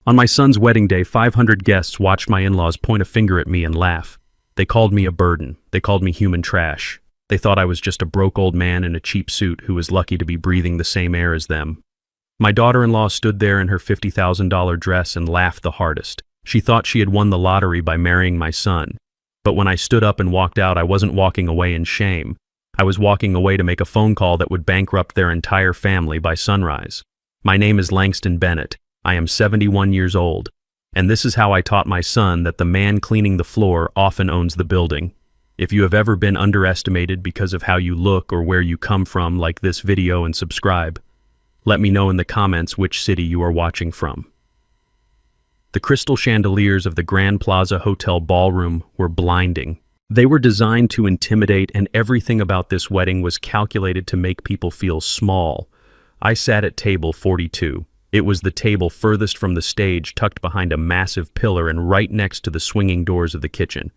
On my son's wedding day, 500 guests watched my in-laws point a finger at me and laugh. They called me a burden. They called me human trash. They thought I was just a broke old man in a cheap suit who was lucky to be breathing the same air as them. My daughter-in-law stood there in her $50,000 dress and laughed the hardest. She thought she had won the lottery by marrying my son. But when I stood up and walked out, I wasn't walking away in shame. I was walking away to make a phone call that would bankrupt their entire family by sunrise. My name is Langston Bennett. I am 71 years old. And this is how I taught my son that the man cleaning the floor often owns the building. If you have ever been underestimated because of how you look or where you come from, like this video and subscribe. Let me know in the comments which city you are watching from. The crystal chandeliers of the Grand Plaza Hotel ballroom were blinding. They were designed to intimidate, and everything about this wedding was calculated to make people feel small. I sat at table 42. It was the table furthest from the stage, tucked behind a massive pillar and right next to the swinging doors of the kitchen.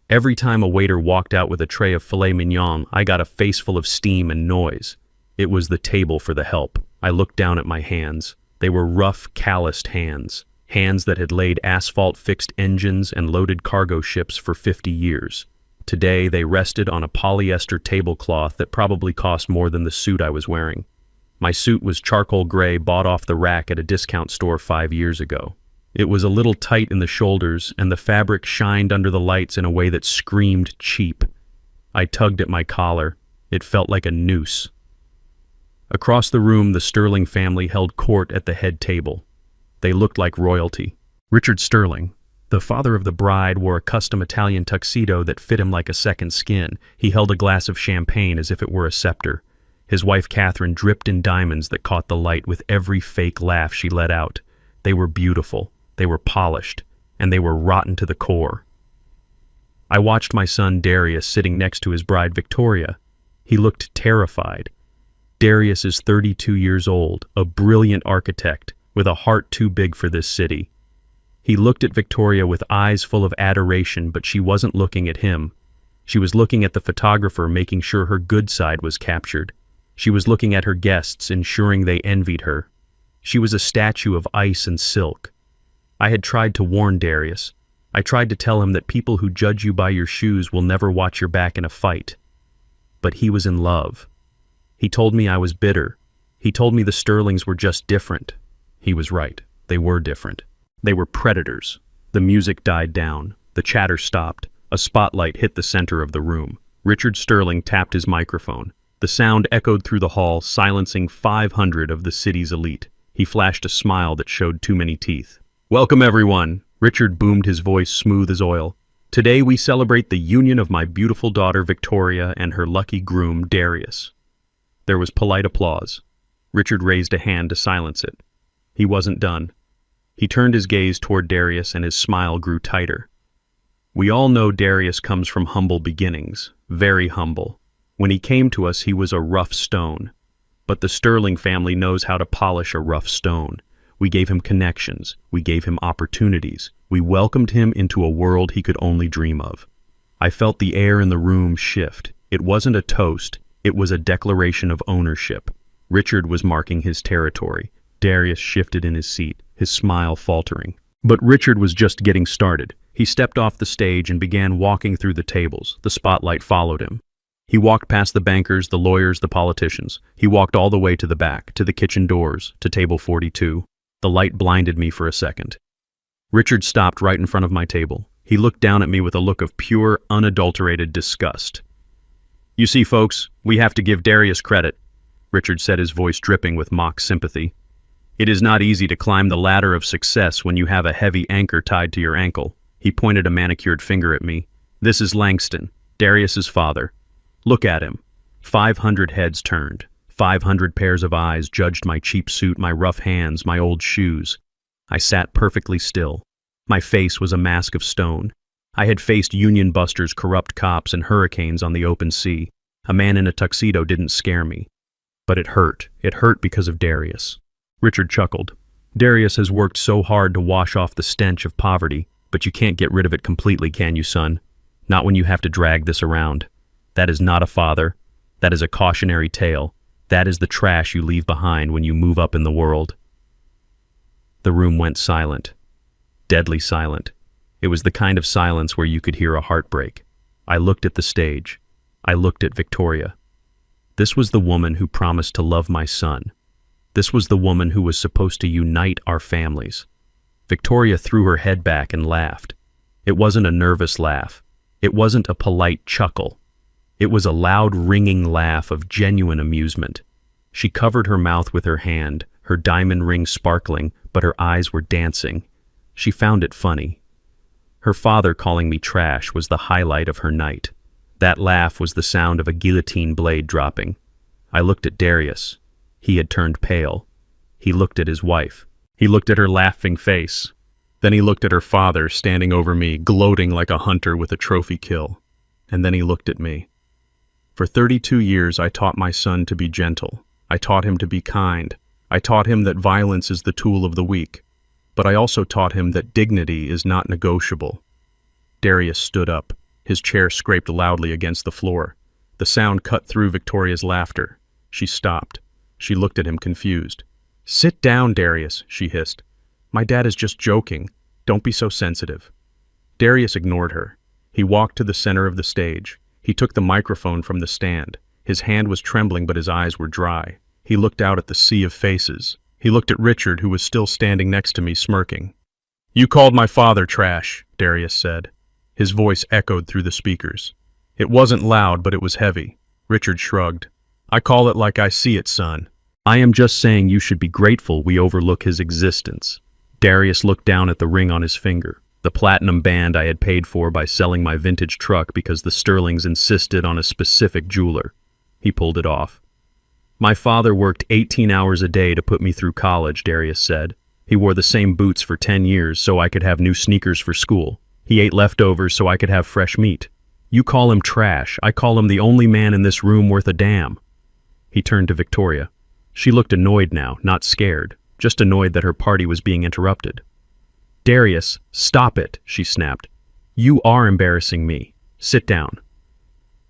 Every time a waiter walked out with a tray of filet mignon, I got a face full of steam and noise. It was the table for the help. I looked down at my hands. They were rough, calloused hands. Hands that had laid asphalt-fixed engines and loaded cargo ships for 50 years. Today, they rested on a polyester tablecloth that probably cost more than the suit I was wearing. My suit was charcoal gray, bought off the rack at a discount store 5 years ago. It was a little tight in the shoulders, and the fabric shined under the lights in a way that screamed cheap. I tugged at my collar. It felt like a noose. Across the room, the Sterling family held court at the head table. They looked like royalty. Richard Sterling, the father of the bride, wore a custom Italian tuxedo that fit him like a second skin. He held a glass of champagne as if it were a scepter. His wife Catherine dripped in diamonds that caught the light with every fake laugh she let out. They were beautiful, they were polished, and they were rotten to the core. I watched my son Darius sitting next to his bride Victoria. He looked terrified. Darius is 32 years old, a brilliant architect, with a heart too big for this city. He looked at Victoria with eyes full of adoration, but she wasn't looking at him. She was looking at the photographer, making sure her good side was captured. She was looking at her guests, ensuring they envied her. She was a statue of ice and silk. I had tried to warn Darius. I tried to tell him that people who judge you by your shoes will never watch your back in a fight. But he was in love. He told me I was bitter. He told me the Sterlings were just different. He was right. They were different. They were predators. The music died down. The chatter stopped. A spotlight hit the center of the room. Richard Sterling tapped his microphone. The sound echoed through the hall, silencing 500 of the city's elite. He flashed a smile that showed too many teeth. "Welcome, everyone." Richard boomed, his voice smooth as oil. "Today we celebrate the union of my beautiful daughter Victoria and her lucky groom Darius." There was polite applause. Richard raised a hand to silence it. He wasn't done. He turned his gaze toward Darius, and his smile grew tighter. "We all know Darius comes from humble beginnings, very humble. When he came to us, he was a rough stone. But the Sterling family knows how to polish a rough stone. We gave him connections. We gave him opportunities. We welcomed him into a world he could only dream of." I felt the air in the room shift. It wasn't a toast. It was a declaration of ownership. Richard was marking his territory. Darius shifted in his seat, his smile faltering. But Richard was just getting started. He stepped off the stage and began walking through the tables. The spotlight followed him. He walked past the bankers, the lawyers, the politicians. He walked all the way to the back, to the kitchen doors, to table 42. The light blinded me for a second. Richard stopped right in front of my table. He looked down at me with a look of pure, unadulterated disgust. "You see, folks, we have to give Darius credit," Richard said, his voice dripping with mock sympathy. "It is not easy to climb the ladder of success when you have a heavy anchor tied to your ankle." He pointed a manicured finger at me. "This is Langston, Darius's father. Look at him." 500 heads turned. 500 pairs of eyes judged my cheap suit, my rough hands, my old shoes. I sat perfectly still. My face was a mask of stone. I had faced union busters, corrupt cops, and hurricanes on the open sea. A man in a tuxedo didn't scare me. But it hurt. It hurt because of Darius. Richard chuckled. "Darius has worked so hard to wash off the stench of poverty, but you can't get rid of it completely, can you, son? Not when you have to drag this around. That is not a father. That is a cautionary tale. That is the trash you leave behind when you move up in the world." The room went silent. Deadly silent. It was the kind of silence where you could hear a heartbreak. I looked at the stage. I looked at Victoria. This was the woman who promised to love my son. This was the woman who was supposed to unite our families. Victoria threw her head back and laughed. It wasn't a nervous laugh. It wasn't a polite chuckle. It was a loud, ringing laugh of genuine amusement. She covered her mouth with her hand, her diamond ring sparkling, but her eyes were dancing. She found it funny. Her father calling me trash was the highlight of her night. That laugh was the sound of a guillotine blade dropping. I looked at Darius. He had turned pale. He looked at his wife. He looked at her laughing face. Then he looked at her father standing over me, gloating like a hunter with a trophy kill. And then he looked at me. For 32 years I taught my son to be gentle. I taught him to be kind. I taught him that violence is the tool of the weak. But I also taught him that dignity is not negotiable. Darius stood up. His chair scraped loudly against the floor. The sound cut through Victoria's laughter. She stopped. She looked at him confused. "Sit down, Darius," she hissed. "My dad is just joking. Don't be so sensitive." Darius ignored her. He walked to the center of the stage. He took the microphone from the stand. His hand was trembling, but his eyes were dry. He looked out at the sea of faces. He looked at Richard, who was still standing next to me, smirking. "You called my father trash," Darius said. His voice echoed through the speakers. It wasn't loud, but it was heavy. Richard shrugged. "I call it like I see it, son. I am just saying you should be grateful we overlook his existence." Darius looked down at the ring on his finger, the platinum band I had paid for by selling my vintage truck because the Sterlings insisted on a specific jeweler. He pulled it off. "My father worked 18 hours a day to put me through college," Darius said. "He wore the same boots for 10 years so I could have new sneakers for school. He ate leftovers so I could have fresh meat. You call him trash. I call him the only man in this room worth a damn." He turned to Victoria. She looked annoyed now, not scared, just annoyed that her party was being interrupted. "Darius, stop it," she snapped. "You are embarrassing me. Sit down."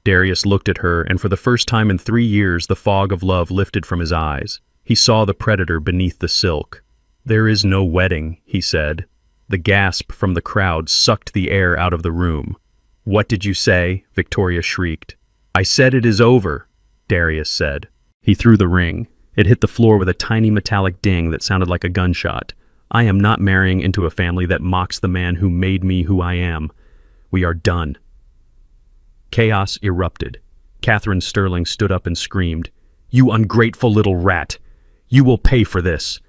Darius looked at her, and for the first time in 3 years the fog of love lifted from his eyes. He saw the predator beneath the silk. "There is no wedding," he said. The gasp from the crowd sucked the air out of the room. "What did you say?" Victoria shrieked. "I said it is over," Darius said. He threw the ring. It hit the floor with a tiny metallic ding that sounded like a gunshot. "I am not marrying into a family that mocks the man who made me who I am. We are done." Chaos erupted. Catherine Sterling stood up and screamed, "You ungrateful little rat! You will pay for this!"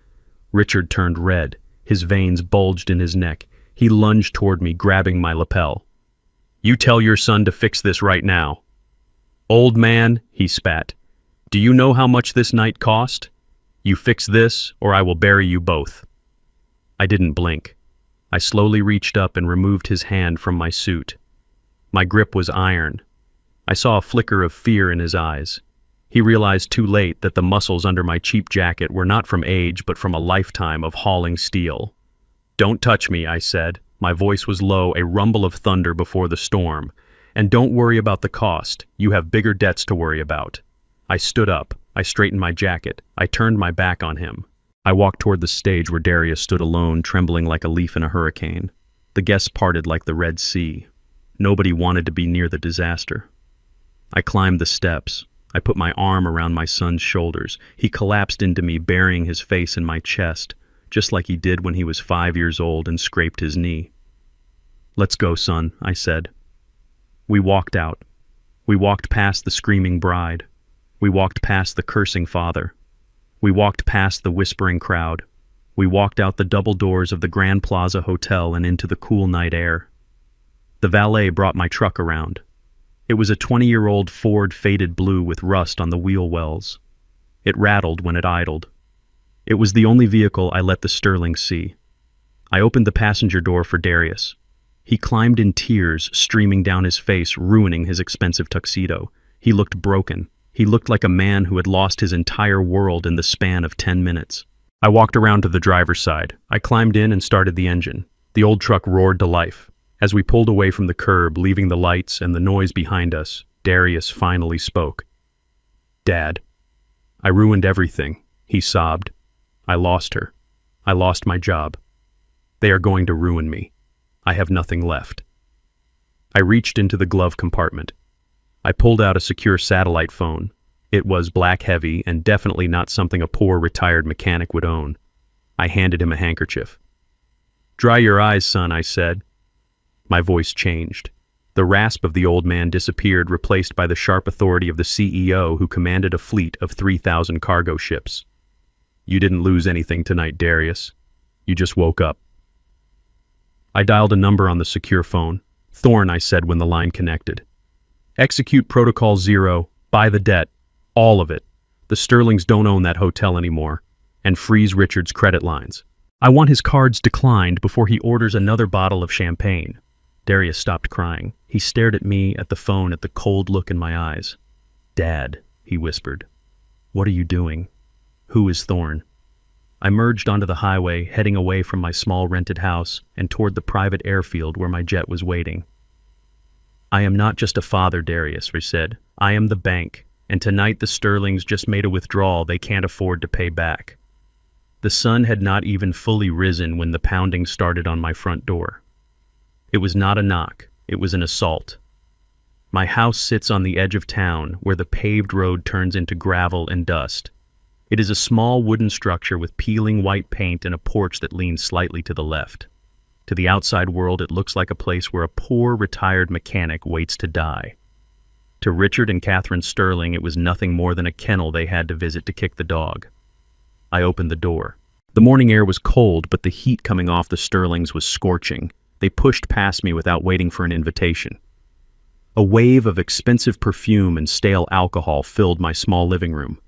Richard turned red. His veins bulged in his neck. He lunged toward me, grabbing my lapel. "You tell your son to fix this right now." "Old man," he spat, "do you know how much this night cost? You fix this, or I will bury you both." I didn't blink. I slowly reached up and removed his hand from my suit. My grip was iron. I saw a flicker of fear in his eyes. He realized too late that the muscles under my cheap jacket were not from age, but from a lifetime of hauling steel. "Don't touch me," I said. My voice was low, a rumble of thunder before the storm. "And don't worry about the cost. You have bigger debts to worry about." I stood up. I straightened my jacket. I turned my back on him. I walked toward the stage where Darius stood alone, trembling like a leaf in a hurricane. The guests parted like the Red Sea. Nobody wanted to be near the disaster. I climbed the steps. I put my arm around my son's shoulders. He collapsed into me, burying his face in my chest, just like he did when he was 5 years old and scraped his knee. "Let's go, son," I said. We walked out. We walked past the screaming bride. We walked past the cursing father. We walked past the whispering crowd. We walked out the double doors of the Grand Plaza Hotel and into the cool night air. The valet brought my truck around. It was a 20-year-old Ford faded blue with rust on the wheel wells. It rattled when it idled. It was the only vehicle I let the Sterlings see. I opened the passenger door for Darius. He climbed in tears, streaming down his face, ruining his expensive tuxedo. He looked broken. He looked like a man who had lost his entire world in the span of 10 minutes. I walked around to the driver's side. I climbed in and started the engine. The old truck roared to life. As we pulled away from the curb, leaving the lights and the noise behind us, Darius finally spoke. "Dad, I ruined everything," he sobbed. "I lost her. I lost my job. They are going to ruin me. I have nothing left. I reached into the glove compartment. I pulled out a secure satellite phone. It was black heavy and definitely not something a poor retired mechanic would own. I handed him a handkerchief. "Dry your eyes, son," I said. My voice changed. The rasp of the old man disappeared, replaced by the sharp authority of the CEO who commanded a fleet of 3,000 cargo ships. "You didn't lose anything tonight, Darius. You just woke up." I dialed a number on the secure phone. "Thorne," I said when the line connected. "Execute Protocol 0. Buy the debt. All of it. The Sterlings don't own that hotel anymore. And freeze Richard's credit lines. I want his cards declined before he orders another bottle of champagne." Darius stopped crying. He stared at me, at the phone, at the cold look in my eyes. "Dad," he whispered. "What are you doing? Who is Thorne?" I merged onto the highway, heading away from my small rented house and toward the private airfield where my jet was waiting. "I am not just a father," Darius said. "I am the bank, and tonight the Sterlings just made a withdrawal they can't afford to pay back." The sun had not even fully risen when the pounding started on my front door. It was not a knock, it was an assault. My house sits on the edge of town where the paved road turns into gravel and dust. It is a small wooden structure with peeling white paint and a porch that leans slightly to the left. To the outside world, it looks like a place where a poor retired mechanic waits to die. To Richard and Catherine Sterling, it was nothing more than a kennel they had to visit to kick the dog. I opened the door. The morning air was cold, but the heat coming off the Sterlings was scorching. They pushed past me without waiting for an invitation. A wave of expensive perfume and stale alcohol filled my small living room.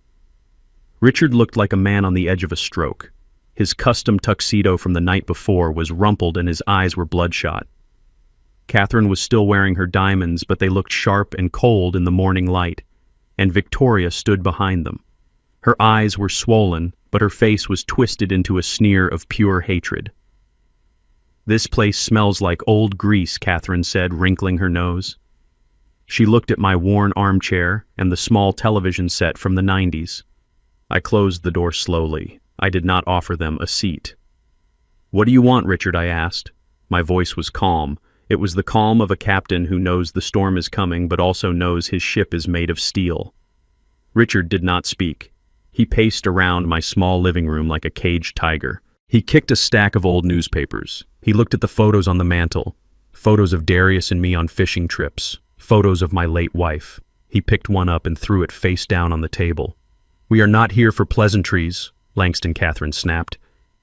Richard looked like a man on the edge of a stroke. His custom tuxedo from the night before was rumpled and his eyes were bloodshot. Catherine was still wearing her diamonds, but they looked sharp and cold in the morning light, and Victoria stood behind them. Her eyes were swollen, but her face was twisted into a sneer of pure hatred. "This place smells like old grease," Catherine said, wrinkling her nose. She looked at my worn armchair and the small television set from the 90s. I closed the door slowly. I did not offer them a seat. "What do you want, Richard?" I asked. My voice was calm. It was the calm of a captain who knows the storm is coming but also knows his ship is made of steel. Richard did not speak. He paced around my small living room like a caged tiger. He kicked a stack of old newspapers. He looked at the photos on the mantel, photos of Darius and me on fishing trips, photos of my late wife. He picked one up and threw it face down on the table. "We are not here for pleasantries," Langston Catherine snapped.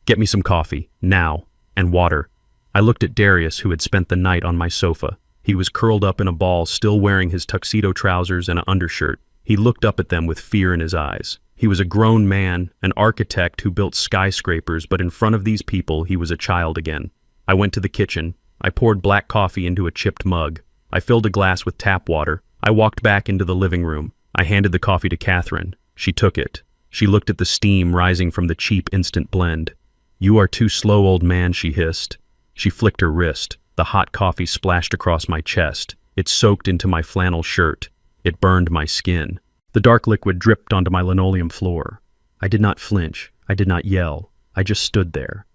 "Get me some coffee, now, and water." I looked at Darius, who had spent the night on my sofa. He was curled up in a ball, still wearing his tuxedo trousers and an undershirt. He looked up at them with fear in his eyes. He was a grown man, an architect who built skyscrapers, but in front of these people he was a child again. I went to the kitchen. I poured black coffee into a chipped mug. I filled a glass with tap water. I walked back into the living room. I handed the coffee to Catherine. She took it. She looked at the steam rising from the cheap instant blend. "You are too slow, old man," she hissed. She flicked her wrist. The hot coffee splashed across my chest. It soaked into my flannel shirt. It burned my skin. The dark liquid dripped onto my linoleum floor. I did not flinch. I did not yell. I just stood there.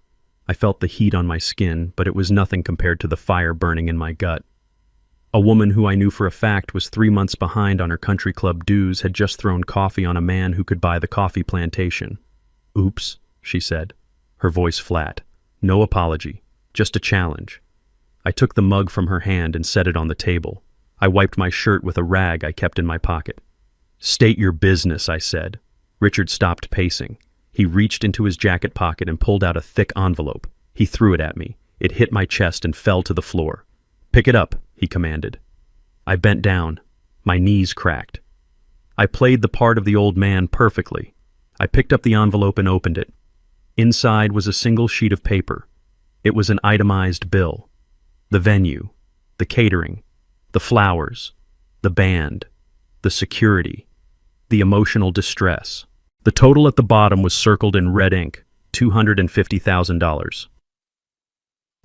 I felt the heat on my skin, but it was nothing compared to the fire burning in my gut. A woman who I knew for a fact was 3 months behind on her country club dues had just thrown coffee on a man who could buy the coffee plantation. "Oops," she said, her voice flat. No apology, just a challenge. I took the mug from her hand and set it on the table. I wiped my shirt with a rag I kept in my pocket. "State your business," I said. Richard stopped pacing. He reached into his jacket pocket and pulled out a thick envelope. He threw it at me. It hit my chest and fell to the floor. "Pick it up," he commanded. I bent down. My knees cracked. I played the part of the old man perfectly. I picked up the envelope and opened it. Inside was a single sheet of paper. It was an itemized bill. The venue, the catering, the flowers, the band, the security, the emotional distress. The total at the bottom was circled in red ink, $250,000.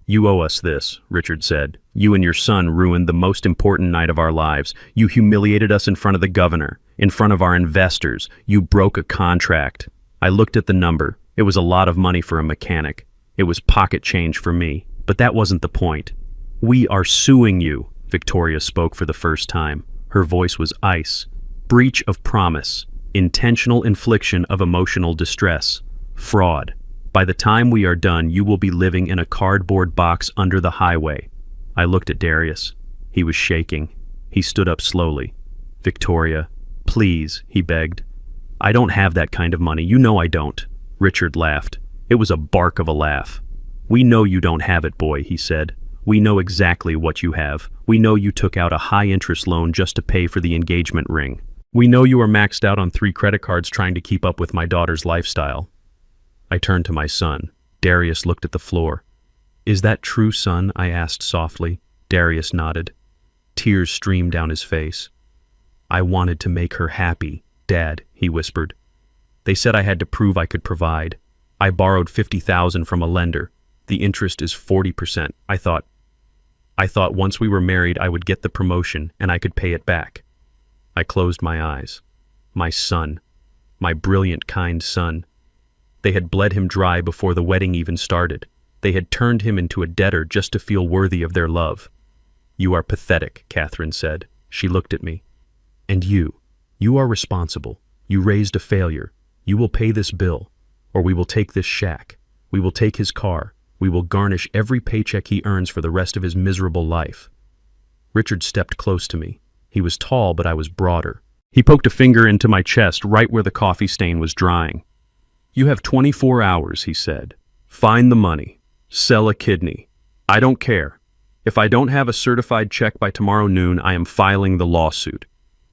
"You owe us this," Richard said. "You and your son ruined the most important night of our lives. You humiliated us in front of the governor, in front of our investors. You broke a contract." I looked at the number. It was a lot of money for a mechanic. It was pocket change for me, but that wasn't the point. "We are suing you," Victoria spoke for the first time. Her voice was ice. "Breach of promise. Intentional infliction of emotional distress. Fraud. By the time we are done, you will be living in a cardboard box under the highway." I looked at Darius. He was shaking. He stood up slowly. "Victoria, please," he begged. "I don't have that kind of money. You know I don't." Richard laughed. It was a bark of a laugh. "We know you don't have it, boy," he said. "We know exactly what you have. We know you took out a high-interest loan just to pay for the engagement ring. We know you are maxed out on 3 credit cards trying to keep up with my daughter's lifestyle." I turned to my son. Darius looked at the floor. "Is that true, son?" I asked softly. Darius nodded. Tears streamed down his face. "I wanted to make her happy, Dad," he whispered. "They said I had to prove I could provide. I borrowed $50,000 from a lender. The interest is 40%. I thought once we were married I would get the promotion and I could pay it back." I closed my eyes. My son. My brilliant, kind son. They had bled him dry before the wedding even started. They had turned him into a debtor just to feel worthy of their love. "You are pathetic," Catherine said. She looked at me. "And you are responsible. You raised a failure. You will pay this bill, or we will take this shack. We will take his car. We will garnish every paycheck he earns for the rest of his miserable life." Richard stepped close to me. He was tall, but I was broader. He poked a finger into my chest right where the coffee stain was drying. "You have 24 hours, he said. "Find the money. Sell a kidney. I don't care. If I don't have a certified check by tomorrow noon, I am filing the lawsuit.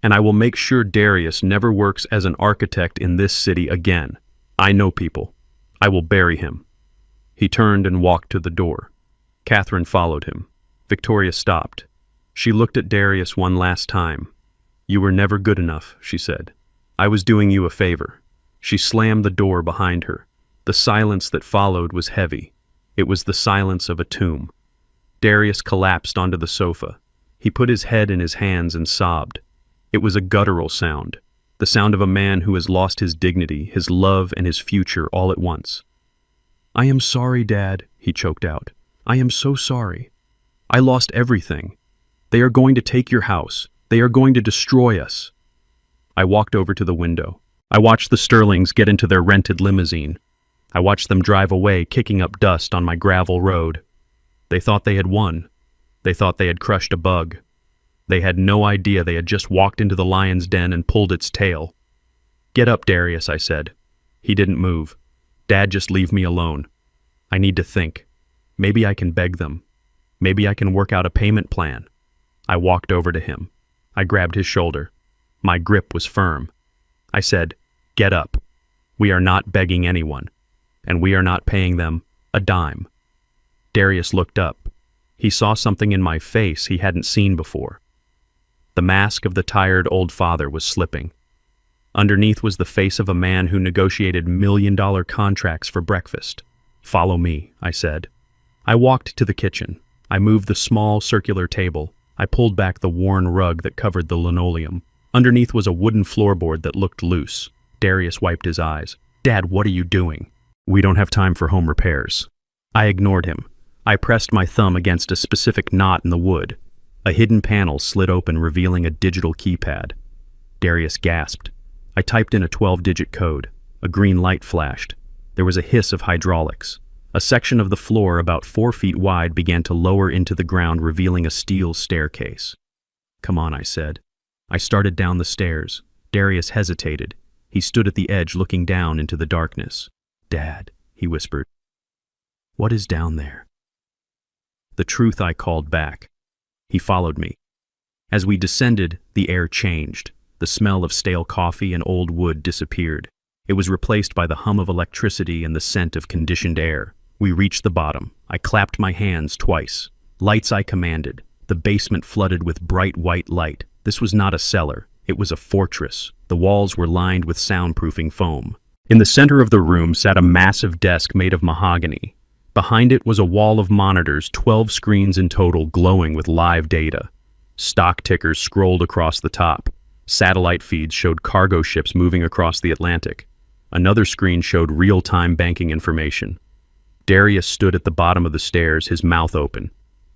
And I will make sure Darius never works as an architect in this city again. I know people. I will bury him." He turned and walked to the door. Catherine followed him. Victoria stopped. She looked at Darius one last time. "You were never good enough," she said. "I was doing you a favor." She slammed the door behind her. The silence that followed was heavy. It was the silence of a tomb. Darius collapsed onto the sofa. He put his head in his hands and sobbed. It was a guttural sound, the sound of a man who has lost his dignity, his love, and his future all at once. "I am sorry, Dad," he choked out. "I am so sorry. I lost everything. They are going to take your house. They are going to destroy us." I walked over to the window. I watched the Sterlings get into their rented limousine. I watched them drive away, kicking up dust on my gravel road. They thought they had won. They thought they had crushed a bug. They had no idea they had just walked into the lion's den and pulled its tail. "Get up, Darius," I said. He didn't move. "Dad, just leave me alone. I need to think. Maybe I can beg them. Maybe I can work out a payment plan." I walked over to him. I grabbed his shoulder. My grip was firm. I said, "Get up. We are not begging anyone, and we are not paying them a dime." Darius looked up. He saw something in my face he hadn't seen before. The mask of the tired old father was slipping. Underneath was the face of a man who negotiated million-dollar contracts for breakfast. "Follow me," I said. I walked to the kitchen. I moved the small circular table. I pulled back the worn rug that covered the linoleum. Underneath was a wooden floorboard that looked loose. Darius wiped his eyes. "Dad, what are you doing?" "We don't have time for home repairs." I ignored him. I pressed my thumb against a specific knot in the wood. A hidden panel slid open, revealing a digital keypad. Darius gasped. I typed in a 12-digit code. A green light flashed. There was a hiss of hydraulics. A section of the floor about 4 feet wide began to lower into the ground, revealing a steel staircase. "Come on," I said. I started down the stairs. Darius hesitated. He stood at the edge, looking down into the darkness. "Dad," he whispered. "What is down there?" The truth I called back. He followed me. As we descended, the air changed. The smell of stale coffee and old wood disappeared. It was replaced by the hum of electricity and the scent of conditioned air. We reached the bottom. I clapped my hands twice. Lights I commanded. The basement flooded with bright white light. This was not a cellar. It was a fortress. The walls were lined with soundproofing foam. In the center of the room sat a massive desk made of mahogany. Behind it was a wall of monitors, 12 screens in total, glowing with live data. Stock tickers scrolled across the top. Satellite feeds showed cargo ships moving across the Atlantic. Another screen showed real-time banking information. Darius stood at the bottom of the stairs, his mouth open.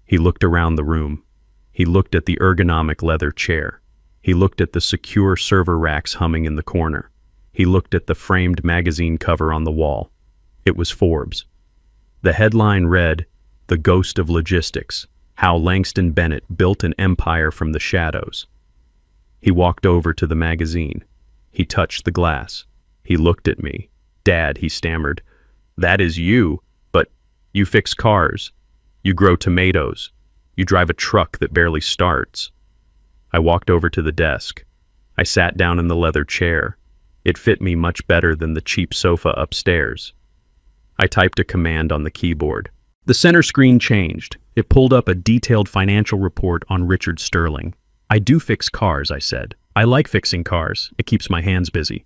He looked around the room. He looked at the ergonomic leather chair. He looked at the secure server racks humming in the corner. He looked at the framed magazine cover on the wall. It was Forbes. The headline read, "The Ghost of Logistics: How Langston Bennett Built an Empire from the Shadows." He walked over to the magazine. He touched the glass. He looked at me. "Dad," he stammered, "that is you, but you fix cars. You grow tomatoes. You drive a truck that barely starts." I walked over to the desk. I sat down in the leather chair. It fit me much better than the cheap sofa upstairs. I typed a command on the keyboard. The center screen changed. It pulled up a detailed financial report on Richard Sterling. "I do fix cars," I said. "I like fixing cars. It keeps my hands busy.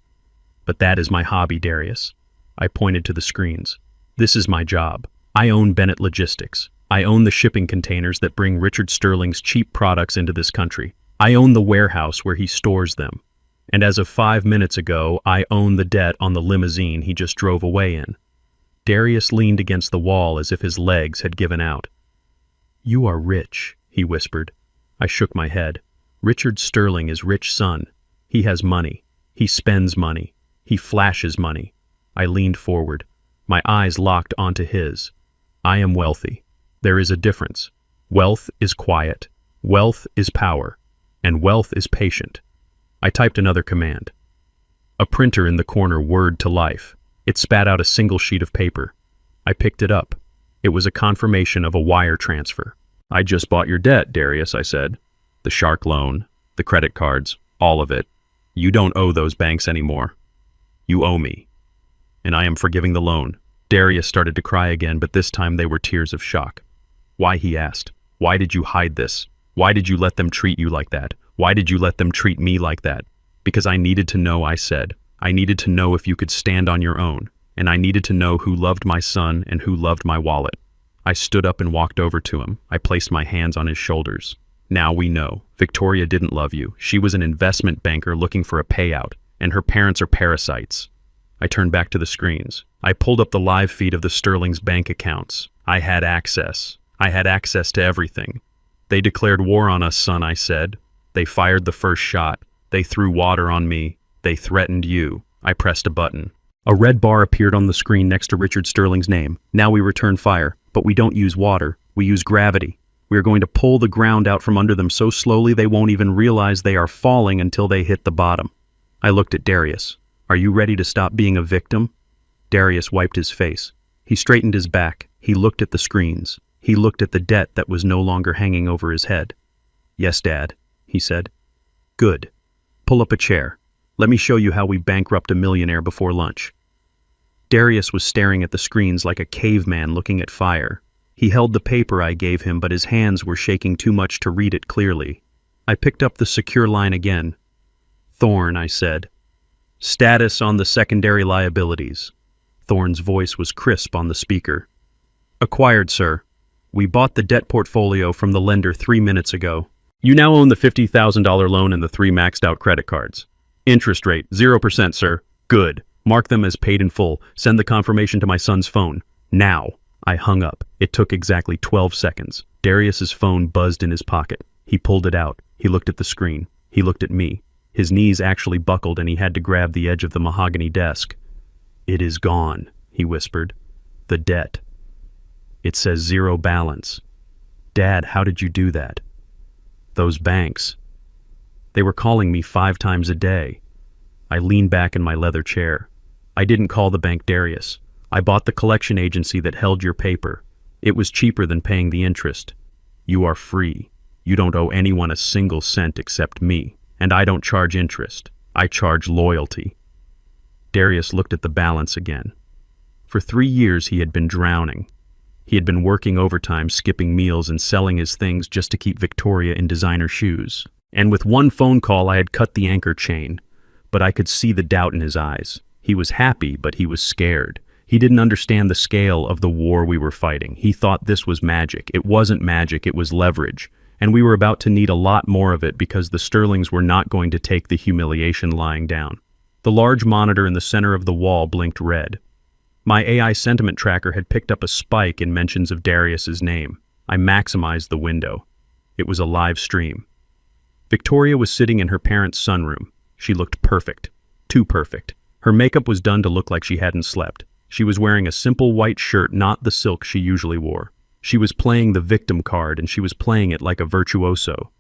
But that is my hobby, Darius." I pointed to the screens. "This is my job. I own Bennett Logistics. I own the shipping containers that bring Richard Sterling's cheap products into this country. I own the warehouse where he stores them. And as of 5 minutes ago, I own the debt on the limousine he just drove away in." Darius leaned against the wall as if his legs had given out. "You are rich," he whispered. I shook my head. "Richard Sterling is rich, son. He has money. He spends money. He flashes money." I leaned forward. My eyes locked onto his. "I am wealthy. There is a difference. Wealth is quiet. Wealth is power. And wealth is patient." I typed another command. A printer in the corner whirred to life. It spat out a single sheet of paper. I picked it up. It was a confirmation of a wire transfer. "I just bought your debt, Darius," I said. "The shark loan, the credit cards, all of it. You don't owe those banks anymore. You owe me. And I am forgiving the loan." Darius started to cry again, but this time they were tears of shock. "Why?" he asked. "Why did you hide this? Why did you let them treat you like that? Why did you let them treat me like that?" "Because I needed to know," I said. "I needed to know if you could stand on your own, and I needed to know who loved my son and who loved my wallet." I stood up and walked over to him. I placed my hands on his shoulders. "Now we know. Victoria didn't love you. She was an investment banker looking for a payout, and her parents are parasites." I turned back to the screens. I pulled up the live feed of the Sterling's bank accounts. I had access. I had access to everything. "They declared war on us, son," I said. "They fired the first shot. They threw water on me. They threatened you." I pressed a button. A red bar appeared on the screen next to Richard Sterling's name. "Now we return fire, but we don't use water. We use gravity. We are going to pull the ground out from under them so slowly they won't even realize they are falling until they hit the bottom." I looked at Darius. "Are you ready to stop being a victim?" Darius wiped his face. He straightened his back. He looked at the screens. He looked at the debt that was no longer hanging over his head. "Yes, Dad," he said. "Good. Pull up a chair. Let me show you how we bankrupt a millionaire before lunch." Darius was staring at the screens like a caveman looking at fire. He held the paper I gave him, but his hands were shaking too much to read it clearly. I picked up the secure line again. "Thorne," I said. "Status on the secondary liabilities." Thorne's voice was crisp on the speaker. "Acquired, sir. We bought the debt portfolio from the lender 3 minutes ago. You now own the $50,000 loan and the 3 maxed-out credit cards. Interest rate, 0%, sir. Good. Mark them as paid in full. Send the confirmation to my son's phone. Now." I hung up. It took exactly 12 seconds. Darius's phone buzzed in his pocket. He pulled it out. He looked at the screen. He looked at me. His knees actually buckled and he had to grab the edge of the mahogany desk. "It is gone," he whispered. "The debt. It says 0 balance. Dad, how did you do that? Those banks. They were calling me 5 times a day." I leaned back in my leather chair. "I didn't call the bank, Darius. I bought the collection agency that held your paper. It was cheaper than paying the interest. You are free. You don't owe anyone a single cent except me. And I don't charge interest. I charge loyalty." Darius looked at the balance again. For 3 years he had been drowning. He had been working overtime, skipping meals, and selling his things just to keep Victoria in designer shoes. And with one phone call I had cut the anchor chain. But I could see the doubt in his eyes. He was happy, but he was scared. He didn't understand the scale of the war we were fighting. He thought this was magic. It wasn't magic, it was leverage. And we were about to need a lot more of it because the Sterlings were not going to take the humiliation lying down. The large monitor in the center of the wall blinked red. My AI sentiment tracker had picked up a spike in mentions of Darius's name. I maximized the window. It was a live stream. Victoria was sitting in her parents' sunroom. She looked perfect. Too perfect. Her makeup was done to look like she hadn't slept. She was wearing a simple white shirt, not the silk she usually wore. She was playing the victim card, and she was playing it like a virtuoso.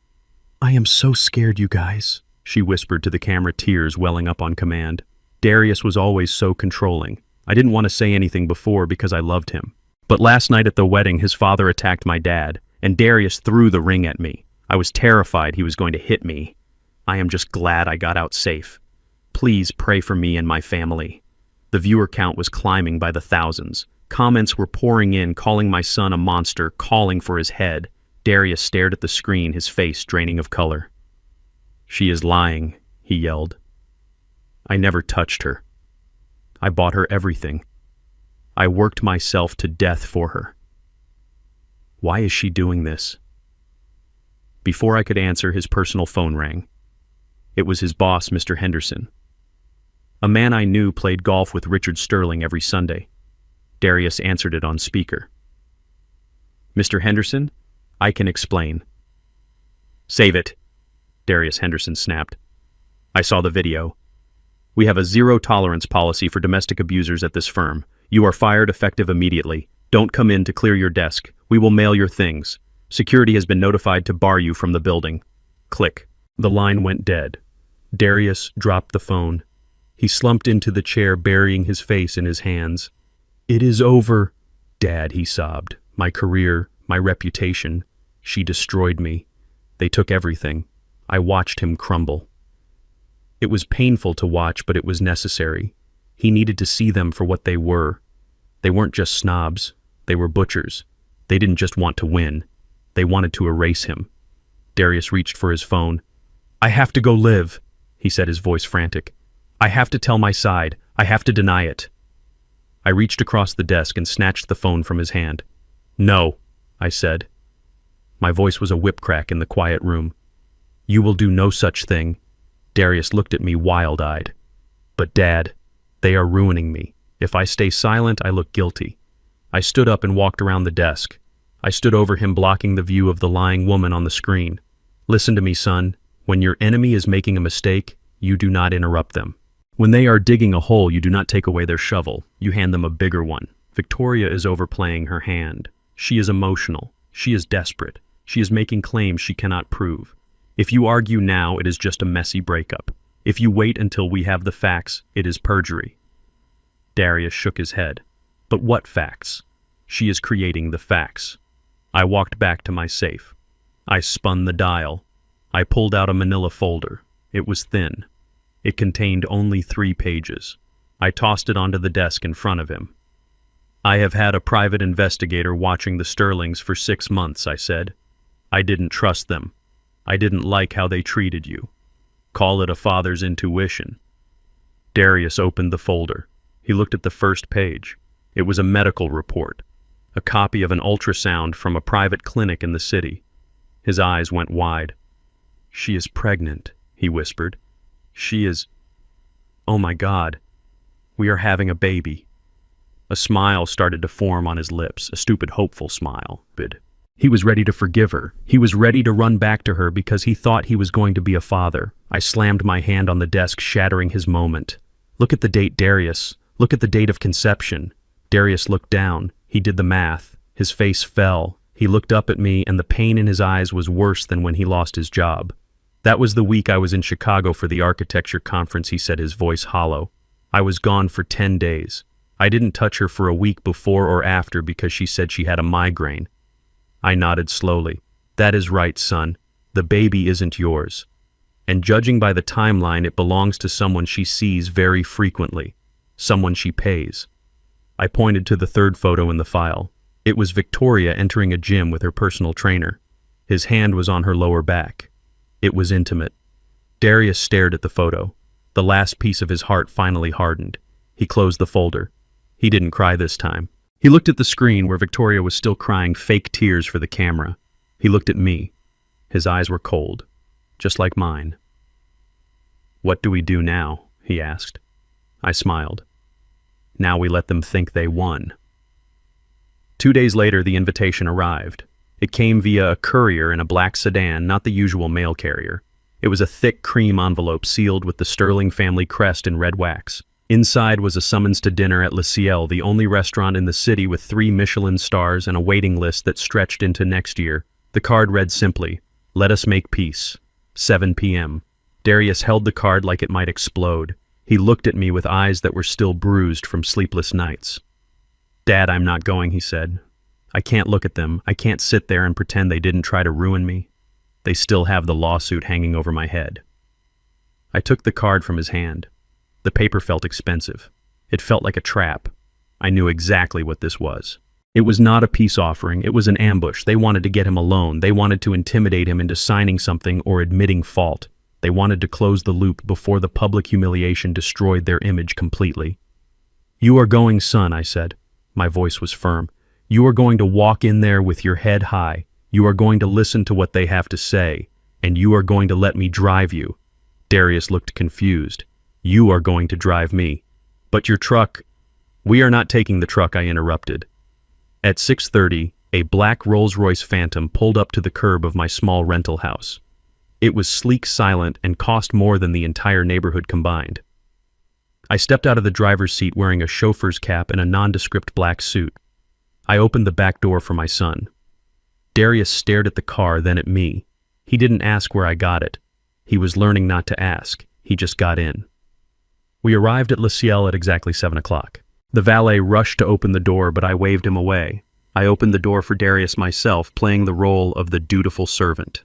"I am so scared, you guys," she whispered to the camera, tears welling up on command. Darius was always so controlling. I didn't want to say anything before because I loved him. But last night at the wedding, his father attacked my dad, and Darius threw the ring at me. I was terrified he was going to hit me. I am just glad I got out safe. Please pray for me and my family. The viewer count was climbing by the thousands. Comments were pouring in, calling my son a monster, calling for his head. Darius stared at the screen, his face draining of color. "She is lying," he yelled. "I never touched her. I bought her everything. I worked myself to death for her. Why is she doing this?" Before I could answer, his personal phone rang. It was his boss, Mr. Henderson. A man I knew played golf with Richard Sterling every Sunday. Darius answered it on speaker. "Mr. Henderson, I can explain." "Save it," Darius Henderson snapped. "I saw the video. We have a zero-tolerance policy for domestic abusers at this firm. You are fired effective immediately. Don't come in to clear your desk. We will mail your things. Security has been notified to bar you from the building." Click. The line went dead. Darius dropped the phone. He slumped into the chair, burying his face in his hands. "It is over, Dad," he sobbed. "My career, my reputation. She destroyed me. They took everything. I watched him crumble." It was painful to watch, but it was necessary. He needed to see them for what they were. They weren't just snobs. They were butchers. They didn't just want to win. They wanted to erase him. Darius reached for his phone. "I have to go live," he said, his voice frantic. "I have to tell my side. I have to deny it." I reached across the desk and snatched the phone from his hand. "No," I said. My voice was a whip crack in the quiet room. "You will do no such thing." Darius looked at me wild-eyed. "But Dad, they are ruining me. If I stay silent, I look guilty." I stood up and walked around the desk. I stood over him, blocking the view of the lying woman on the screen. "Listen to me, son. When your enemy is making a mistake, you do not interrupt them. When they are digging a hole, you do not take away their shovel. You hand them a bigger one." Victoria is overplaying her hand. She is emotional. She is desperate. She is making claims she cannot prove. If you argue now, it is just a messy breakup. If you wait until we have the facts, it is perjury. Darius shook his head. "But what facts?" "She is creating the facts." I walked back to my safe. I spun the dial. I pulled out a manila folder. It was thin. It contained only 3 pages. I tossed it onto the desk in front of him. "I have had a private investigator watching the Sterlings for 6 months," I said. "I didn't trust them. I didn't like how they treated you. Call it a father's intuition." Darius opened the folder. He looked at the first page. It was a medical report, a copy of an ultrasound from a private clinic in the city. His eyes went wide. "She is pregnant," he whispered. "She is... Oh my God. We are having a baby." A smile started to form on his lips, a stupid, hopeful smile. He was ready to forgive her. He was ready to run back to her because he thought he was going to be a father. I slammed my hand on the desk, shattering his moment. "Look at the date, Darius. Look at the date of conception." Darius looked down. He did the math. His face fell. He looked up at me, and the pain in his eyes was worse than when he lost his job. "That was the week I was in Chicago for the architecture conference," he said, his voice hollow. "I was gone for 10 days. I didn't touch her for a week before or after because she said she had a migraine." I nodded slowly. "That is right, son. The baby isn't yours. And judging by the timeline, it belongs to someone she sees very frequently, someone she pays." I pointed to the 3rd photo in the file. It was Victoria entering a gym with her personal trainer. His hand was on her lower back. It was intimate. Darius stared at the photo. The last piece of his heart finally hardened. He closed the folder. He didn't cry this time. He looked at the screen where Victoria was still crying fake tears for the camera. He looked at me. His eyes were cold, just like mine. "What do we do now?" he asked. I smiled. Now we let them think they won. 2 days later, the invitation arrived. It came via a courier in a black sedan, not the usual mail carrier. It was a thick cream envelope sealed with the Sterling family crest in red wax. Inside was a summons to dinner at Le Ciel, the only restaurant in the city with 3 Michelin stars and a waiting list that stretched into next year. The card read simply, "Let us make peace. 7 p.m. Darius held the card like it might explode. He looked at me with eyes that were still bruised from sleepless nights. "Dad, I'm not going," he said. "I can't look at them. I can't sit there and pretend they didn't try to ruin me. They still have the lawsuit hanging over my head." I took the card from his hand. The paper felt expensive. It felt like a trap. I knew exactly what this was. It was not a peace offering. It was an ambush. They wanted to get him alone. They wanted to intimidate him into signing something or admitting fault. They wanted to close the loop before the public humiliation destroyed their image completely. "You are going, son," I said. My voice was firm. "You are going to walk in there with your head high. You are going to listen to what they have to say, and you are going to let me drive you." Darius looked confused. "You are going to drive me. But your truck—" "We are not taking the truck," I interrupted. At 6:30, a black Rolls-Royce Phantom pulled up to the curb of my small rental house. It was sleek, silent, and cost more than the entire neighborhood combined. I stepped out of the driver's seat wearing a chauffeur's cap and a nondescript black suit. I opened the back door for my son. Darius stared at the car, then at me. He didn't ask where I got it. He was learning not to ask. He just got in. We arrived at Le Ciel at exactly 7 o'clock. The valet rushed to open the door, but I waved him away. I opened the door for Darius myself, playing the role of the dutiful servant.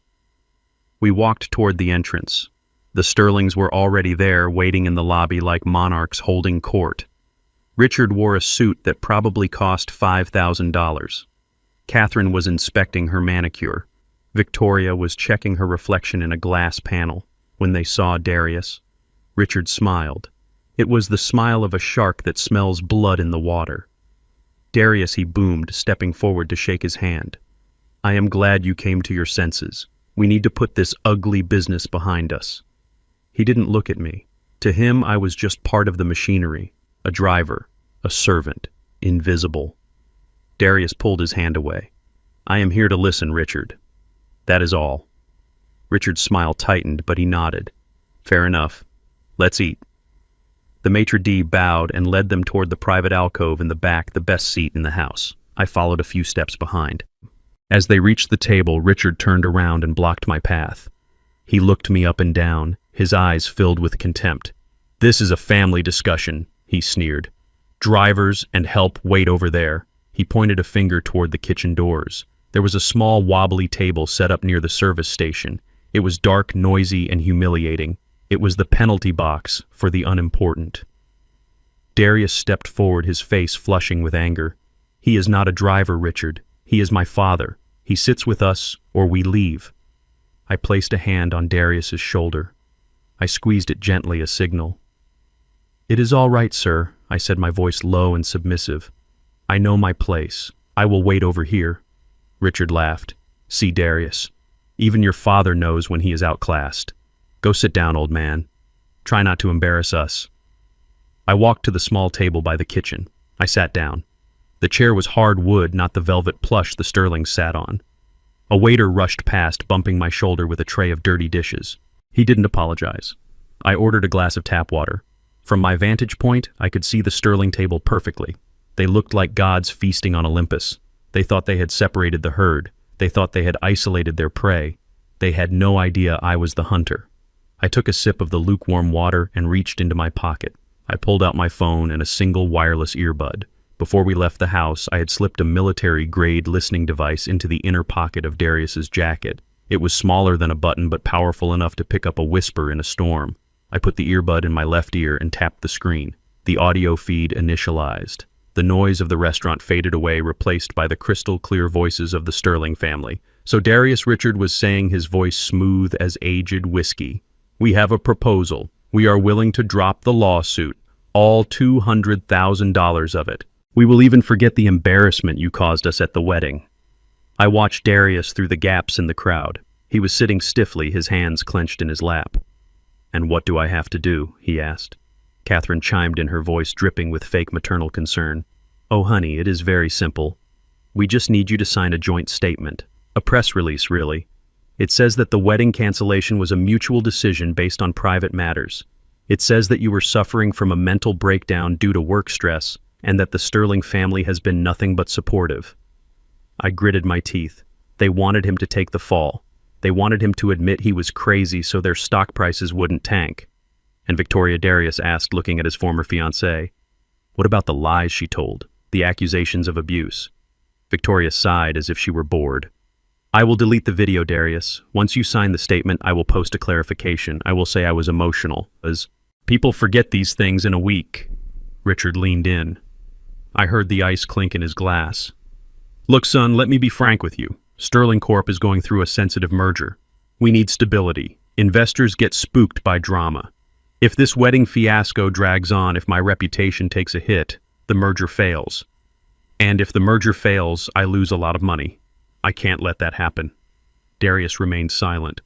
We walked toward the entrance. The Sterlings were already there, waiting in the lobby like monarchs holding court. Richard wore a suit that probably cost $5,000. Catherine was inspecting her manicure. Victoria was checking her reflection in a glass panel. When they saw Darius, Richard smiled. It was the smile of a shark that smells blood in the water. "Darius," he boomed, stepping forward to shake his hand. "I am glad you came to your senses. We need to put this ugly business behind us." He didn't look at me. To him, I was just part of the machinery, a driver, a servant, invisible. Darius pulled his hand away. "I am here to listen, Richard. That is all." Richard's smile tightened, but he nodded. "Fair enough. Let's eat." The maitre d' bowed and led them toward the private alcove in the back, the best seat in the house. I followed a few steps behind. As they reached the table, Richard turned around and blocked my path. He looked me up and down, his eyes filled with contempt. "This is a family discussion," he sneered. "Drivers and help wait over there." He pointed a finger toward the kitchen doors. There was a small wobbly table set up near the service station. It was dark, noisy, and humiliating. It was the penalty box for the unimportant. Darius stepped forward, his face flushing with anger. "He is not a driver, Richard. He is my father. He sits with us, or we leave." I placed a hand on Darius's shoulder. I squeezed it gently, a signal. "It is all right, sir," I said, my voice low and submissive. "I know my place. I will wait over here." Richard laughed. "See, Darius, even your father knows when he is outclassed. Go sit down, old man. Try not to embarrass us." I walked to the small table by the kitchen. I sat down. The chair was hard wood, not the velvet plush the Sterlings sat on. A waiter rushed past, bumping my shoulder with a tray of dirty dishes. He didn't apologize. I ordered a glass of tap water. From my vantage point, I could see the Sterling table perfectly. They looked like gods feasting on Olympus. They thought they had separated the herd. They thought they had isolated their prey. They had no idea I was the hunter. I took a sip of the lukewarm water and reached into my pocket. I pulled out my phone and a single wireless earbud. Before we left the house, I had slipped a military-grade listening device into the inner pocket of Darius's jacket. It was smaller than a button, but powerful enough to pick up a whisper in a storm. I put the earbud in my left ear and tapped the screen. The audio feed initialized. The noise of the restaurant faded away, replaced by the crystal-clear voices of the Sterling family. So Darius, Richard was saying, his voice smooth as aged whiskey. "We have a proposal. We are willing to drop the lawsuit, all $200,000 of it. We will even forget the embarrassment you caused us at the wedding." I watched Darius through the gaps in the crowd. He was sitting stiffly, his hands clenched in his lap. "And what do I have to do?" he asked. Catherine chimed in, her voice dripping with fake maternal concern. Oh, honey, it is very simple. We just need you to sign a joint statement. A press release, really. It says that the wedding cancellation was a mutual decision based on private matters. It says that you were suffering from a mental breakdown due to work stress, and that the Sterling family has been nothing but supportive. I gritted my teeth. They wanted him to take the fall. They wanted him to admit he was crazy so their stock prices wouldn't tank. And Victoria Darius asked, looking at his former fiancé, "What about the lies she told, the accusations of abuse?" Victoria sighed as if she were bored. "I will delete the video, Darius. Once you sign the statement, I will post a clarification. I will say I was emotional, as people forget these things in a week." Richard leaned in. I heard the ice clink in his glass. "Look, son, let me be frank with you. Sterling Corp is going through a sensitive merger. We need stability. Investors get spooked by drama. If this wedding fiasco drags on, if my reputation takes a hit, the merger fails. And if the merger fails, I lose a lot of money. I can't let that happen." Darius remained silent.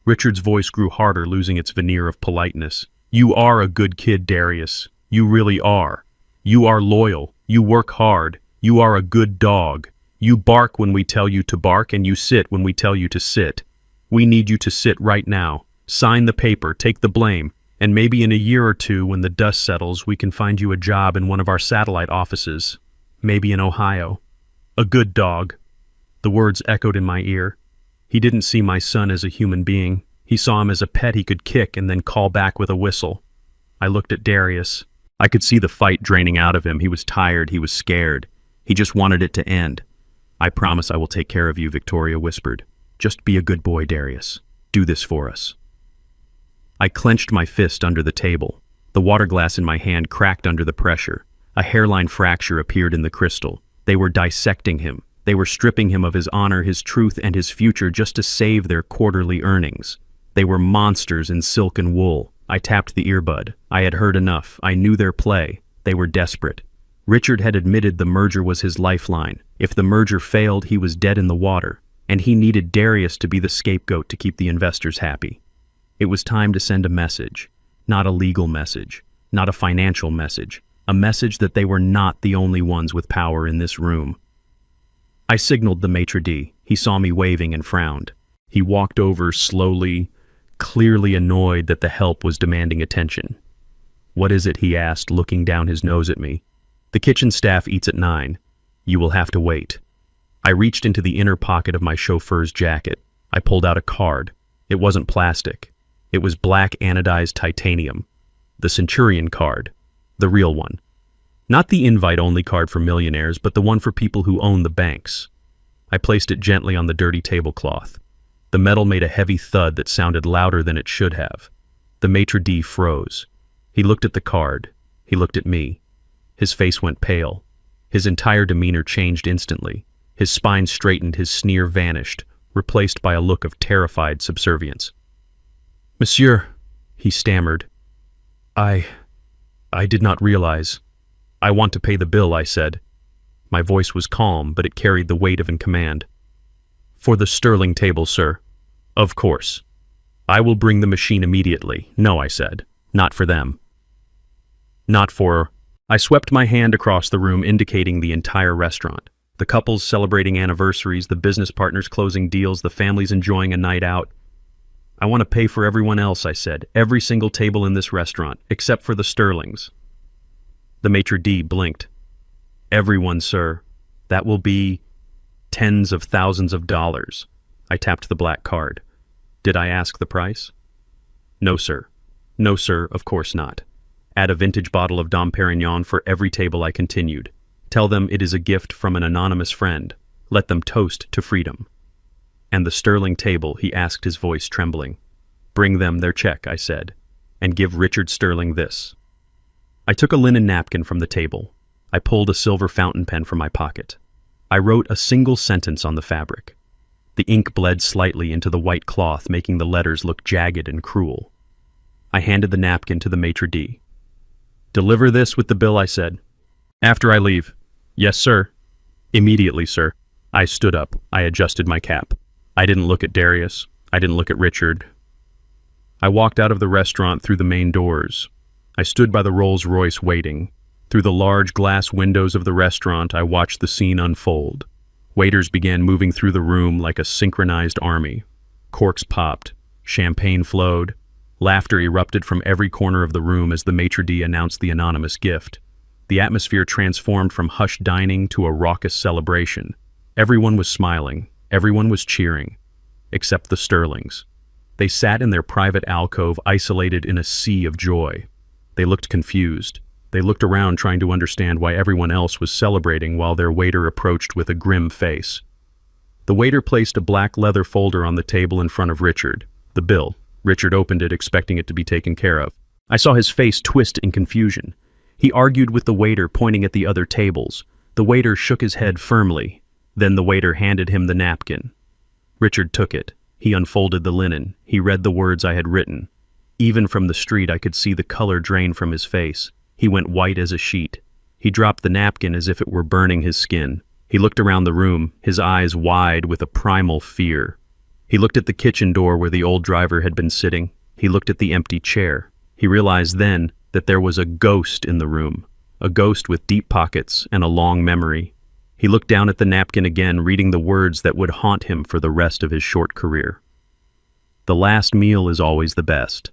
Richard's voice grew harder, losing its veneer of politeness. "You are a good kid, Darius. You really are. You are loyal. You work hard. You are a good dog. You bark when we tell you to bark, and you sit when we tell you to sit. We need you to sit right now. Sign the paper, take the blame, and maybe in a year or two, when the dust settles, we can find you a job in one of our satellite offices. Maybe in Ohio. A good dog." The words echoed in my ear. He didn't see my son as a human being. He saw him as a pet he could kick and then call back with a whistle. I looked at Darius. I could see the fight draining out of him. He was tired. He was scared. He just wanted it to end. "I promise I will take care of you," Victoria whispered. "Just be a good boy, Darius. Do this for us." I clenched my fist under the table. The water glass in my hand cracked under the pressure. A hairline fracture appeared in the crystal. They were dissecting him. They were stripping him of his honor, his truth, and his future just to save their quarterly earnings. They were monsters in silk and wool. I tapped the earbud. I had heard enough. I knew their play. They were desperate. Richard had admitted the merger was his lifeline. If the merger failed, he was dead in the water, and he needed Darius to be the scapegoat to keep the investors happy. It was time to send a message. Not a legal message. Not a financial message. A message that they were not the only ones with power in this room. I signaled the maitre d'. He saw me waving and frowned. He walked over slowly, clearly annoyed that the help was demanding attention. "What is it?" he asked, looking down his nose at me. "The kitchen staff eats at 9. You will have to wait." I reached into the inner pocket of my chauffeur's jacket. I pulled out a card. It wasn't plastic. It was black anodized titanium. The Centurion card. The real one. Not the invite-only card for millionaires, but the one for people who own the banks. I placed it gently on the dirty tablecloth. The metal made a heavy thud that sounded louder than it should have. The maitre d' froze. He looked at the card. He looked at me. His face went pale. His entire demeanor changed instantly. His spine straightened, his sneer vanished, replaced by a look of terrified subservience. "Monsieur," he stammered. I did not realize. I want to pay the bill," I said. My voice was calm, but it carried the weight of a command. "For the Sterling table, sir." "Of course. I will bring the machine immediately." "No," I said. "Not for them. Not for—" I swept my hand across the room, indicating the entire restaurant. The couples celebrating anniversaries, the business partners closing deals, the families enjoying a night out. "I want to pay for everyone else," I said. "Every single table in this restaurant, except for the Sterlings." The maitre d' blinked. "Everyone, sir. That will be tens of thousands of dollars." I tapped the black card. Did I ask the price? "No, sir. No, sir, of course not. Add a vintage bottle of Dom Perignon for every table," I continued. "Tell them it is a gift from an anonymous friend. Let them toast to freedom." "And the Sterling table?" he asked, his voice trembling. "Bring them their check," I said, "and give Richard Sterling this." I took a linen napkin from the table. I pulled a silver fountain pen from my pocket. I wrote a single sentence on the fabric. The ink bled slightly into the white cloth, making the letters look jagged and cruel. I handed the napkin to the maitre d'. "Deliver this with the bill," I said. "After I leave." "Yes, sir." "Immediately, sir." I stood up. I adjusted my cap. I didn't look at Darius. I didn't look at Richard. I walked out of the restaurant through the main doors. I stood by the Rolls-Royce waiting. Through the large glass windows of the restaurant, I watched the scene unfold. Waiters began moving through the room like a synchronized army. Corks popped, champagne flowed, laughter erupted from every corner of the room as the maitre d' announced the anonymous gift. The atmosphere transformed from hushed dining to a raucous celebration. Everyone was smiling, everyone was cheering, except the Sterlings. They sat in their private alcove, isolated in a sea of joy. They looked confused. They looked around trying to understand why everyone else was celebrating while their waiter approached with a grim face. The waiter placed a black leather folder on the table in front of Richard. The bill. Richard opened it, expecting it to be taken care of. I saw his face twist in confusion. He argued with the waiter, pointing at the other tables. The waiter shook his head firmly. Then the waiter handed him the napkin. Richard took it. He unfolded the linen. He read the words I had written. Even from the street, I could see the color drain from his face. He went white as a sheet. He dropped the napkin as if it were burning his skin. He looked around the room, his eyes wide with a primal fear. He looked at the kitchen door where the old driver had been sitting. He looked at the empty chair. He realized then that there was a ghost in the room, a ghost with deep pockets and a long memory. He looked down at the napkin again, reading the words that would haunt him for the rest of his short career. The last meal is always the best.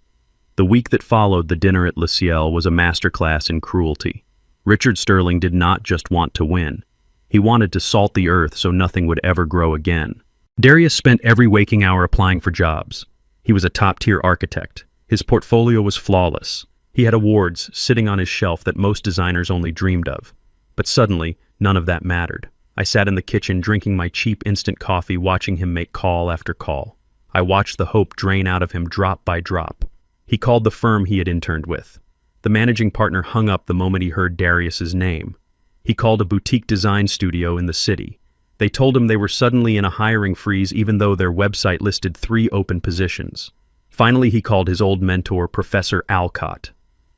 The week that followed the dinner at Le Ciel was a masterclass in cruelty. Richard Sterling did not just want to win. He wanted to salt the earth so nothing would ever grow again. Darius spent every waking hour applying for jobs. He was a top-tier architect. His portfolio was flawless. He had awards sitting on his shelf that most designers only dreamed of. But suddenly, none of that mattered. I sat in the kitchen drinking my cheap instant coffee, watching him make call after call. I watched the hope drain out of him drop by drop. He called the firm he had interned with. The managing partner hung up the moment he heard Darius's name. He called a boutique design studio in the city. They told him they were suddenly in a hiring freeze even though their website listed 3 open positions. Finally, he called his old mentor, Professor Alcott,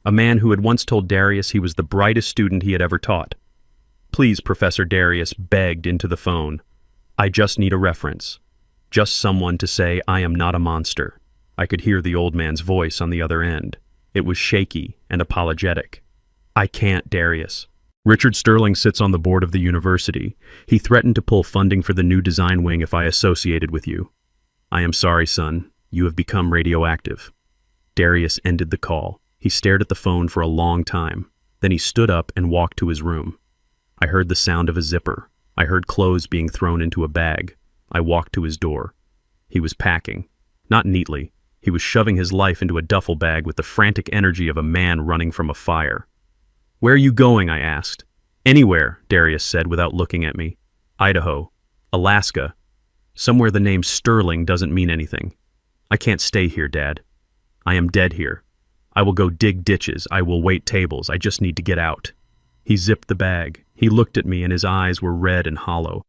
a man who had once told Darius he was the brightest student he had ever taught. "Please, Professor," Darius begged into the phone. "I just need a reference. Just someone to say I am not a monster." I could hear the old man's voice on the other end. It was shaky and apologetic. "I can't, Darius. Richard Sterling sits on the board of the university. He threatened to pull funding for the new design wing if I associated with you. I am sorry, son. You have become radioactive." Darius ended the call. He stared at the phone for a long time. Then he stood up and walked to his room. I heard the sound of a zipper. I heard clothes being thrown into a bag. I walked to his door. He was packing. Not neatly. He was shoving his life into a duffel bag with the frantic energy of a man running from a fire. "Where are you going?" I asked. "Anywhere," Darius said without looking at me. "Idaho. Alaska. Somewhere the name Sterling doesn't mean anything. I can't stay here, Dad. I am dead here. I will go dig ditches. I will wait tables. I just need to get out." He zipped the bag. He looked at me and his eyes were red and hollow.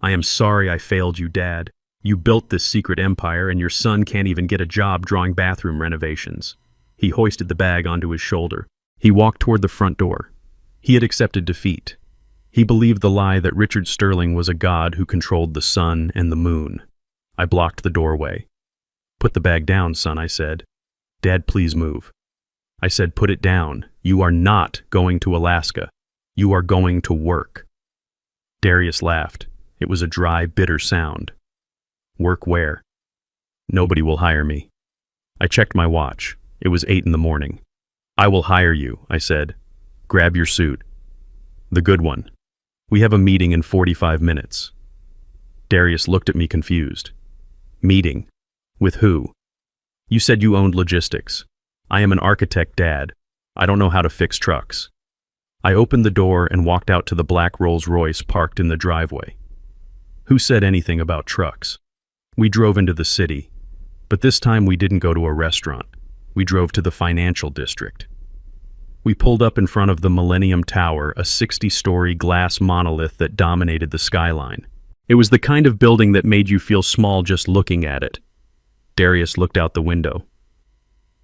"I am sorry I failed you, Dad. You built this secret empire and your son can't even get a job drawing bathroom renovations." He hoisted the bag onto his shoulder. He walked toward the front door. He had accepted defeat. He believed the lie that Richard Sterling was a god who controlled the sun and the moon. I blocked the doorway. "Put the bag down, son," I said. "Dad, please move." I said, "Put it down. You are not going to Alaska. You are going to work." Darius laughed. It was a dry, bitter sound. "Work where?" "Nobody will hire me." I checked my watch. It was 8 in the morning. "I will hire you," I said. "Grab your suit. The good one. We have a meeting in 45 minutes. Darius looked at me confused. "Meeting? With who?" "You said you owned logistics. I am an architect, Dad. I don't know how to fix trucks." I opened the door and walked out to the black Rolls-Royce parked in the driveway. Who said anything about trucks? We drove into the city, but this time we didn't go to a restaurant. We drove to the financial district. We pulled up in front of the Millennium Tower, a 60-story glass monolith that dominated the skyline. It was the kind of building that made you feel small just looking at it. Darius looked out the window.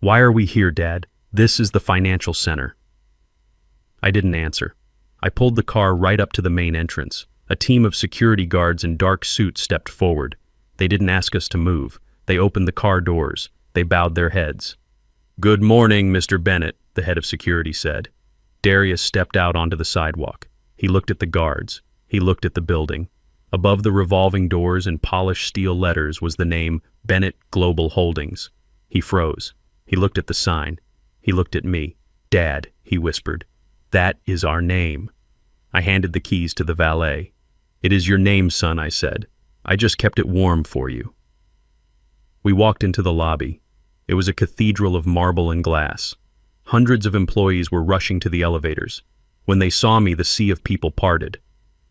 "Why are we here, Dad? This is the financial center." I didn't answer. I pulled the car right up to the main entrance. A team of security guards in dark suits stepped forward. They didn't ask us to move. They opened the car doors. They bowed their heads. "Good morning, Mr. Bennett," the head of security said. Darius stepped out onto the sidewalk. He looked at the guards. He looked at the building. Above the revolving doors in polished steel letters was the name Bennett Global Holdings. He froze. He looked at the sign. He looked at me. Dad, he whispered. That is our name. I handed the keys to the valet. It is your name, son, I said. I just kept it warm for you. We walked into the lobby. It was a cathedral of marble and glass. Hundreds of employees were rushing to the elevators. When they saw me, the sea of people parted.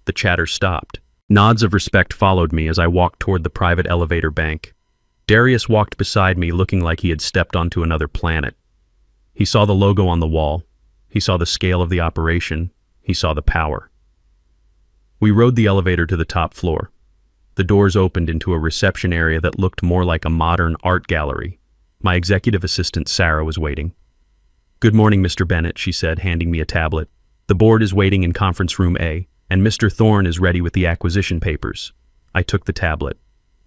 The chatter stopped. Nods of respect followed me as I walked toward the private elevator bank. Darius walked beside me looking like he had stepped onto another planet. He saw the logo on the wall. He saw the scale of the operation. He saw the power. We rode the elevator to the top floor. The doors opened into a reception area that looked more like a modern art gallery. My executive assistant, Sarah, was waiting. Good morning, Mr. Bennett, she said, handing me a tablet. The board is waiting in conference room A, and Mr. Thorne is ready with the acquisition papers. I took the tablet.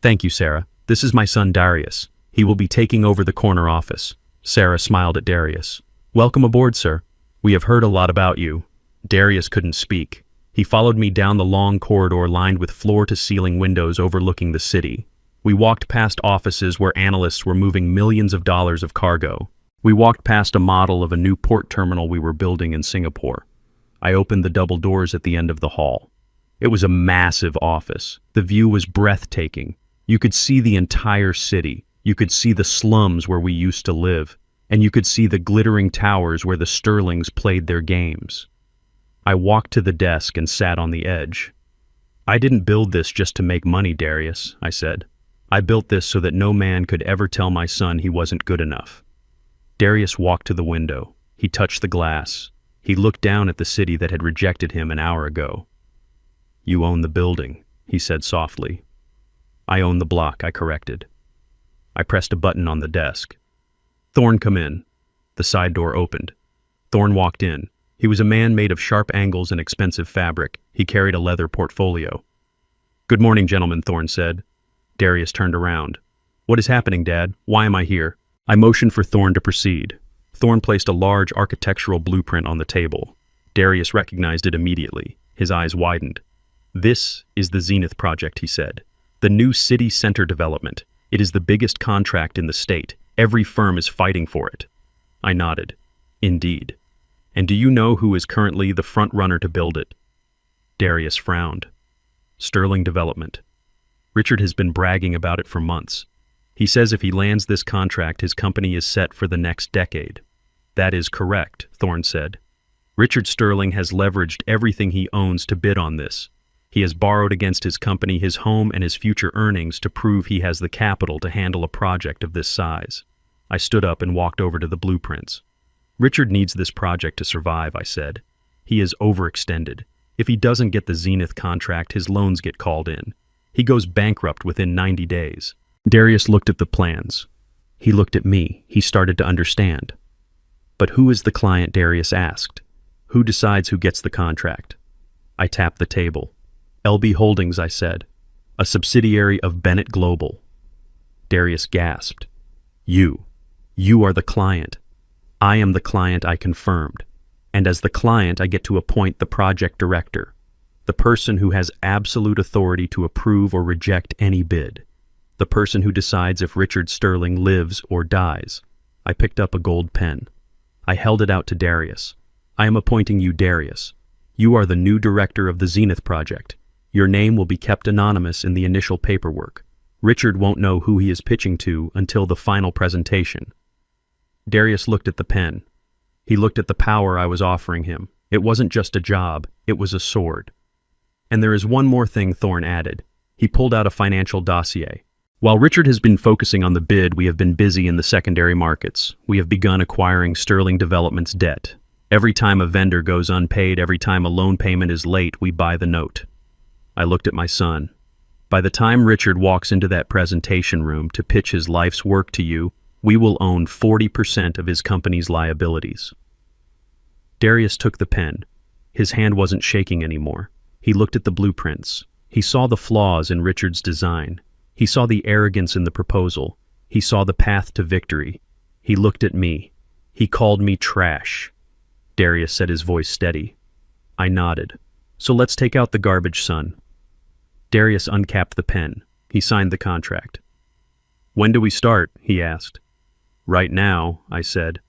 Thank you, Sarah. This is my son, Darius. He will be taking over the corner office. Sarah smiled at Darius. Welcome aboard, sir. We have heard a lot about you. Darius couldn't speak. He followed me down the long corridor lined with floor-to-ceiling windows overlooking the city. We walked past offices where analysts were moving millions of dollars of cargo. We walked past a model of a new port terminal we were building in Singapore. I opened the double doors at the end of the hall. It was a massive office. The view was breathtaking. You could see the entire city. You could see the slums where we used to live. And you could see the glittering towers where the Sterlings played their games. I walked to the desk and sat on the edge. I didn't build this just to make money, Darius, I said. I built this so that no man could ever tell my son he wasn't good enough. Darius walked to the window. He touched the glass. He looked down at the city that had rejected him an hour ago. You own the building, he said softly. I own the block, I corrected. I pressed a button on the desk. Thorne, come in. The side door opened. Thorne walked in. He was a man made of sharp angles and expensive fabric. He carried a leather portfolio. Good morning, gentlemen, Thorne said. Darius turned around. What is happening, Dad? Why am I here? I motioned for Thorne to proceed. Thorne placed a large architectural blueprint on the table. Darius recognized it immediately. His eyes widened. This is the Zenith Project, he said. The new city center development. It is the biggest contract in the state. Every firm is fighting for it. I nodded. Indeed. And do you know who is currently the front runner to build it? Darius frowned. Sterling Development. Richard has been bragging about it for months. He says if he lands this contract, his company is set for the next decade. That is correct, Thorne said. Richard Sterling has leveraged everything he owns to bid on this. He has borrowed against his company, his home, and his future earnings to prove he has the capital to handle a project of this size. I stood up and walked over to the blueprints. Richard needs this project to survive, I said. He is overextended. If he doesn't get the Zenith contract, his loans get called in. He goes bankrupt within 90 days. Darius looked at the plans. He looked at me. He started to understand. But who is the client, Darius asked. Who decides who gets the contract? I tapped the table. LB Holdings, I said. A subsidiary of Bennett Global. Darius gasped. You are the client. I am the client, I confirmed. And as the client, I get to appoint the project director, the person who has absolute authority to approve or reject any bid, the person who decides if Richard Sterling lives or dies. I picked up a gold pen. I held it out to Darius. I am appointing you, Darius. You are the new director of the Zenith Project. Your name will be kept anonymous in the initial paperwork. Richard won't know who he is pitching to until the final presentation. Darius looked at the pen. He looked at the power I was offering him. It wasn't just a job, it was a sword. And there is one more thing, Thorne added. He pulled out a financial dossier. While Richard has been focusing on the bid, we have been busy in the secondary markets. We have begun acquiring Sterling Development's debt. Every time a vendor goes unpaid, every time a loan payment is late, we buy the note. I looked at my son. By the time Richard walks into that presentation room to pitch his life's work to you, we will own 40% of his company's liabilities. Darius took the pen. His hand wasn't shaking anymore. He looked at the blueprints. He saw the flaws in Richard's design. He saw the arrogance in the proposal. He saw the path to victory. He looked at me. He called me trash. Darius said, his voice steady. I nodded. So let's take out the garbage, son. Darius uncapped the pen. He signed the contract. When do we start? He asked. Right now, I said.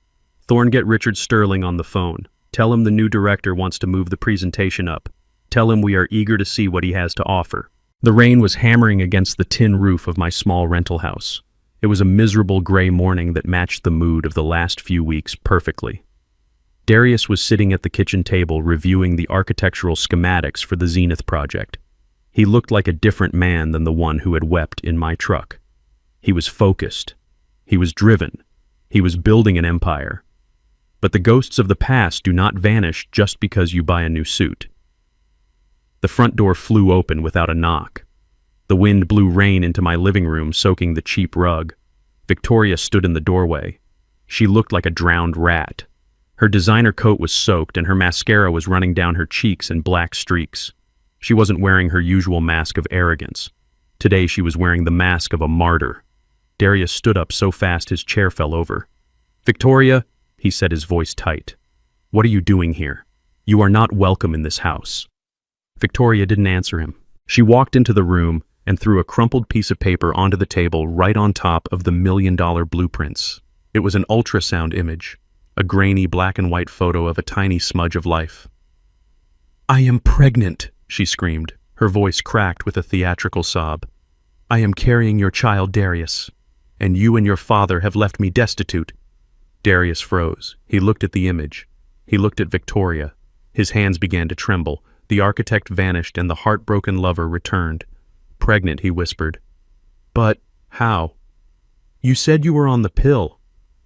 Thorne, get Richard Sterling on the phone. Tell him the new director wants to move the presentation up. Tell him we are eager to see what he has to offer. The rain was hammering against the tin roof of my small rental house. It was a miserable gray morning that matched the mood of the last few weeks perfectly. Darius was sitting at the kitchen table reviewing the architectural schematics for the Zenith project. He looked like a different man than the one who had wept in my truck. He was focused. He was driven. He was building an empire. But the ghosts of the past do not vanish just because you buy a new suit. The front door flew open without a knock. The wind blew rain into my living room, soaking the cheap rug. Victoria stood in the doorway. She looked like a drowned rat. Her designer coat was soaked and her mascara was running down her cheeks in black streaks. She wasn't wearing her usual mask of arrogance. Today she was wearing the mask of a martyr. Darius stood up so fast his chair fell over. Victoria, he said, his voice tight. What are you doing here? You are not welcome in this house. Victoria didn't answer him. She walked into the room and threw a crumpled piece of paper onto the table right on top of the $1 million blueprints. It was an ultrasound image, a grainy black and white photo of a tiny smudge of life. I am pregnant, she screamed, her voice cracked with a theatrical sob. I am carrying your child, Darius, and you and your father have left me destitute. Darius froze. He looked at the image. He looked at Victoria. His hands began to tremble. The architect vanished and the heartbroken lover returned. Pregnant, he whispered. But how? You said you were on the pill.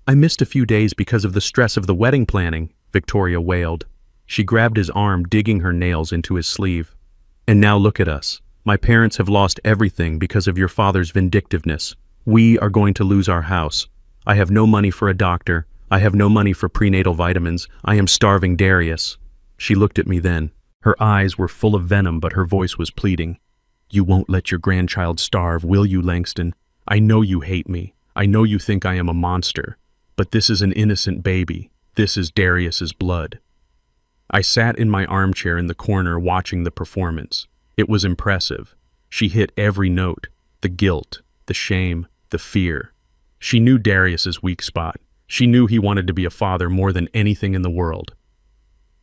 I missed a few days because of the stress of the wedding planning, Victoria wailed. She grabbed his arm, digging her nails into his sleeve. And now look at us. My parents have lost everything because of your father's vindictiveness. We are going to lose our house. I have no money for a doctor. I have no money for prenatal vitamins. I am starving, Darius. She looked at me then. Her eyes were full of venom, but her voice was pleading. You won't let your grandchild starve, will you, Langston? I know you hate me. I know you think I am a monster. But this is an innocent baby. This is Darius's blood. I sat in my armchair in the corner watching the performance. It was impressive. She hit every note. The guilt, the shame, the fear. She knew Darius's weak spot. She knew he wanted to be a father more than anything in the world.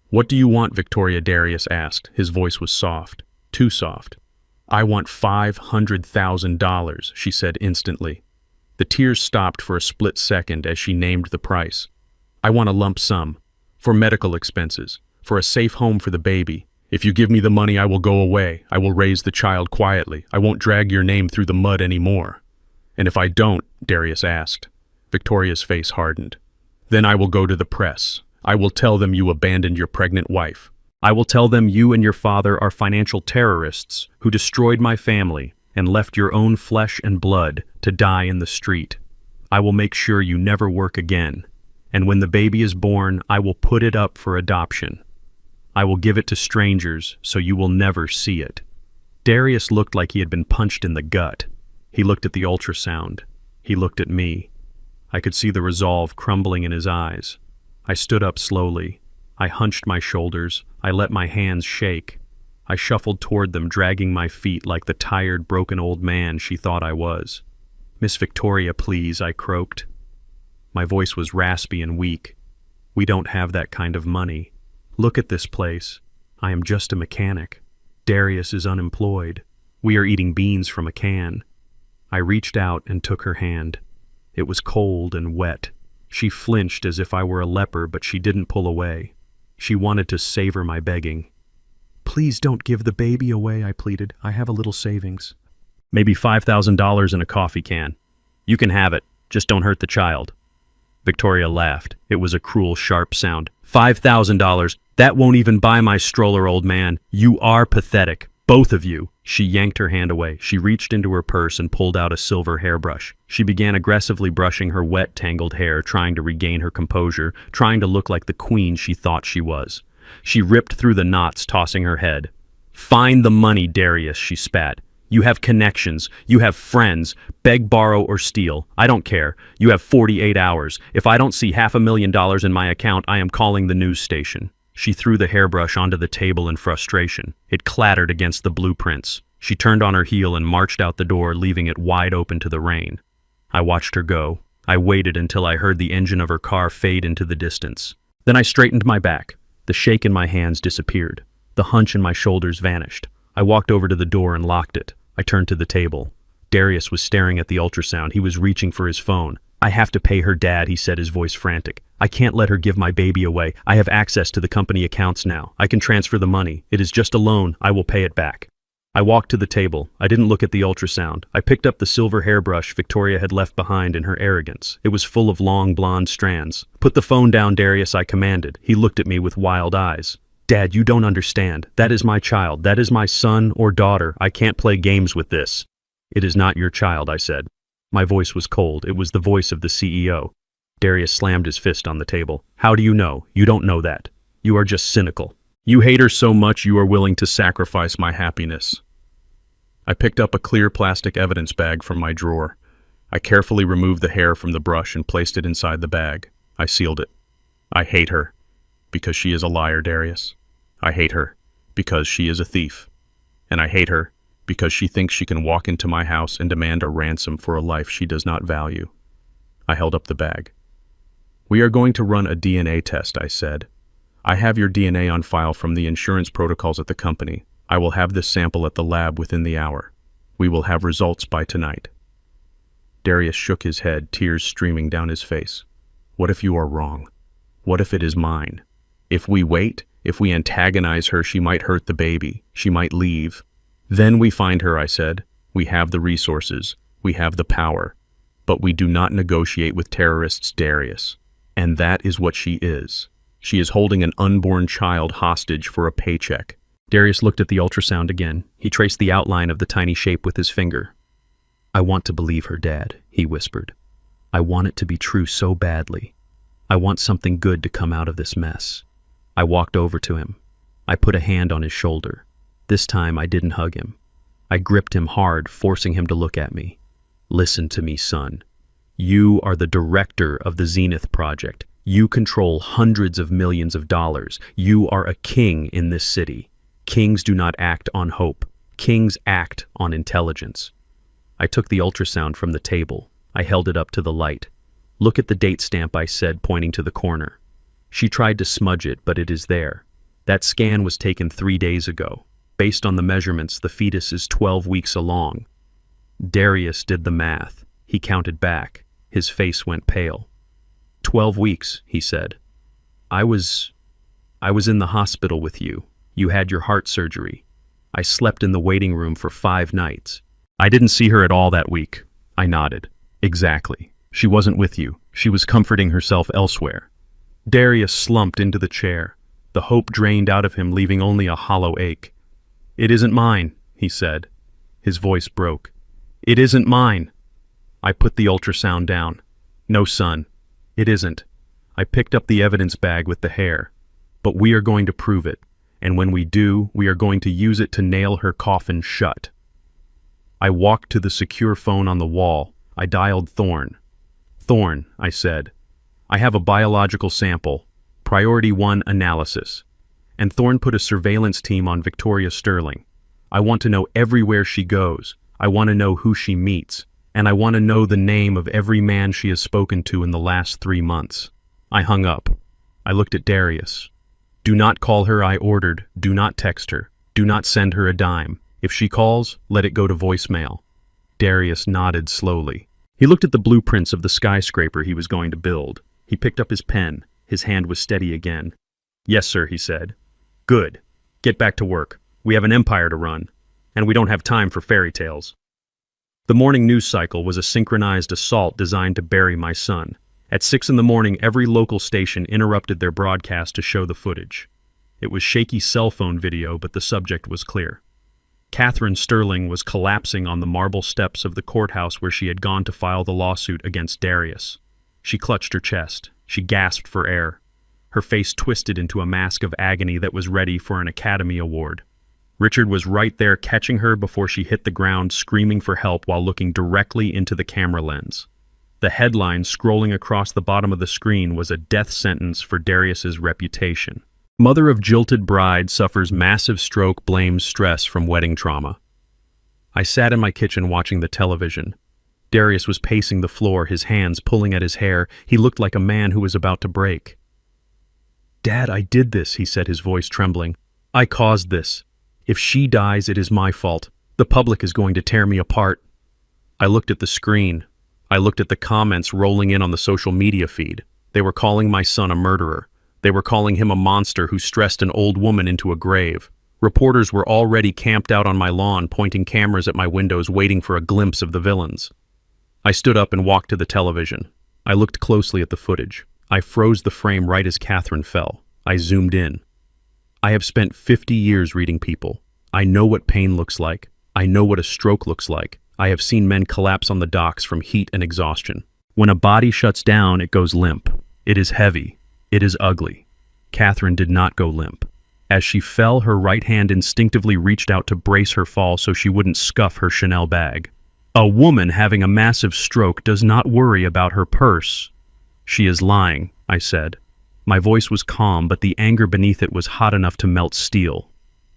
What do you want, Victoria? Darius asked. His voice was soft. Too soft. I want $500,000, she said instantly. The tears stopped for a split second as she named the price. I want a lump sum. For medical expenses. For a safe home for the baby. If you give me the money, I will go away. I will raise the child quietly. I won't drag your name through the mud anymore. And if I don't, Darius asked. Victoria's face hardened. Then I will go to the press. I will tell them you abandoned your pregnant wife. I will tell them you and your father are financial terrorists who destroyed my family and left your own flesh and blood to die in the street. I will make sure you never work again. And when the baby is born, I will put it up for adoption. I will give it to strangers so you will never see it. Darius looked like he had been punched in the gut. He looked at the ultrasound. He looked at me. I could see the resolve crumbling in his eyes. I stood up slowly. I hunched my shoulders. I let my hands shake. I shuffled toward them, dragging my feet like the tired, broken old man she thought I was. Miss Victoria, please, I croaked. My voice was raspy and weak. We don't have that kind of money. Look at this place. I am just a mechanic. Darius is unemployed. We are eating beans from a can. I reached out and took her hand. It was cold and wet. She flinched as if I were a leper, but she didn't pull away. She wanted to savor my begging. Please don't give the baby away, I pleaded. I have a little savings. Maybe $5,000 in a coffee can. You can have it. Just don't hurt the child. Victoria laughed. It was a cruel, sharp sound. $5,000. That won't even buy my stroller, old man. You are pathetic. Both of you. She yanked her hand away. She reached into her purse and pulled out a silver hairbrush. She began aggressively brushing her wet, tangled hair, trying to regain her composure, trying to look like the queen she thought she was. She ripped through the knots, tossing her head. Find the money, Darius, she spat. You have connections. You have friends. Beg, borrow, or steal. I don't care. You have 48 hours. If I don't see $500,000 in my account, I am calling the news station." She threw the hairbrush onto the table in frustration. It clattered against the blueprints. She turned on her heel and marched out the door, leaving it wide open to the rain. I watched her go. I waited until I heard the engine of her car fade into the distance. Then I straightened my back. The shake in my hands disappeared. The hunch in my shoulders vanished. I walked over to the door and locked it. I turned to the table. Darius was staring at the ultrasound. He was reaching for his phone. "I have to pay her, Dad," he said, his voice frantic. "I can't let her give my baby away. I have access to the company accounts now. I can transfer the money. It is just a loan. I will pay it back." I walked to the table. I didn't look at the ultrasound. I picked up the silver hairbrush Victoria had left behind in her arrogance. It was full of long blonde strands. "Put the phone down, Darius," I commanded. He looked at me with wild eyes. "Dad, you don't understand. That is my child. That is my son or daughter. I can't play games with this." "It is not your child," I said. My voice was cold. It was the voice of the CEO. Darius slammed his fist on the table. "How do you know? You don't know that. You are just cynical. You hate her so much you are willing to sacrifice my happiness." I picked up a clear plastic evidence bag from my drawer. I carefully removed the hair from the brush and placed it inside the bag. I sealed it. "I hate her because she is a liar, Darius. I hate her because she is a thief. And I hate her because she thinks she can walk into my house and demand a ransom for a life she does not value." I held up the bag. "We are going to run a DNA test," I said. "I have your DNA on file from the insurance protocols at the company. I will have this sample at the lab within the hour. We will have results by tonight." Darius shook his head, tears streaming down his face. "What if you are wrong? What if it is mine? If we wait, if we antagonize her, she might hurt the baby. She might leave. Then we find her," I said. "We have the resources. We have the power. But we do not negotiate with terrorists, Darius. And that is what she is. She is holding an unborn child hostage for a paycheck." Darius looked at the ultrasound again. He traced the outline of the tiny shape with his finger. "I want to believe her, Dad," he whispered. "I want it to be true so badly. I want something good to come out of this mess." I walked over to him. I put a hand on his shoulder. This time I didn't hug him. I gripped him hard, forcing him to look at me. "Listen to me, son. You are the director of the Zenith Project. You control hundreds of millions of dollars. You are a king in this city. Kings do not act on hope. Kings act on intelligence." I took the ultrasound from the table. I held it up to the light. "Look at the date stamp," I said, pointing to the corner. She tried to smudge it, but it is there. That scan was taken 3 days ago. Based on the measurements, the fetus is 12 weeks along. Darius did the math. He counted back. His face went pale. 12 weeks, he said. I was in the hospital with you. You had your heart surgery. I slept in the waiting room for 5 nights. I didn't see her at all that week." I nodded. "Exactly. She wasn't with you. She was comforting herself elsewhere." Darius slumped into the chair. The hope drained out of him, leaving only a hollow ache. "It isn't mine," he said. His voice broke. "It isn't mine." I put the ultrasound down. "No, son, it isn't." I picked up the evidence bag with the hair. "But we are going to prove it. And when we do, we are going to use it to nail her coffin shut." I walked to the secure phone on the wall. I dialed Thorne. "Thorne," I said, "I have a biological sample, priority 1 analysis." And Thorne put a surveillance team on Victoria Sterling. "I want to know everywhere she goes. I want to know who she meets. And I want to know the name of every man she has spoken to in the last 3 months." I hung up. I looked at Darius. "Do not call her," I ordered. "Do not text her. Do not send her a dime. If she calls, let it go to voicemail." Darius nodded slowly. He looked at the blueprints of the skyscraper he was going to build. He picked up his pen. His hand was steady again. "Yes, sir," he said. "Good. Get back to work. We have an empire to run, and we don't have time for fairy tales." The morning news cycle was a synchronized assault designed to bury my son. At 6 in the morning, every local station interrupted their broadcast to show the footage. It was shaky cell phone video, but the subject was clear. Catherine Sterling was collapsing on the marble steps of the courthouse where she had gone to file the lawsuit against Darius. She clutched her chest. She gasped for air. Her face twisted into a mask of agony that was ready for an Academy Award. Richard was right there catching her before she hit the ground, screaming for help while looking directly into the camera lens. The headline scrolling across the bottom of the screen was a death sentence for Darius's reputation. Mother of jilted bride suffers massive stroke, blames stress from wedding trauma. I sat in my kitchen watching the television. Darius was pacing the floor, his hands pulling at his hair. He looked like a man who was about to break. "Dad, I did this," he said, his voice trembling. "I caused this. If she dies, it is my fault. The public is going to tear me apart." I looked at the screen. I looked at the comments rolling in on the social media feed. They were calling my son a murderer. They were calling him a monster who stressed an old woman into a grave. Reporters were already camped out on my lawn, pointing cameras at my windows, waiting for a glimpse of the villains. I stood up and walked to the television. I looked closely at the footage. I froze the frame right as Catherine fell. I zoomed in. I have spent 50 years reading people. I know what pain looks like. I know what a stroke looks like. I have seen men collapse on the docks from heat and exhaustion. When a body shuts down, it goes limp. It is heavy. It is ugly. Catherine did not go limp. As she fell, her right hand instinctively reached out to brace her fall so she wouldn't scuff her Chanel bag. A woman having a massive stroke does not worry about her purse. "She is lying," I said. My voice was calm, but the anger beneath it was hot enough to melt steel.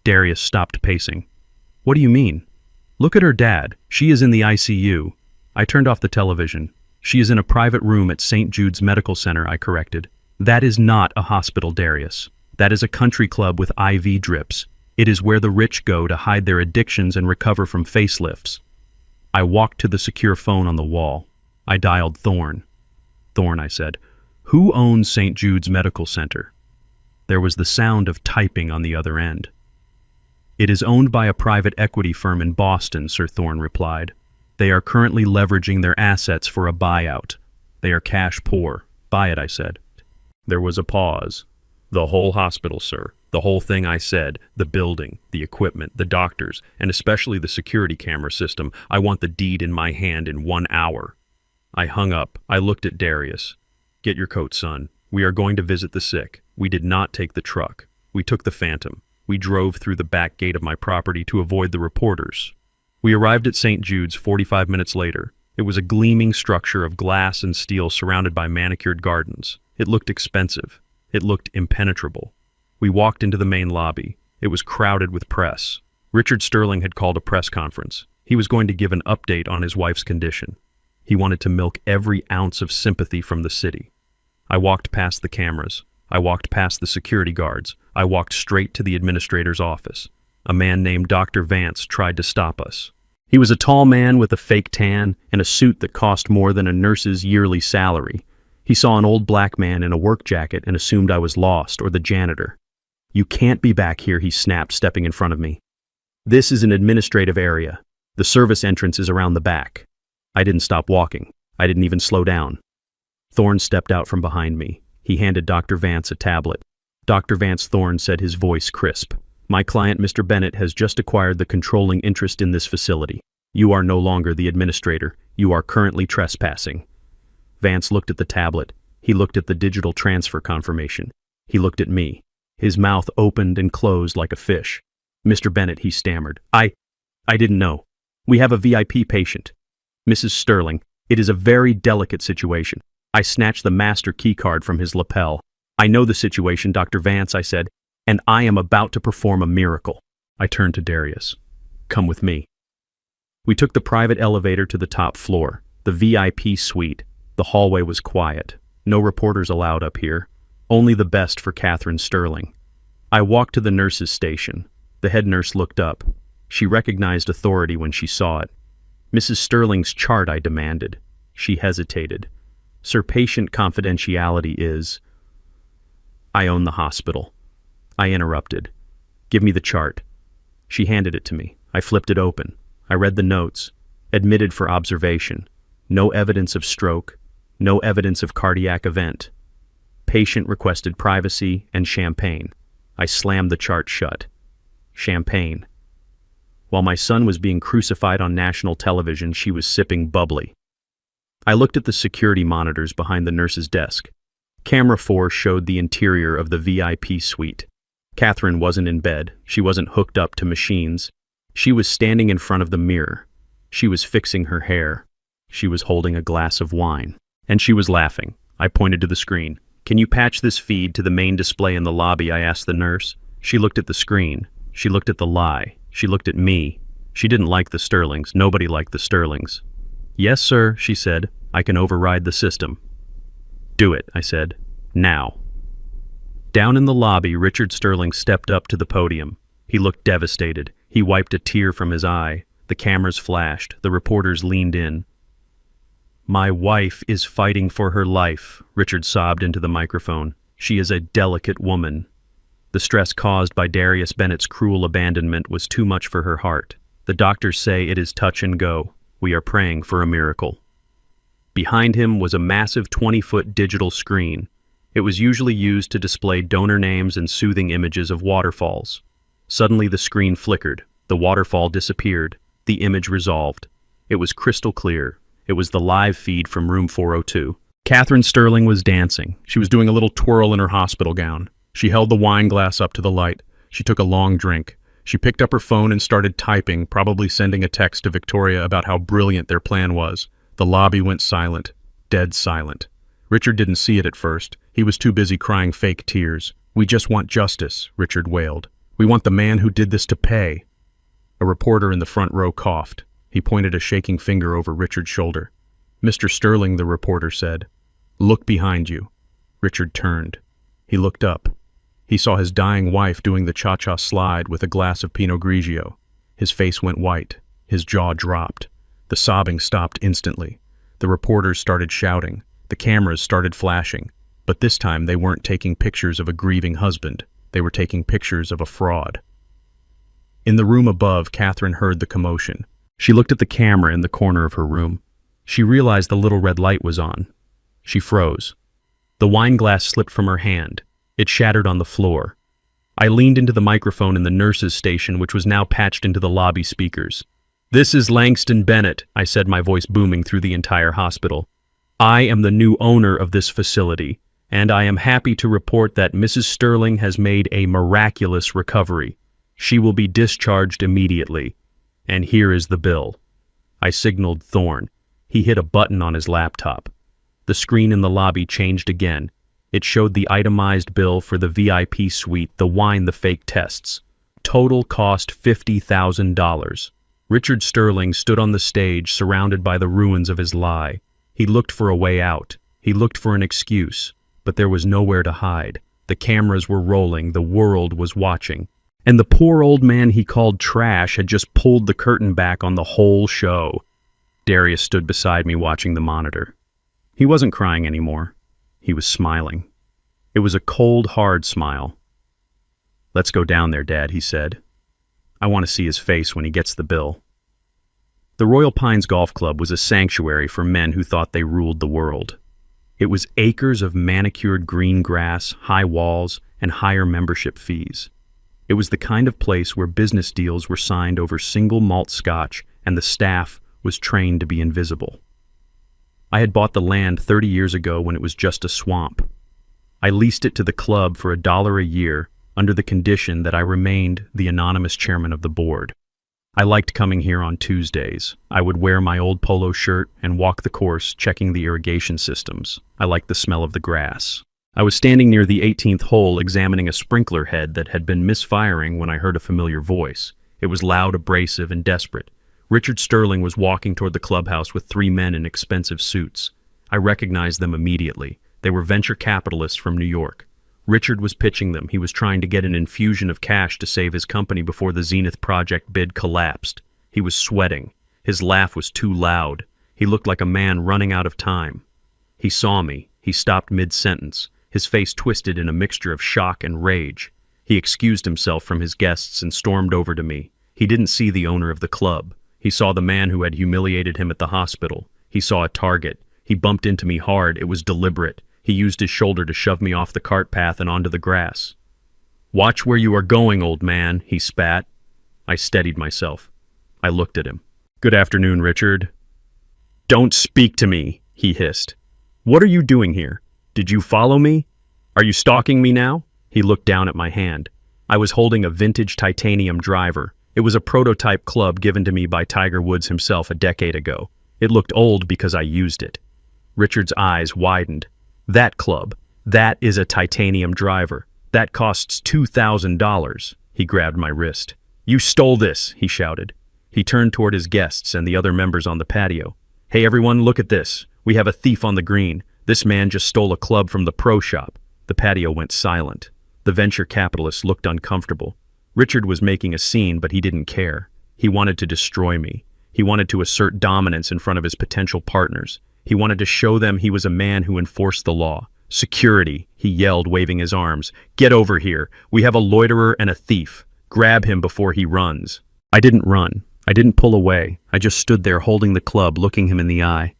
Darius stopped pacing. "What do you mean?" "Look at her dad. She is in the ICU." I turned off the television. "She is in a private room at St. Jude's Medical Center," I corrected. "That is not a hospital, Darius. That is a country club with IV drips. It is where the rich go to hide their addictions and recover from facelifts." I walked to the secure phone on the wall. I dialed Thorne. "Thorne," I said, "who owns St. Jude's Medical Center?" There was the sound of typing on the other end. "It is owned by a private equity firm in Boston," Sir Thorne replied. "They are currently leveraging their assets for a buyout. They are cash poor." "Buy it," I said. There was a pause. "The whole hospital, sir. The whole thing," I said. "The building, the equipment, the doctors, and especially the security camera system. I want the deed in my hand in 1 hour." I hung up. I looked at Darius. "Get your coat, son. We are going to visit the sick." We did not take the truck. We took the Phantom. We drove through the back gate of my property to avoid the reporters. We arrived at St. Jude's 45 minutes later. It was a gleaming structure of glass and steel surrounded by manicured gardens. It looked expensive. It looked impenetrable. We walked into the main lobby. It was crowded with press. Richard Sterling had called a press conference. He was going to give an update on his wife's condition. He wanted to milk every ounce of sympathy from the city. I walked past the cameras. I walked past the security guards. I walked straight to the administrator's office. A man named Dr. Vance tried to stop us. He was a tall man with a fake tan and a suit that cost more than a nurse's yearly salary. He saw an old black man in a work jacket and assumed I was lost or the janitor. "You can't be back here," he snapped, stepping in front of me. "This is an administrative area. The service entrance is around the back." I didn't stop walking. I didn't even slow down. Thorne stepped out from behind me. He handed Dr. Vance a tablet. "Dr. Vance," Thorne said, his voice crisp. "My client, Mr. Bennett, has just acquired the controlling interest in this facility. You are no longer the administrator. You are currently trespassing." Vance looked at the tablet. He looked at the digital transfer confirmation. He looked at me. His mouth opened and closed like a fish. "Mr. Bennett," he stammered. I didn't know. We have a VIP patient. Mrs. Sterling, it is a very delicate situation." I snatched the master keycard from his lapel. "I know the situation, Dr. Vance," I said, "and I am about to perform a miracle." I turned to Darius. "Come with me." We took the private elevator to the top floor, the VIP suite. The hallway was quiet. No reporters allowed up here. Only the best for Catherine Sterling. I walked to the nurse's station. The head nurse looked up. She recognized authority when she saw it. "Mrs. Sterling's chart," I demanded. She hesitated. "Sir, patient confidentiality is—" "I own the hospital." I interrupted. "Give me the chart." She handed it to me. I flipped it open. I read the notes. Admitted for observation. No evidence of stroke. No evidence of cardiac event. Patient requested privacy and champagne. I slammed the chart shut. Champagne. While my son was being crucified on national television, she was sipping bubbly. I looked at the security monitors behind the nurse's desk. Camera 4 showed the interior of the VIP suite. Catherine wasn't in bed. She wasn't hooked up to machines. She was standing in front of the mirror. She was fixing her hair. She was holding a glass of wine. And she was laughing. I pointed to the screen. "Can you patch this feed to the main display in the lobby?" I asked the nurse. She looked at the screen. She looked at the lie. She looked at me. She didn't like the Sterlings. Nobody liked the Sterlings. "Yes, sir," she said. "I can override the system." "Do it," I said. "Now." Down in the lobby, Richard Sterling stepped up to the podium. He looked devastated. He wiped a tear from his eye. The cameras flashed. The reporters leaned in. "My wife is fighting for her life," Richard sobbed into the microphone. "She is a delicate woman." The stress caused by Darius Bennett's cruel abandonment was too much for her heart. The doctors say it is touch and go. We are praying for a miracle. Behind him was a massive 20-foot digital screen. It was usually used to display donor names and soothing images of waterfalls. Suddenly the screen flickered. The waterfall disappeared. The image resolved. It was crystal clear. It was the live feed from room 402. Catherine Sterling was dancing. She was doing a little twirl in her hospital gown. She held the wine glass up to the light. She took a long drink. She picked up her phone and started typing, probably sending a text to Victoria about how brilliant their plan was. The lobby went silent. Dead silent. Richard didn't see it at first. He was too busy crying fake tears. "We just want justice," Richard wailed. "We want the man who did this to pay." A reporter in the front row coughed. He pointed a shaking finger over Richard's shoulder. "Mr. Sterling," the reporter said, "look behind you." Richard turned. He looked up. He saw his dying wife doing the cha-cha slide with a glass of Pinot Grigio. His face went white. His jaw dropped. The sobbing stopped instantly. The reporters started shouting. The cameras started flashing. But this time they weren't taking pictures of a grieving husband. They were taking pictures of a fraud. In the room above, Catherine heard the commotion. She looked at the camera in the corner of her room. She realized the little red light was on. She froze. The wine glass slipped from her hand. It shattered on the floor. I leaned into the microphone in the nurse's station, which was now patched into the lobby speakers. "This is Langston Bennett," I said, my voice booming through the entire hospital. "I am the new owner of this facility, and I am happy to report that Mrs. Sterling has made a miraculous recovery. She will be discharged immediately. And here is the bill." I signaled Thorne. He hit a button on his laptop. The screen in the lobby changed again. It showed the itemized bill for the VIP suite, the wine, the fake tests. Total cost $50,000. Richard Sterling stood on the stage, surrounded by the ruins of his lie. He looked for a way out. He looked for an excuse. But there was nowhere to hide. The cameras were rolling. The world was watching. And the poor old man he called trash had just pulled the curtain back on the whole show. Darius stood beside me watching the monitor. He wasn't crying anymore. He was smiling. It was a cold, hard smile. "Let's go down there, Dad," he said. "I want to see his face when he gets the bill." The Royal Pines Golf Club was a sanctuary for men who thought they ruled the world. It was acres of manicured green grass, high walls, and higher membership fees. It was the kind of place where business deals were signed over single malt scotch and the staff was trained to be invisible. I had bought the land 30 years ago when it was just a swamp. I leased it to the club for $1 a year under the condition that I remained the anonymous chairman of the board. I liked coming here on Tuesdays. I would wear my old polo shirt and walk the course checking the irrigation systems. I liked the smell of the grass. I was standing near the 18th hole examining a sprinkler head that had been misfiring when I heard a familiar voice. It was loud, abrasive, and desperate. Richard Sterling was walking toward the clubhouse with 3 men in expensive suits. I recognized them immediately. They were venture capitalists from New York. Richard was pitching them. He was trying to get an infusion of cash to save his company before the Zenith Project bid collapsed. He was sweating. His laugh was too loud. He looked like a man running out of time. He saw me. He stopped mid-sentence. His face twisted in a mixture of shock and rage. He excused himself from his guests and stormed over to me. He didn't see the owner of the club. He saw the man who had humiliated him at the hospital. He saw a target. He bumped into me hard. It was deliberate. He used his shoulder to shove me off the cart path and onto the grass. "Watch where you are going, old man," he spat. I steadied myself. I looked at him. "Good afternoon, Richard." "Don't speak to me," he hissed. "What are you doing here? Did you follow me? Are you stalking me now?" He looked down at my hand. I was holding a vintage titanium driver. It was a prototype club given to me by Tiger Woods himself a decade ago. It looked old because I used it. Richard's eyes widened. That club, that is a titanium driver. That costs $2,000. He grabbed my wrist. You stole this, he shouted. He turned toward his guests and the other members on the patio. Hey everyone, look at this. We have a thief on the green. This man just stole a club from the pro shop. The patio went silent. The venture capitalists looked uncomfortable. Richard was making a scene, but he didn't care. He wanted to destroy me. He wanted to assert dominance in front of his potential partners. He wanted to show them he was a man who enforced the law. Security, he yelled, waving his arms. Get over here. We have a loiterer and a thief. Grab him before he runs. I didn't run. I didn't pull away. I just stood there holding the club, looking him in the eye.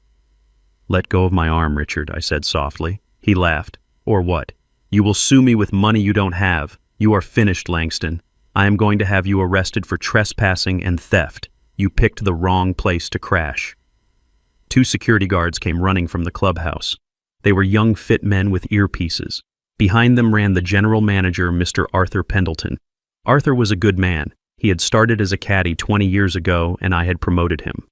Let go of my arm, Richard, I said softly. He laughed. Or what? You will sue me with money you don't have. You are finished, Langston. I am going to have you arrested for trespassing and theft. You picked the wrong place to crash. 2 security guards came running from the clubhouse. They were young, fit men with earpieces. Behind them ran the general manager, Mr. Arthur Pendleton. Arthur was a good man. He had started as a caddy 20 years ago, and I had promoted him.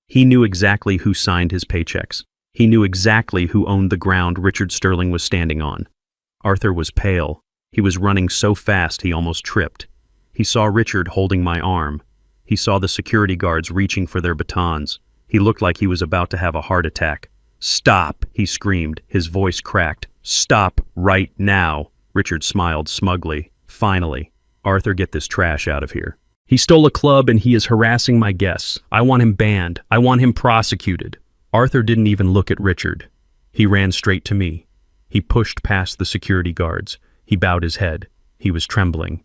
He knew exactly who signed his paychecks. He knew exactly who owned the ground Richard Sterling was standing on. Arthur was pale. He was running so fast he almost tripped. He saw Richard holding my arm. He saw the security guards reaching for their batons. He looked like he was about to have a heart attack. Stop, he screamed. His voice cracked. Stop right now. Richard smiled smugly. Finally. Arthur, get this trash out of here. He stole a club and he is harassing my guests. I want him banned. I want him prosecuted. Arthur didn't even look at Richard. He ran straight to me. He pushed past the security guards. He bowed his head. He was trembling.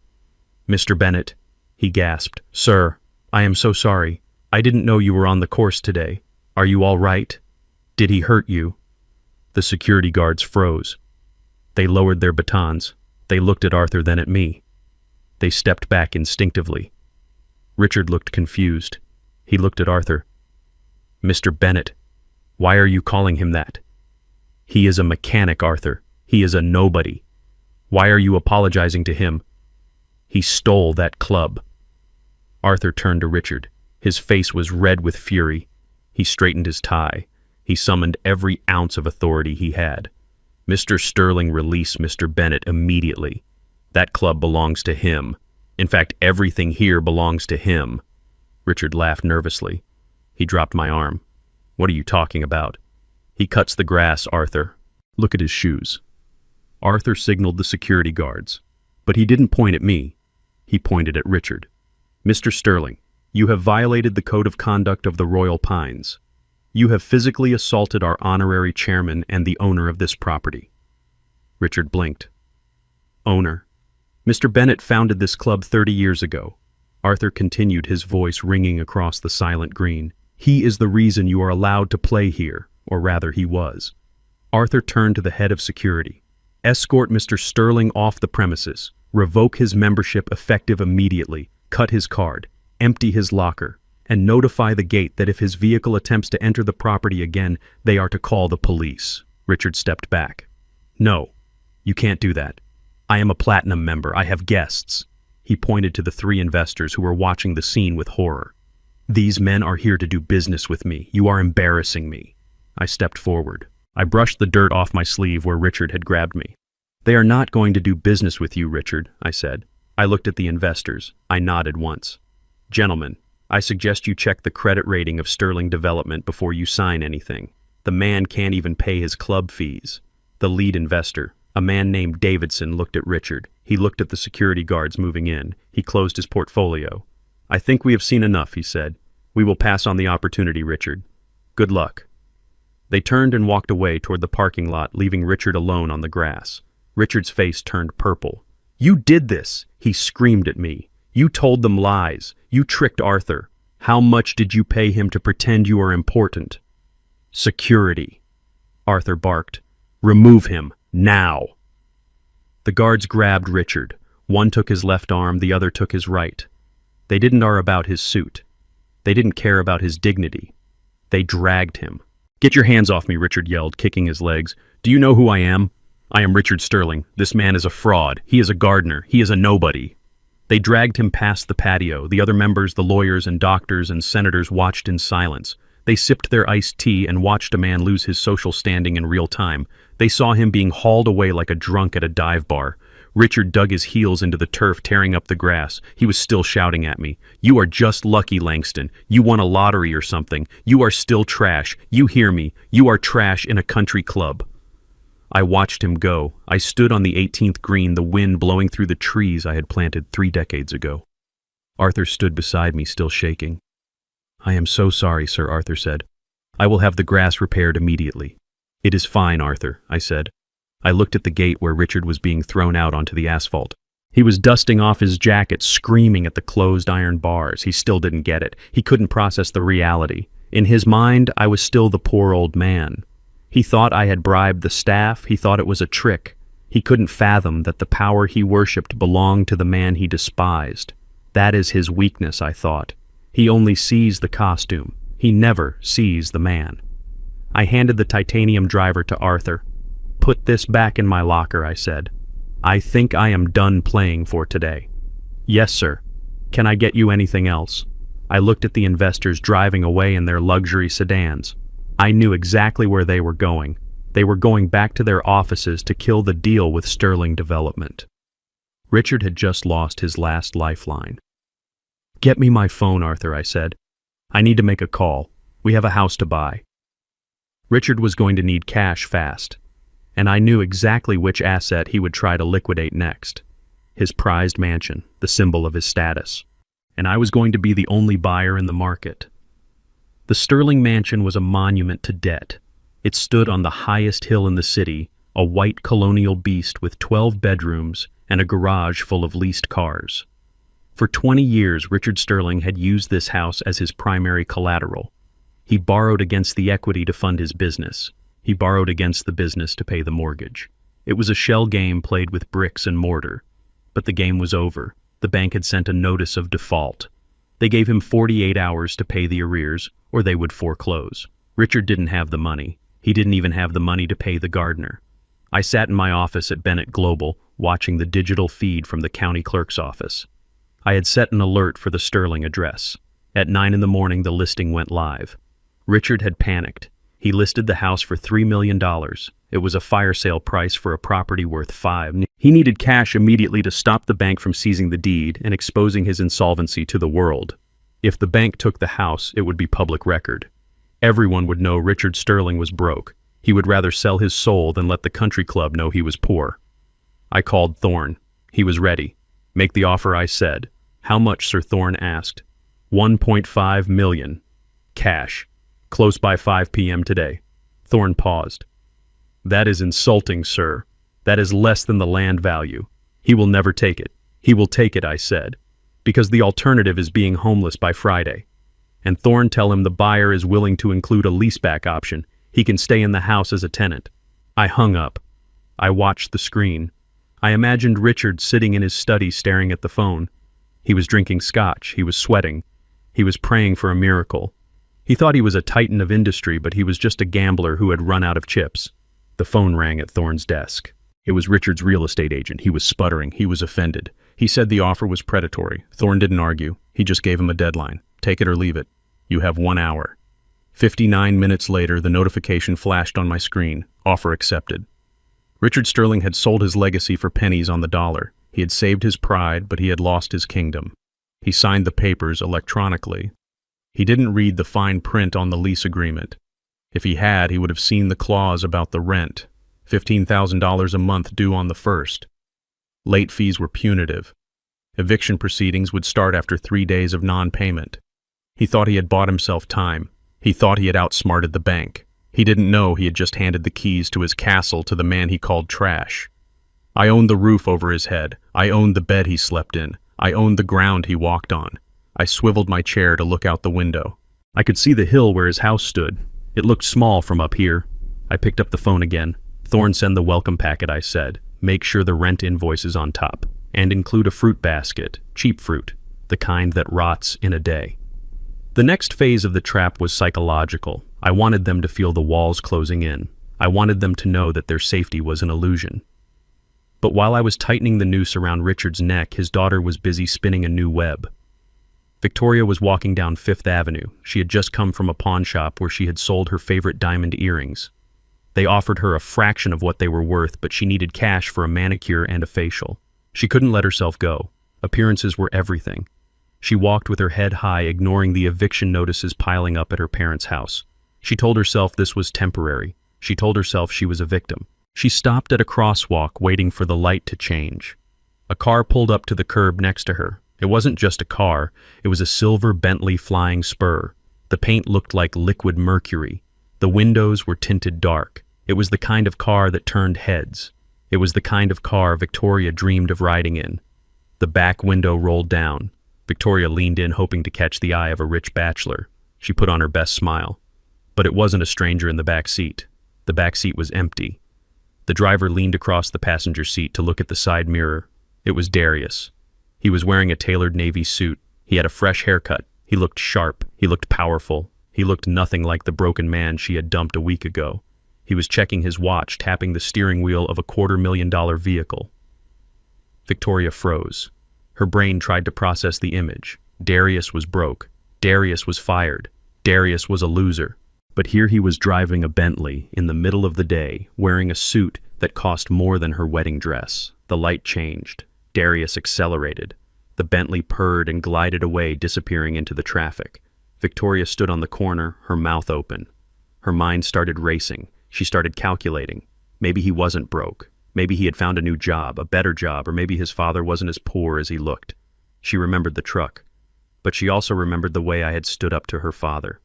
Mr. Bennett, he gasped. Sir, I am so sorry. I didn't know you were on the course today. Are you all right? Did he hurt you? The security guards froze. They lowered their batons. They looked at Arthur, then at me. They stepped back instinctively. Richard looked confused. He looked at Arthur. Mr. Bennett, why are you calling him that? He is a mechanic, Arthur. He is a nobody. Why are you apologizing to him? He stole that club. Arthur turned to Richard. His face was red with fury. He straightened his tie. He summoned every ounce of authority he had. Mr. Sterling, release Mr. Bennett immediately. That club belongs to him. In fact, everything here belongs to him. Richard laughed nervously. He dropped my arm. What are you talking about? He cuts the grass, Arthur. Look at his shoes. Arthur signaled the security guards, but he didn't point at me. He pointed at Richard. Mr. Sterling, you have violated the code of conduct of the Royal Pines. You have physically assaulted our honorary chairman and the owner of this property. Richard blinked. Owner. Mr. Bennett founded this club 30 years ago. Arthur continued, his voice ringing across the silent green. He is the reason you are allowed to play here, or rather he was. Arthur turned to the head of security. Escort Mr. Sterling off the premises. Revoke his membership effective immediately. Cut his card. Empty his locker. And notify the gate that if his vehicle attempts to enter the property again, they are to call the police. Richard stepped back. No, you can't do that. I am a platinum member. I have guests. He pointed to the 3 investors who were watching the scene with horror. These men are here to do business with me. You are embarrassing me. I stepped forward. I brushed the dirt off my sleeve where Richard had grabbed me. They are not going to do business with you, Richard, I said. I looked at the investors. I nodded once. Gentlemen, I suggest you check the credit rating of Sterling Development before you sign anything. The man can't even pay his club fees. The lead investor, a man named Davidson, looked at Richard. He looked at the security guards moving in. He closed his portfolio. I think we have seen enough, he said. We will pass on the opportunity, Richard. Good luck. They turned and walked away toward the parking lot, leaving Richard alone on the grass. Richard's face turned purple. You did this, he screamed at me. You told them lies. You tricked Arthur. How much did you pay him to pretend you are important? Security. Arthur barked. Remove him, now. The guards grabbed Richard. One took his left arm, the other took his right. They didn't care about his suit. They didn't care about his dignity. They dragged him. Get your hands off me, Richard yelled, kicking his legs. Do you know who I am? I am Richard Sterling. This man is a fraud. He is a gardener. He is a nobody. They dragged him past the patio. The other members, the lawyers and doctors and senators, watched in silence. They sipped their iced tea and watched a man lose his social standing in real time. They saw him being hauled away like a drunk at a dive bar. Richard dug his heels into the turf, tearing up the grass. He was still shouting at me. "You are just lucky, Langston. You won a lottery or something. You are still trash. You hear me? You are trash in a country club." I watched him go. I stood on the 18th green, the wind blowing through the trees I had planted 3 decades ago. Arthur stood beside me, still shaking. "I am so sorry, sir," Arthur said. "I will have the grass repaired immediately." "It is fine, Arthur," I said. I looked at the gate where Richard was being thrown out onto the asphalt. He was dusting off his jacket, screaming at the closed iron bars. He still didn't get it. He couldn't process the reality. In his mind, I was still the poor old man. He thought I had bribed the staff. He thought it was a trick. He couldn't fathom that the power he worshipped belonged to the man he despised. That is his weakness, I thought. He only sees the costume. He never sees the man. I handed the titanium driver to Arthur. "Put this back in my locker," I said. "I think I am done playing for today." "Yes, sir. Can I get you anything else?" I looked at the investors driving away in their luxury sedans. I knew exactly where they were going. They were going back to their offices to kill the deal with Sterling Development. Richard had just lost his last lifeline. "Get me my phone, Arthur," I said. "I need to make a call. We have a house to buy." Richard was going to need cash fast, and I knew exactly which asset he would try to liquidate next. His prized mansion, the symbol of his status. And I was going to be the only buyer in the market. The Sterling Mansion was a monument to debt. It stood on the highest hill in the city, a white colonial beast with 12 bedrooms and a garage full of leased cars. For 20 years, Richard Sterling had used this house as his primary collateral. He borrowed against the equity to fund his business. He borrowed against the business to pay the mortgage. It was a shell game played with bricks and mortar. But the game was over. The bank had sent a notice of default. They gave him 48 hours to pay the arrears, or they would foreclose. Richard didn't have the money. He didn't even have the money to pay the gardener. I sat in my office at Bennett Global, watching the digital feed from the county clerk's office. I had set an alert for the Sterling address. At 9 in the morning, the listing went live. Richard had panicked. He listed the house for $3 million. It was a fire sale price for a property worth $5 million. He needed cash immediately to stop the bank from seizing the deed and exposing his insolvency to the world. If the bank took the house, it would be public record. Everyone would know Richard Sterling was broke. He would rather sell his soul than let the country club know he was poor. I called Thorne. He was ready. "Make the offer," I said. "How much?" Sir Thorne asked. $1.5 million. Cash. Close by 5 p.m. today. Thorne paused. "That is insulting, sir. That is less than the land value. He will never take it." "He will take it," I said, "because the alternative is being homeless by Friday. And Thorne, tell him the buyer is willing to include a leaseback option. He can stay in the house as a tenant." I hung up. I watched the screen. I imagined Richard sitting in his study staring at the phone. He was drinking scotch. He was sweating. He was praying for a miracle. He thought he was a titan of industry, but he was just a gambler who had run out of chips. The phone rang at Thorne's desk. It was Richard's real estate agent. He was sputtering. He was offended. He said the offer was predatory. Thorne didn't argue. He just gave him a deadline. "Take it or leave it. You have 1 hour." 59 minutes later, the notification flashed on my screen. Offer accepted. Richard Sterling had sold his legacy for pennies on the dollar. He had saved his pride, but he had lost his kingdom. He signed the papers electronically. He didn't read the fine print on the lease agreement. If he had, he would have seen the clause about the rent. $15,000 a month due on the 1st. Late fees were punitive. Eviction proceedings would start after 3 days of non-payment. He thought he had bought himself time. He thought he had outsmarted the bank. He didn't know he had just handed the keys to his castle to the man he called trash. I owned the roof over his head. I owned the bed he slept in. I owned the ground he walked on. I swiveled my chair to look out the window. I could see the hill where his house stood. It looked small from up here. I picked up the phone again. "Thorne, send the welcome packet," I said. "Make sure the rent invoice is on top. And include a fruit basket, cheap fruit, the kind that rots in a day." The next phase of the trap was psychological. I wanted them to feel the walls closing in. I wanted them to know that their safety was an illusion. But while I was tightening the noose around Richard's neck, his daughter was busy spinning a new web. Victoria was walking down Fifth Avenue. She had just come from a pawn shop where she had sold her favorite diamond earrings. They offered her a fraction of what they were worth, but she needed cash for a manicure and a facial. She couldn't let herself go. Appearances were everything. She walked with her head high, ignoring the eviction notices piling up at her parents' house. She told herself this was temporary. She told herself she was a victim. She stopped at a crosswalk, waiting for the light to change. A car pulled up to the curb next to her. It wasn't just a car, it was a silver Bentley Flying Spur. The paint looked like liquid mercury. The windows were tinted dark. It was the kind of car that turned heads. It was the kind of car Victoria dreamed of riding in. The back window rolled down. Victoria leaned in, hoping to catch the eye of a rich bachelor. She put on her best smile. But it wasn't a stranger in the back seat. The back seat was empty. The driver leaned across the passenger seat to look at the side mirror. It was Darius. He was wearing a tailored navy suit. He had a fresh haircut. He looked sharp. He looked powerful. He looked nothing like the broken man she had dumped a week ago. He was checking his watch, tapping the steering wheel of a $250,000 vehicle. Victoria froze. Her brain tried to process the image. Darius was broke. Darius was fired. Darius was a loser. But here he was driving a Bentley in the middle of the day, wearing a suit that cost more than her wedding dress. The light changed. Darius accelerated. The Bentley purred and glided away, disappearing into the traffic. Victoria stood on the corner, her mouth open. Her mind started racing. She started calculating. Maybe he wasn't broke. Maybe he had found a new job, a better job, or maybe his father wasn't as poor as he looked. She remembered the truck. But she also remembered the way I had stood up to her father.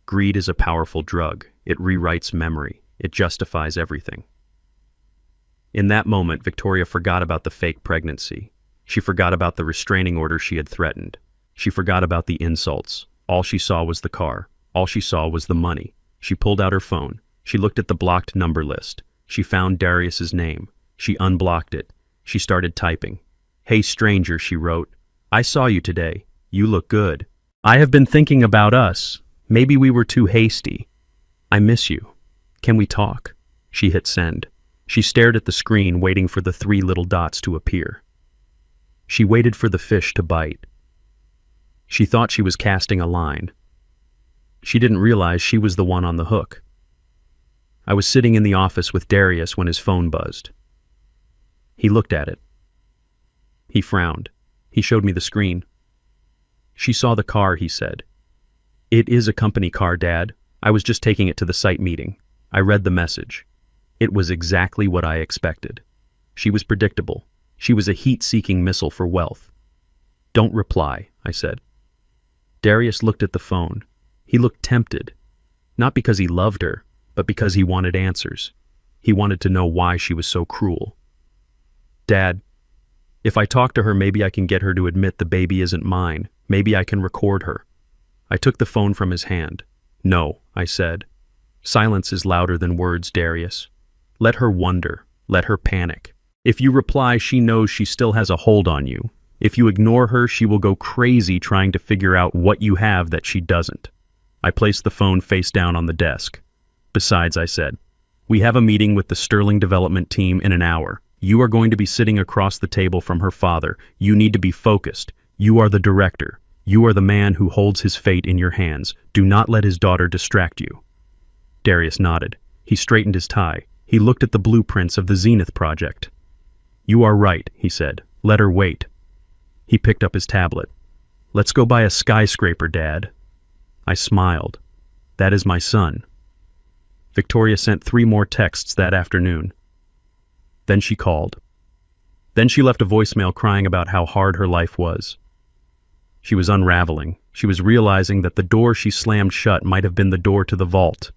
Greed is a powerful drug. It rewrites memory. It justifies everything. In that moment, Victoria forgot about the fake pregnancy. She forgot about the restraining order she had threatened. She forgot about the insults. All she saw was the car. All she saw was the money. She pulled out her phone. She looked at the blocked number list. She found Darius's name. She unblocked it. She started typing. "Hey stranger," she wrote. "I saw you today. You look good. I have been thinking about us. Maybe we were too hasty. I miss you. Can we talk?" She hit send. She stared at the screen, waiting for the 3 little dots to appear. She waited for the fish to bite. She thought she was casting a line. She didn't realize she was the one on the hook. I was sitting in the office with Darius when his phone buzzed. He looked at it. He frowned. He showed me the screen. "She saw the car," he said. "It is a company car, Dad. I was just taking it to the site meeting. I read the message. It was exactly what I expected. She was predictable. She was a heat-seeking missile for wealth." "Don't reply," I said. Darius looked at the phone. He looked tempted. Not because he loved her, but because he wanted answers. He wanted to know why she was so cruel. "Dad, if I talk to her, maybe I can get her to admit the baby isn't mine. Maybe I can record her." I took the phone from his hand. "No," I said. "Silence is louder than words, Darius. Let her wonder. Let her panic. If you reply, she knows she still has a hold on you. If you ignore her, she will go crazy trying to figure out what you have that she doesn't." I placed the phone face down on the desk. "Besides," I said, "we have a meeting with the Sterling Development team in an hour. You are going to be sitting across the table from her father. You need to be focused. You are the director. You are the man who holds his fate in your hands. Do not let his daughter distract you." Darius nodded. He straightened his tie. He looked at the blueprints of the Zenith project. "You are right," he said. "Let her wait." He picked up his tablet. "Let's go buy a skyscraper, Dad." I smiled. "That is my son." Victoria sent 3 more texts that afternoon. Then she called. Then she left a voicemail crying about how hard her life was. She was unraveling. She was realizing that the door she slammed shut might have been the door to the vault.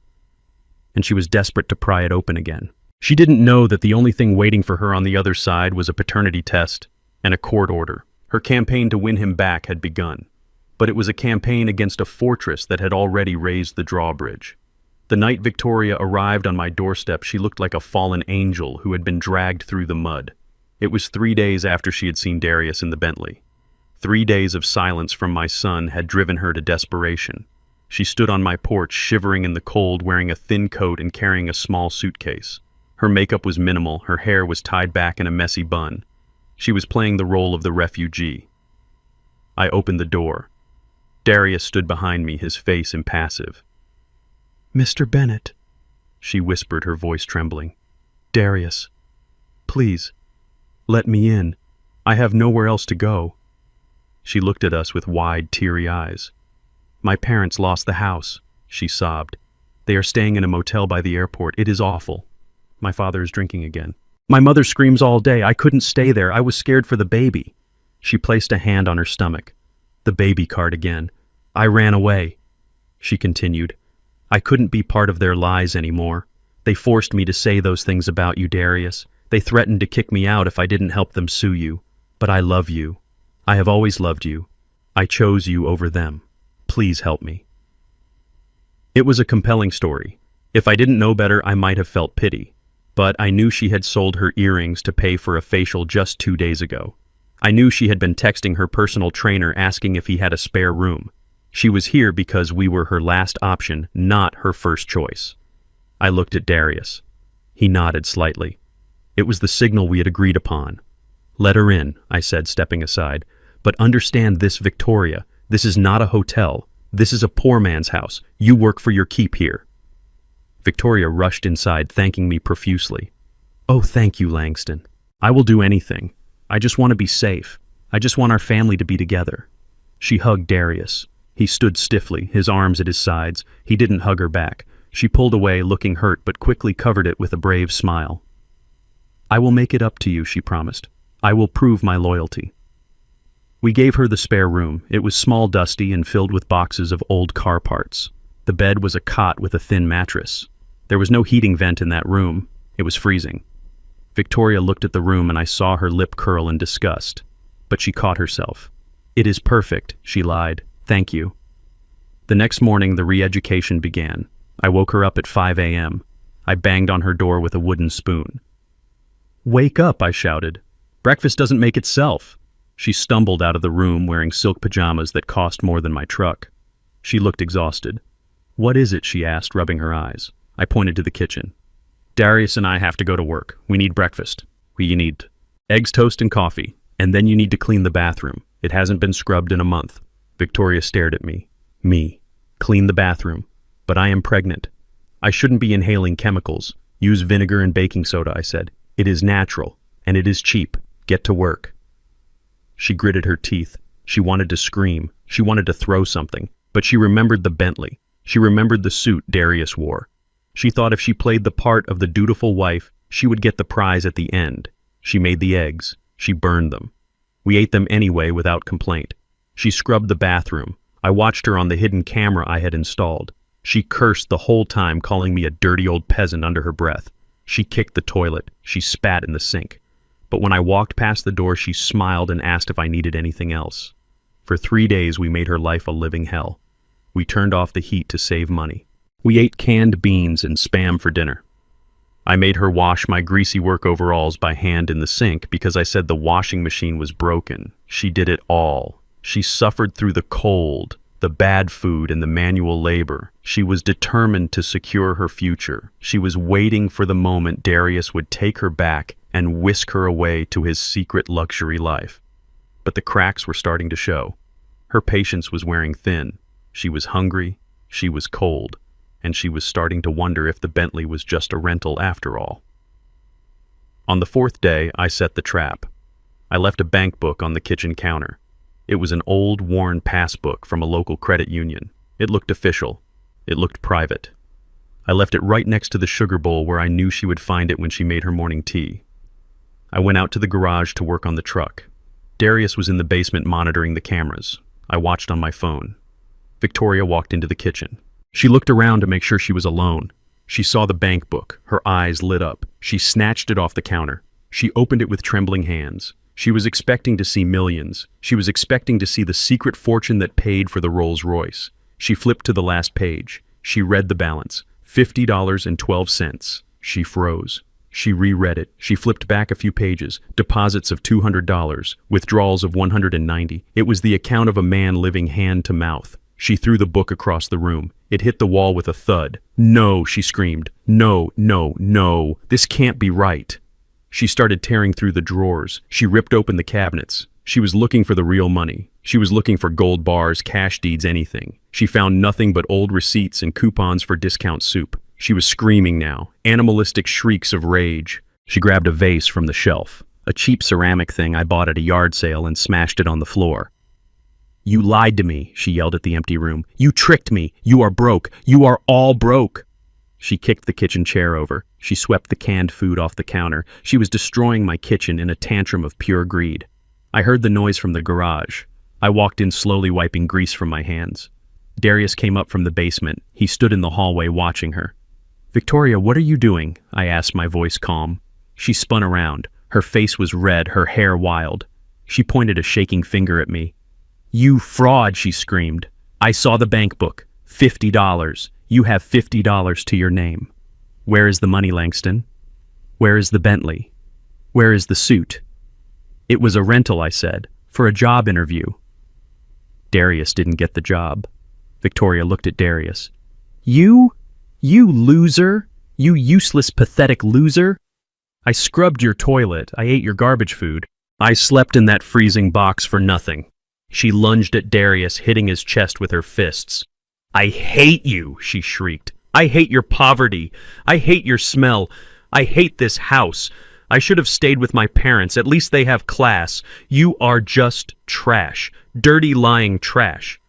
And she was desperate to pry it open again. She didn't know that the only thing waiting for her on the other side was a paternity test and a court order. Her campaign to win him back had begun. But it was a campaign against a fortress that had already raised the drawbridge. The night Victoria arrived on my doorstep, she looked like a fallen angel who had been dragged through the mud. It was 3 days after she had seen Darius in the Bentley. 3 days of silence from my son had driven her to desperation. She stood on my porch, shivering in the cold, wearing a thin coat and carrying a small suitcase. Her makeup was minimal, her hair was tied back in a messy bun. She was playing the role of the refugee. I opened the door. Darius stood behind me, his face impassive. "Mr. Bennett," she whispered, her voice trembling. "Darius, please, let me in. I have nowhere else to go." She looked at us with wide, teary eyes. "My parents lost the house," she sobbed. "They are staying in a motel by the airport. It is awful. My father is drinking again. My mother screams all day. I couldn't stay there. I was scared for the baby." She placed a hand on her stomach. "The baby card again. I ran away," she continued. "I couldn't be part of their lies anymore. They forced me to say those things about you, Darius. They threatened to kick me out if I didn't help them sue you. But I love you. I have always loved you. I chose you over them. Please help me." It was a compelling story. If I didn't know better, I might have felt pity. But I knew she had sold her earrings to pay for a facial just 2 days ago. I knew she had been texting her personal trainer asking if he had a spare room. She was here because we were her last option, not her first choice. I looked at Darius. He nodded slightly. It was the signal we had agreed upon. "Let her in," I said, stepping aside. "But understand this, Victoria. This is not a hotel. This is a poor man's house. You work for your keep here." Victoria rushed inside, thanking me profusely. "Oh, thank you, Langston. I will do anything. I just want to be safe. I just want our family to be together." She hugged Darius. He stood stiffly, his arms at his sides. He didn't hug her back. She pulled away, looking hurt, but quickly covered it with a brave smile. "I will make it up to you," she promised. "I will prove my loyalty." We gave her the spare room. It was small, dusty, and filled with boxes of old car parts. The bed was a cot with a thin mattress. There was no heating vent in that room. It was freezing. Victoria looked at the room and I saw her lip curl in disgust. But she caught herself. "It is perfect," she lied. "Thank you." The next morning, the re-education began. I woke her up at 5 a.m. I banged on her door with a wooden spoon. "Wake up," I shouted. "Breakfast doesn't make itself." She stumbled out of the room wearing silk pajamas that cost more than my truck. She looked exhausted. "What is it?" she asked, rubbing her eyes. I pointed to the kitchen. "Darius and I have to go to work. We need breakfast. You need eggs, toast, and coffee. And then you need to clean the bathroom. It hasn't been scrubbed in a month." Victoria stared at me. Me. Clean the bathroom. But I am pregnant. I shouldn't be inhaling chemicals. Use vinegar and baking soda, I said. It is natural. And it is cheap. Get to work. She gritted her teeth. She wanted to scream. She wanted to throw something. But she remembered the Bentley. She remembered the suit Darius wore. She thought if she played the part of the dutiful wife, she would get the prize at the end. She made the eggs. She burned them. We ate them anyway without complaint. She scrubbed the bathroom. I watched her on the hidden camera I had installed. She cursed the whole time, calling me a dirty old peasant under her breath. She kicked the toilet. She spat in the sink. But when I walked past the door, she smiled and asked if I needed anything else. For 3 days, we made her life a living hell. We turned off the heat to save money. We ate canned beans and Spam for dinner. I made her wash my greasy work overalls by hand in the sink because I said the washing machine was broken. She did it all. She suffered through the cold, the bad food, and the manual labor. She was determined to secure her future. She was waiting for the moment Darius would take her back and whisk her away to his secret luxury life. But the cracks were starting to show. Her patience was wearing thin. She was hungry. She was cold. And she was starting to wonder if the Bentley was just a rental after all. On the 4th day, I set the trap. I left a bank book on the kitchen counter. It was an old, worn passbook from a local credit union. It looked official. It looked private. I left it right next to the sugar bowl where I knew she would find it when she made her morning tea. I went out to the garage to work on the truck. Darius was in the basement monitoring the cameras. I watched on my phone. Victoria walked into the kitchen. She looked around to make sure she was alone. She saw the bank book. Her eyes lit up. She snatched it off the counter. She opened it with trembling hands. She was expecting to see millions. She was expecting to see the secret fortune that paid for the Rolls-Royce. She flipped to the last page. She read the balance. $50.12. She froze. She reread it. She flipped back a few pages. Deposits of $200. Withdrawals of $190. It was the account of a man living hand to mouth. She threw the book across the room. It hit the wall with a thud. "No," she screamed. "No, no, no. This can't be right." She started tearing through the drawers. She ripped open the cabinets. She was looking for the real money. She was looking for gold bars, cash deeds, anything. She found nothing but old receipts and coupons for discount soup. She was screaming now, animalistic shrieks of rage. She grabbed a vase from the shelf, a cheap ceramic thing I bought at a yard sale, and smashed it on the floor. "You lied to me," she yelled at the empty room. "You tricked me. You are broke. You are all broke." She kicked the kitchen chair over. She swept the canned food off the counter. She was destroying my kitchen in a tantrum of pure greed. I heard the noise from the garage. I walked in slowly, wiping grease from my hands. Darius came up from the basement. He stood in the hallway watching her. "Victoria, what are you doing?" I asked, my voice calm. She spun around. Her face was red, her hair wild. She pointed a shaking finger at me. "You fraud," she screamed. "I saw the bank book. $50. You have $50 to your name. Where is the money, Langston? Where is the Bentley? Where is the suit?" "It was a rental," I said, "for a job interview." Darius didn't get the job. Victoria looked at Darius. You loser! You useless, pathetic loser! I scrubbed your toilet. I ate your garbage food. I slept in that freezing box for nothing. She lunged at Darius, hitting his chest with her fists. "I hate you," she shrieked. "I hate your poverty. I hate your smell. I hate this house. I should have stayed with my parents. At least they have class. You are just trash. Dirty, lying trash."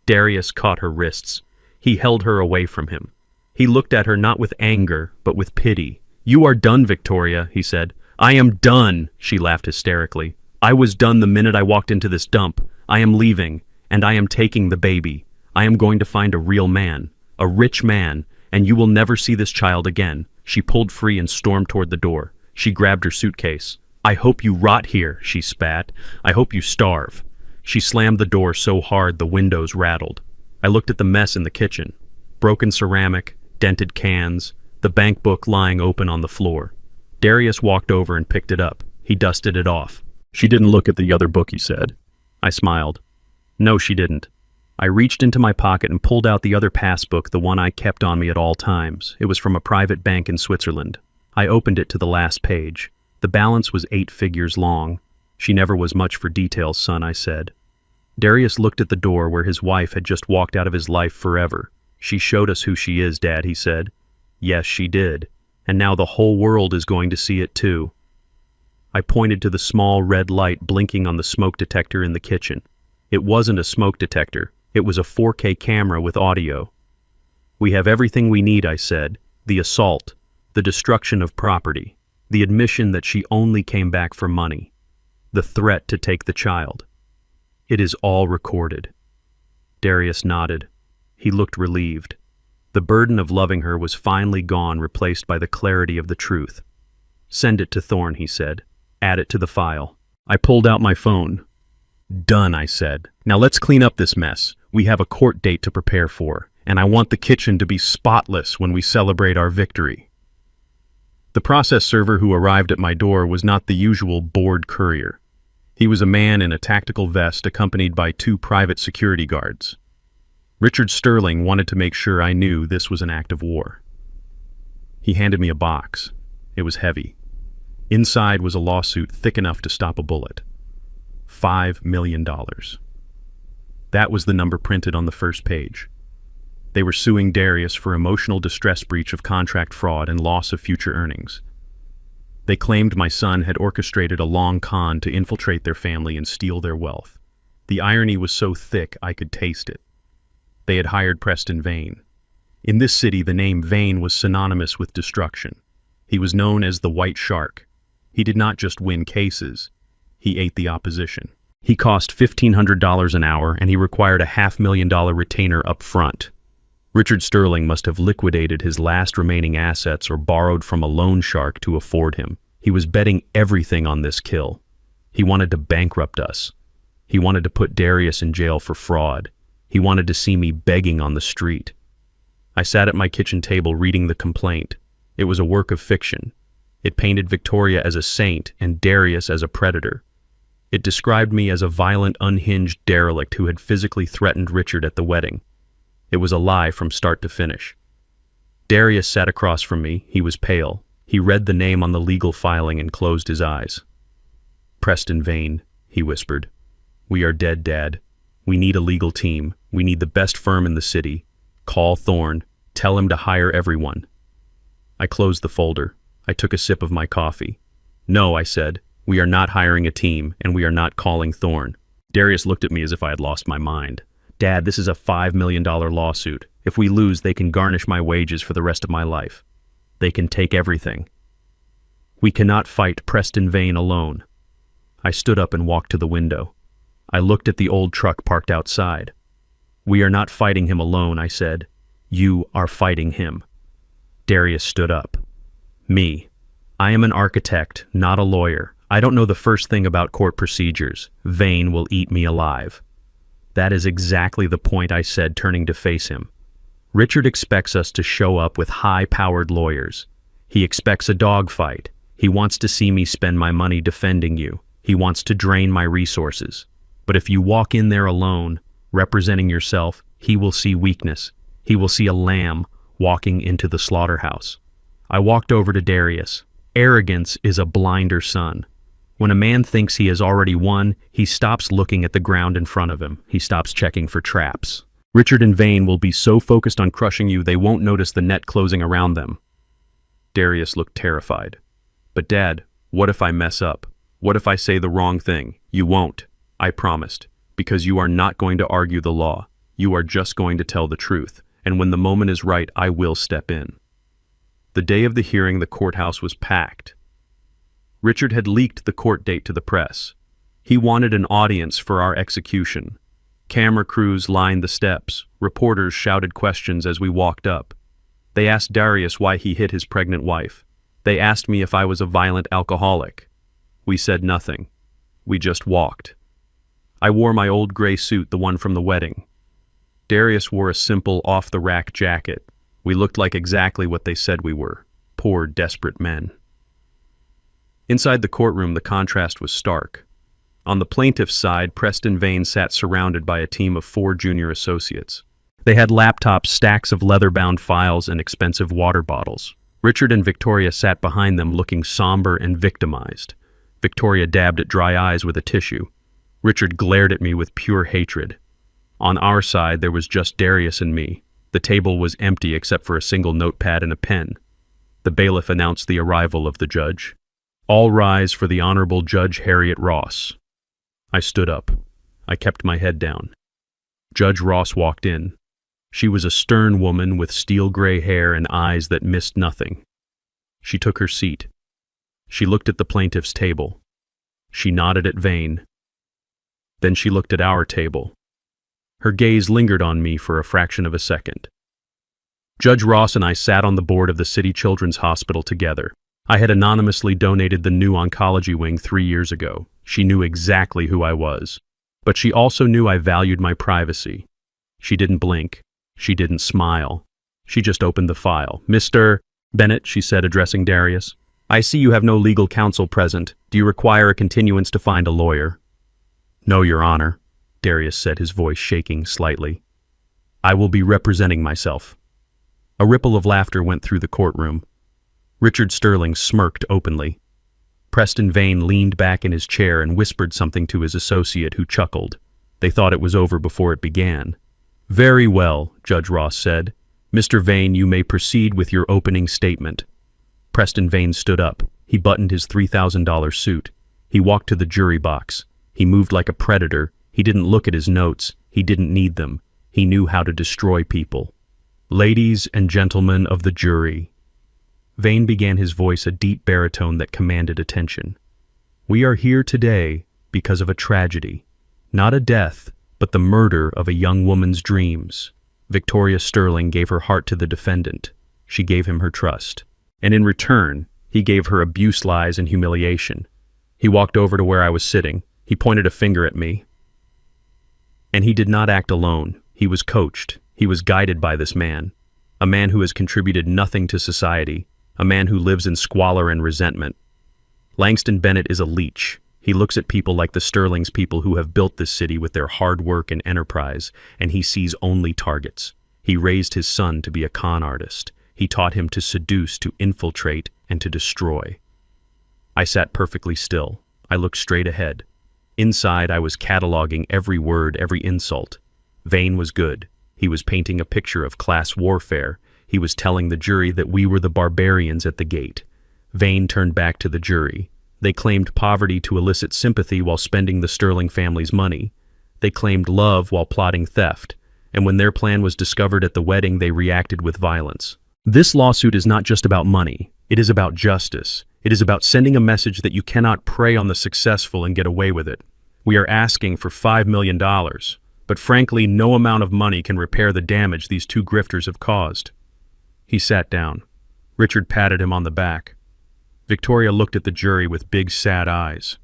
Darius caught her wrists. He held her away from him. He looked at her not with anger, but with pity. "You are done, Victoria," he said. "I am done," she laughed hysterically. "I was done the minute I walked into this dump. I am leaving, and I am taking the baby. I am going to find a real man, a rich man, and you will never see this child again." She pulled free and stormed toward the door. She grabbed her suitcase. "I hope you rot here," she spat. "I hope you starve." She slammed the door so hard the windows rattled. I looked at the mess in the kitchen. Broken ceramic, dented cans, the bank book lying open on the floor. Darius walked over and picked it up. He dusted it off. "She didn't look at the other book," he said. I smiled. "No, she didn't." I reached into my pocket and pulled out the other passbook, the one I kept on me at all times. It was from a private bank in Switzerland. I opened it to the last page. The balance was 8 figures long. "She never was much for details, son," I said. Darius looked at the door where his wife had just walked out of his life forever. "She showed us who she is, Dad," he said. "Yes, she did. And now the whole world is going to see it too." I pointed to the small red light blinking on the smoke detector in the kitchen. It wasn't a smoke detector. It was a 4K camera with audio. "We have everything we need," I said. "The assault, the destruction of property, the admission that she only came back for money, the threat to take the child. It is all recorded." Darius nodded. He looked relieved. The burden of loving her was finally gone, replaced by the clarity of the truth. "Send it to Thorne," he said. "Add it to the file." I pulled out my phone. "Done," I said. "Now let's clean up this mess. We have a court date to prepare for, and I want the kitchen to be spotless when we celebrate our victory." The process server who arrived at my door was not the usual bored courier. He was a man in a tactical vest accompanied by 2 private security guards. Richard Sterling wanted to make sure I knew this was an act of war. He handed me a box. It was heavy. Inside was a lawsuit thick enough to stop a bullet. $5 million. That was the number printed on the first page. They were suing Darius for emotional distress, breach of contract fraud, and loss of future earnings. They claimed my son had orchestrated a long con to infiltrate their family and steal their wealth. The irony was so thick I could taste it. They had hired Preston Vane. In this city, the name Vane was synonymous with destruction. He was known as the White Shark. He did not just win cases. He ate the opposition. He cost $1,500 an hour, and he required a $500,000 retainer up front. Richard Sterling must have liquidated his last remaining assets or borrowed from a loan shark to afford him. He was betting everything on this kill. He wanted to bankrupt us. He wanted to put Darius in jail for fraud. He wanted to see me begging on the street. I sat at my kitchen table reading the complaint. It was a work of fiction. It painted Victoria as a saint and Darius as a predator. It described me as a violent, unhinged derelict who had physically threatened Richard at the wedding. It was a lie from start to finish. Darius sat across from me. He was pale. He read the name on the legal filing and closed his eyes. "Preston Vane," he whispered. "We are dead, Dad. We need a legal team. We need the best firm in the city. Call Thorne. Tell him to hire everyone." I closed the folder. I took a sip of my coffee. "No," I said. "We are not hiring a team, and we are not calling Thorne." Darius looked at me as if I had lost my mind. "Dad, this is a $5 million lawsuit. If we lose, they can garnish my wages for the rest of my life. They can take everything. We cannot fight Preston Vane alone." I stood up and walked to the window. I looked at the old truck parked outside. "We are not fighting him alone," I said. "You are fighting him." Darius stood up. "Me. I am an architect, not a lawyer. I don't know the first thing about court procedures. Vane will eat me alive." "That is exactly the point," I said, turning to face him. "Richard expects us to show up with high-powered lawyers. He expects a dogfight. He wants to see me spend my money defending you. He wants to drain my resources. But if you walk in there alone, representing yourself, he will see weakness. He will see a lamb walking into the slaughterhouse." I walked over to Darius. Arrogance is a blinder son. When a man thinks he has already won, he stops looking at the ground in front of him. He stops checking for traps. Richard and Vane will be so focused on crushing you they won't notice the net closing around them. Darius looked terrified. "But Dad, what if I mess up? What if I say the wrong thing?" "You won't," I promised, "because you are not going to argue the law. You are just going to tell the truth, and when the moment is right, I will step in." The day of the hearing, the courthouse was packed. Richard had leaked the court date to the press. He wanted an audience for our execution. Camera crews lined the steps. Reporters shouted questions as we walked up. They asked Darius why he hit his pregnant wife. They asked me if I was a violent alcoholic. We said nothing. We just walked. I wore my old gray suit, the one from the wedding. Darius wore a simple, off-the-rack jacket. We looked like exactly what they said we were. Poor, desperate men. Inside the courtroom, the contrast was stark. On the plaintiff's side, Preston Vane sat surrounded by a team of 4 junior associates. They had laptops, stacks of leather-bound files, and expensive water bottles. Richard and Victoria sat behind them looking somber and victimized. Victoria dabbed at dry eyes with a tissue. Richard glared at me with pure hatred. On our side, there was just Darius and me. The table was empty except for a single notepad and a pen. The bailiff announced the arrival of the judge. "All rise for the Honorable Judge Harriet Ross." I stood up. I kept my head down. Judge Ross walked in. She was a stern woman with steel-gray hair and eyes that missed nothing. She took her seat. She looked at the plaintiff's table. She nodded at Vane. Then she looked at our table. Her gaze lingered on me for a fraction of a second. Judge Ross and I sat on the board of the City Children's Hospital together. I had anonymously donated the new oncology wing 3 years ago. She knew exactly who I was. But she also knew I valued my privacy. She didn't blink. She didn't smile. She just opened the file. "Mr. Bennett," she said, addressing Darius, "I see you have no legal counsel present. Do you require a continuance to find a lawyer?" "No, Your Honor," Darius said, his voice shaking slightly. "I will be representing myself." A ripple of laughter went through the courtroom. Richard Sterling smirked openly. Preston Vane leaned back in his chair and whispered something to his associate, who chuckled. They thought it was over before it began. "Very well," Judge Ross said. "Mr. Vane, you may proceed with your opening statement." Preston Vane stood up. He buttoned his $3,000 suit. He walked to the jury box. He moved like a predator. He didn't look at his notes. He didn't need them. He knew how to destroy people. "Ladies and gentlemen of the jury," Vane began, his voice a deep baritone that commanded attention. "We are here today because of a tragedy. Not a death, but the murder of a young woman's dreams. Victoria Sterling gave her heart to the defendant. She gave him her trust. And in return, he gave her abuse, lies, and humiliation." He walked over to where I was sitting. He pointed a finger at me. And he did not act alone. He was coached. He was guided by this man. A man who has contributed nothing to society. A man who lives in squalor and resentment. Langston Bennett is a leech. He looks at people like the Sterling's people who have built this city with their hard work and enterprise, and he sees only targets. He raised his son to be a con artist. He taught him to seduce, to infiltrate, and to destroy. I sat perfectly still. I looked straight ahead. Inside, I was cataloging every word, every insult. Vane was good. He was painting a picture of class warfare. He was telling the jury that we were the barbarians at the gate. Vane turned back to the jury. They claimed poverty to elicit sympathy while spending the Sterling family's money. They claimed love while plotting theft. And when their plan was discovered at the wedding, they reacted with violence. This lawsuit is not just about money. It is about justice. It is about sending a message that you cannot prey on the successful and get away with it. We are asking for $5 million, but frankly, no amount of money can repair the damage these two grifters have caused. He sat down. Richard patted him on the back. Victoria looked at the jury with big, sad eyes.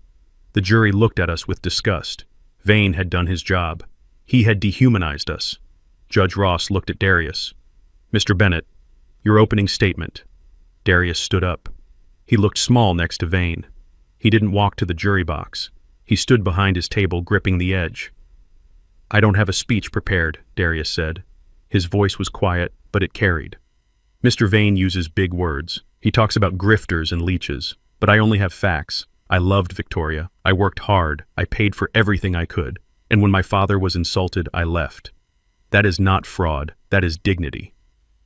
The jury looked at us with disgust. Vane had done his job. He had dehumanized us. Judge Ross looked at Darius. Mr. Bennett, your opening statement. Darius stood up. He looked small next to Vane. He didn't walk to the jury box. He stood behind his table, gripping the edge. I don't have a speech prepared, Darius said. His voice was quiet, but it carried. Mr. Vane uses big words. He talks about grifters and leeches, but I only have facts. I loved Victoria. I worked hard. I paid for everything I could. And when my father was insulted, I left. That is not fraud. That is dignity.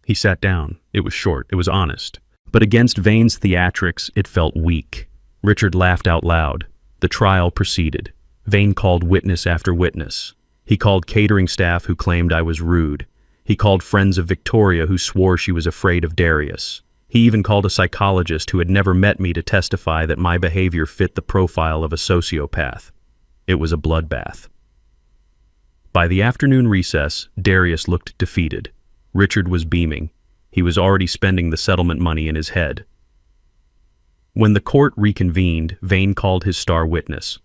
He sat down. It was short. It was honest. But against Vane's theatrics, it felt weak. Richard laughed out loud. The trial proceeded. Vane called witness after witness. He called catering staff who claimed I was rude. He called friends of Victoria who swore she was afraid of Darius. He even called a psychologist who had never met me to testify that my behavior fit the profile of a sociopath. It was a bloodbath. By the afternoon recess, Darius looked defeated. Richard was beaming. He was already spending the settlement money in his head. When the court reconvened, Vane called his star witness.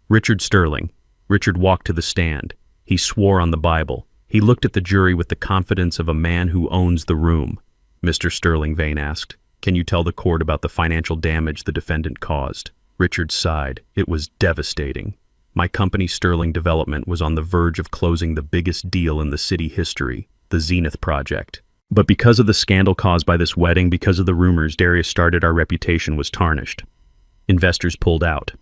Richard Sterling. Richard walked to the stand. He swore on the Bible. He looked at the jury with the confidence of a man who owns the room. Mr. Sterling, Vane asked, can you tell the court about the financial damage the defendant caused? Richard sighed. It was devastating. My company, Sterling Development, was on the verge of closing the biggest deal in the city history, the Zenith Project. But because of the scandal caused by this wedding, because of the rumors Darius started, our reputation was tarnished. Investors pulled out.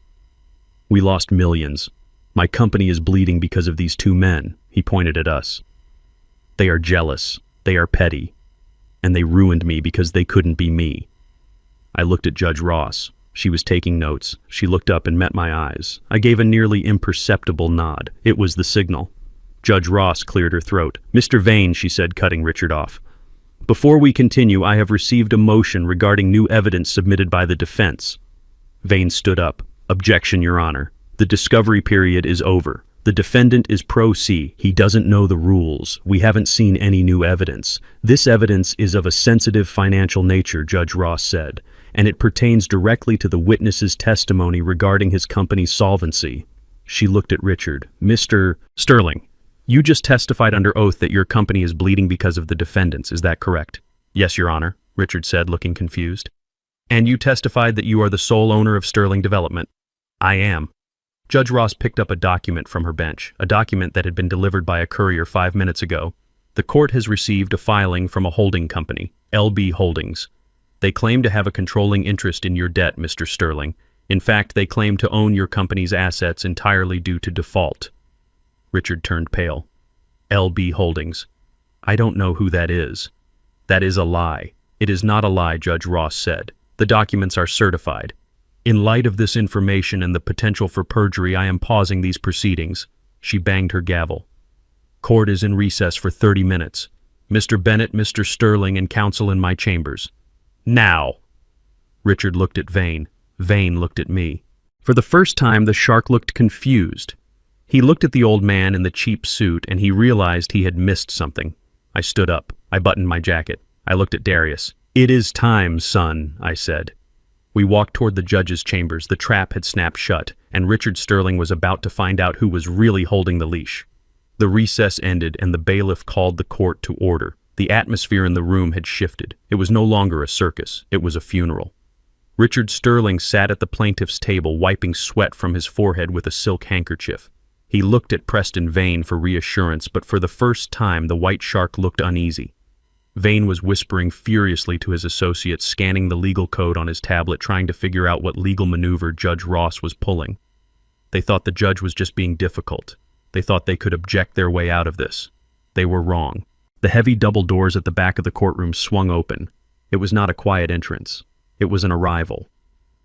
We lost millions. My company is bleeding because of these two men. He pointed at us. They are jealous. They are petty. And they ruined me because they couldn't be me. I looked at Judge Ross. She was taking notes. She looked up and met my eyes. I gave a nearly imperceptible nod. It was the signal. Judge Ross cleared her throat. Mr. Vane, she said, cutting Richard off. Before we continue, I have received a motion regarding new evidence submitted by the defense. Vane stood up. Objection, Your Honor. The discovery period is over. The defendant is pro se. He doesn't know the rules. We haven't seen any new evidence. This evidence is of a sensitive financial nature, Judge Ross said, and it pertains directly to the witness's testimony regarding his company's solvency. She looked at Richard. Mr. Sterling, you just testified under oath that your company is bleeding because of the defendants. Is that correct? Yes, Your Honor, Richard said, looking confused. And you testified that you are the sole owner of Sterling Development? I am. Judge Ross picked up a document from her bench, a document that had been delivered by a courier 5 minutes ago. The court has received a filing from a holding company, LB Holdings. They claim to have a controlling interest in your debt, Mr. Sterling. In fact, they claim to own your company's assets entirely due to default. Richard turned pale. LB Holdings. I don't know who that is. That is a lie. It is not a lie, Judge Ross said. The documents are certified. In light of this information and the potential for perjury, I am pausing these proceedings. She banged her gavel. Court is in recess for 30 minutes. Mr. Bennett, Mr. Sterling, and counsel in my chambers. Now! Richard looked at Vane. Vane looked at me. For the first time, the shark looked confused. He looked at the old man in the cheap suit, and he realized he had missed something. I stood up. I buttoned my jacket. I looked at Darius. It is time, son, I said. We walked toward the judge's chambers. The trap had snapped shut, and Richard Sterling was about to find out who was really holding the leash. The recess ended, and the bailiff called the court to order. The atmosphere in the room had shifted. It was no longer a circus. It was a funeral. Richard Sterling sat at the plaintiff's table, wiping sweat from his forehead with a silk handkerchief. He looked at Preston Vane for reassurance, but for the first time the white shark looked uneasy. Vane was whispering furiously to his associates, scanning the legal code on his tablet, trying to figure out what legal maneuver Judge Ross was pulling. They thought the judge was just being difficult. They thought they could object their way out of this. They were wrong. The heavy double doors at the back of the courtroom swung open. It was not a quiet entrance. It was an arrival.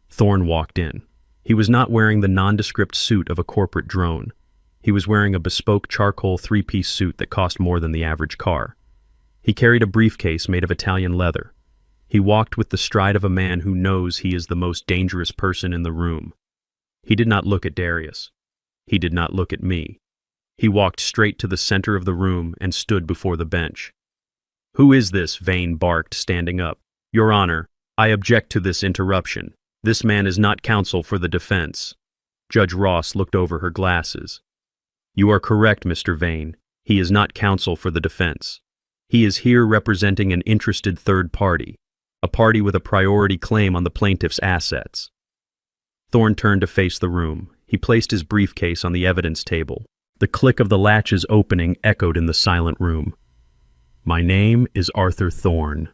Thorne walked in. He was not wearing the nondescript suit of a corporate drone. He was wearing a bespoke charcoal three-piece suit that cost more than the average car. He carried a briefcase made of Italian leather. He walked with the stride of a man who knows he is the most dangerous person in the room. He did not look at Darius. He did not look at me. He walked straight to the center of the room and stood before the bench. "Who is this?" Vane barked, standing up. "Your Honor, I object to this interruption. This man is not counsel for the defense." Judge Ross looked over her glasses. "You are correct, Mr. Vane. He is not counsel for the defense. He is here representing an interested third party, a party with a priority claim on the plaintiff's assets." Thorne turned to face the room. He placed his briefcase on the evidence table. The click of the latches opening echoed in the silent room. "My name is Arthur Thorne,"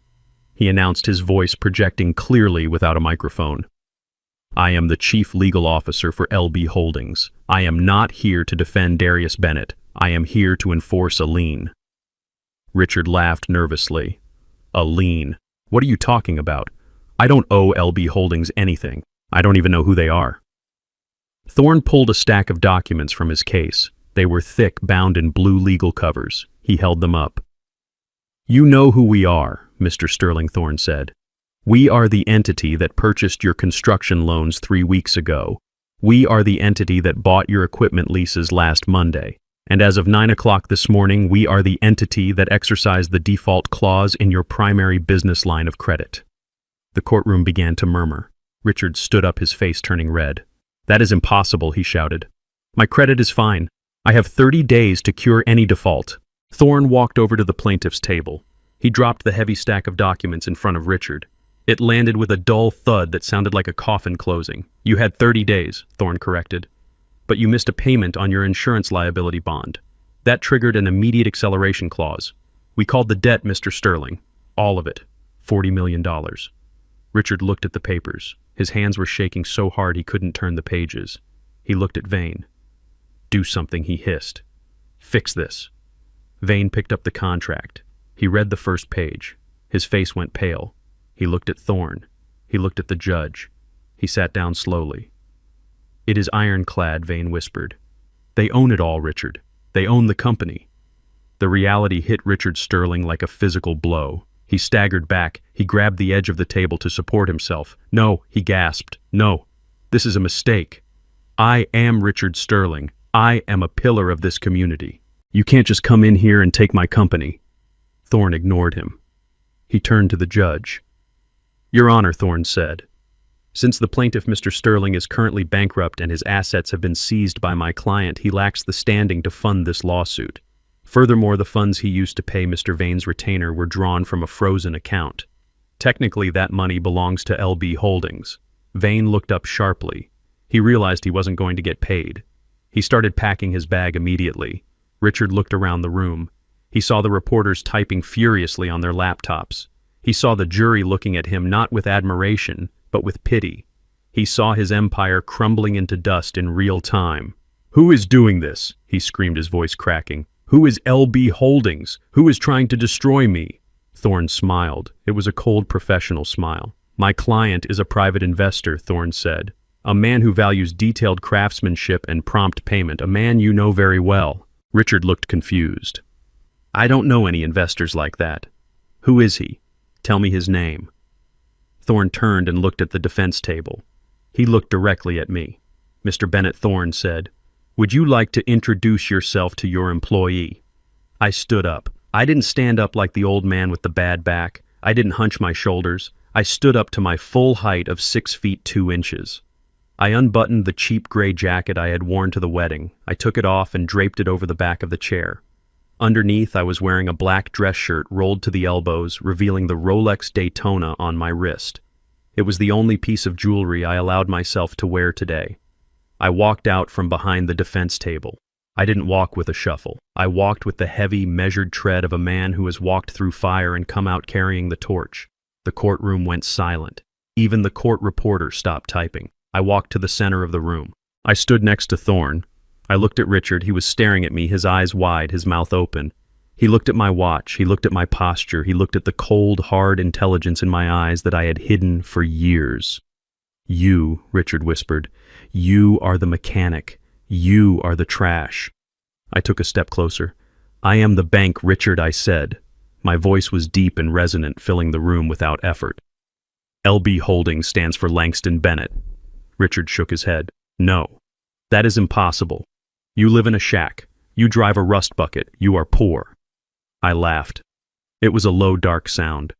he announced, his voice projecting clearly without a microphone. "I am the Chief Legal Officer for LB Holdings. I am not here to defend Darius Bennett. I am here to enforce a lien." Richard laughed nervously. "A lien? What are you talking about? I don't owe LB Holdings anything. I don't even know who they are." Thorne pulled a stack of documents from his case. They were thick, bound in blue legal covers. He held them up. "You know who we are," Mr. Sterling, Thorne said. "We are the entity that purchased your construction loans 3 weeks ago. We are the entity that bought your equipment leases last Monday. And as of 9 o'clock this morning, we are the entity that exercised the default clause in your primary business line of credit." The courtroom began to murmur. Richard stood up, his face turning red. "That is impossible," he shouted. "My credit is fine. I have 30 days to cure any default." Thorne walked over to the plaintiff's table. He dropped the heavy stack of documents in front of Richard. It landed with a dull thud that sounded like a coffin closing. "You had 30 days, Thorne corrected. "But you missed a payment on your insurance liability bond. That triggered an immediate acceleration clause. We called the debt, Mr. Sterling. All of it. $40 million. Richard looked at the papers. His hands were shaking so hard he couldn't turn the pages. He looked at Vane. "Do something," he hissed. "Fix this." Vane picked up the contract. He read the first page. His face went pale. He looked at Thorne. He looked at the judge. He sat down slowly. "It is ironclad," Vane whispered. "They own it all, Richard. They own the company." The reality hit Richard Sterling like a physical blow. He staggered back. He grabbed the edge of the table to support himself. "No," he gasped. "No. This is a mistake. I am Richard Sterling. I am a pillar of this community. You can't just come in here and take my company." Thorne ignored him. He turned to the judge. "Your Honor," Thorne said, "since the plaintiff, Mr. Sterling, is currently bankrupt and his assets have been seized by my client, he lacks the standing to fund this lawsuit. Furthermore, the funds he used to pay Mr. Vane's retainer were drawn from a frozen account. Technically, that money belongs to LB Holdings." Vane looked up sharply. He realized he wasn't going to get paid. He started packing his bag immediately. Richard looked around the room. He saw the reporters typing furiously on their laptops. He saw the jury looking at him not with admiration, but with pity. He saw his empire crumbling into dust in real time. "Who is doing this?" he screamed, his voice cracking. "Who is LB Holdings? Who is trying to destroy me?" Thorne smiled. It was a cold, professional smile. "My client is a private investor," Thorne said. "A man who values detailed craftsmanship and prompt payment, a man you know very well." Richard looked confused. "I don't know any investors like that. Who is he? Tell me his name." Thorne turned and looked at the defense table. He looked directly at me. "Mr. Bennett," Thorne said, "would you like to introduce yourself to your employee?" I stood up. I didn't stand up like the old man with the bad back. I didn't hunch my shoulders. I stood up to my full height of 6 feet 2 inches. I unbuttoned the cheap gray jacket I had worn to the wedding. I took it off and draped it over the back of the chair. Underneath, I was wearing a black dress shirt rolled to the elbows, revealing the Rolex Daytona on my wrist. It was the only piece of jewelry I allowed myself to wear today. I walked out from behind the defense table. I didn't walk with a shuffle. I walked with the heavy, measured tread of a man who has walked through fire and come out carrying the torch. The courtroom went silent. Even the court reporter stopped typing. I walked to the center of the room. I stood next to Thorne. I looked at Richard. He was staring at me, his eyes wide, his mouth open. He looked at my watch. He looked at my posture. He looked at the cold, hard intelligence in my eyes that I had hidden for years. "You," Richard whispered, "you are the mechanic. You are the trash." I took a step closer. "I am the bank, Richard," I said. My voice was deep and resonant, filling the room without effort. "LB Holdings stands for Langston Bennett." Richard shook his head. "No, that is impossible. You live in a shack. You drive a rust bucket. You are poor." I laughed. It was a low, dark sound.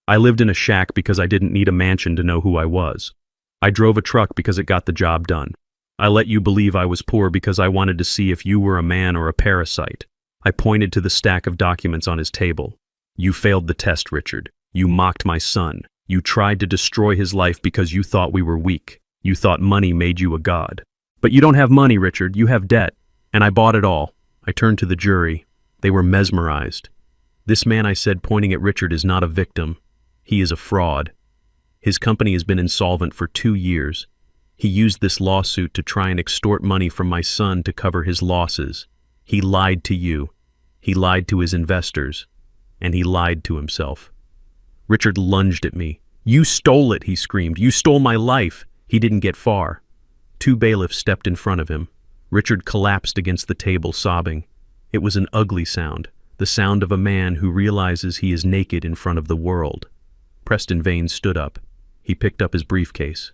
I lived in a shack because I didn't need a mansion to know who I was. I drove a truck because it got the job done. I let you believe I was poor because I wanted to see if you were a man or a parasite. I pointed to the stack of documents on his table. "You failed the test, Richard. You mocked my son. You tried to destroy his life because you thought we were weak. You thought money made you a god. But you don't have money, Richard. You have debt. And I bought it all." I turned to the jury. They were mesmerized. "This man," I said, pointing at Richard, "is not a victim. He is a fraud. His company has been insolvent for 2 years. He used this lawsuit to try and extort money from my son to cover his losses. He lied to you. He lied to his investors. And he lied to himself." Richard lunged at me. "You stole it," he screamed. "You stole my life." He didn't get far. 2 bailiffs stepped in front of him. Richard collapsed against the table, sobbing. It was an ugly sound, the sound of a man who realizes he is naked in front of the world. Preston Vane stood up. He picked up his briefcase.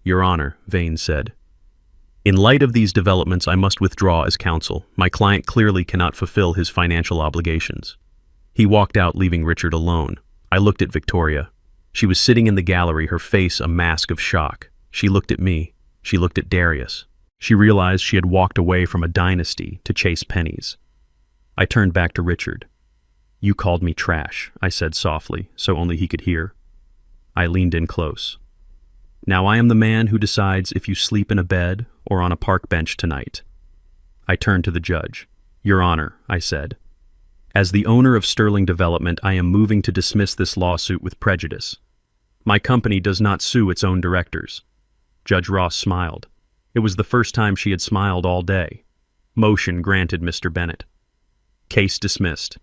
"Your Honor," Vane said, "in light of these developments, I must withdraw as counsel. My client clearly cannot fulfill his financial obligations." He walked out, leaving Richard alone. I looked at Victoria. She was sitting in the gallery, her face a mask of shock. She looked at me. She looked at Darius. She realized she had walked away from a dynasty to chase pennies. I turned back to Richard. "You called me trash," I said softly, so only he could hear. I leaned in close. "Now I am the man who decides if you sleep in a bed or on a park bench tonight." I turned to the judge. "Your Honor," I said, "as the owner of Sterling Development, I am moving to dismiss this lawsuit with prejudice. My company does not sue its own directors." Judge Ross smiled. It was the first time she had smiled all day. "Motion granted, Mr. Bennett." Case dismissed.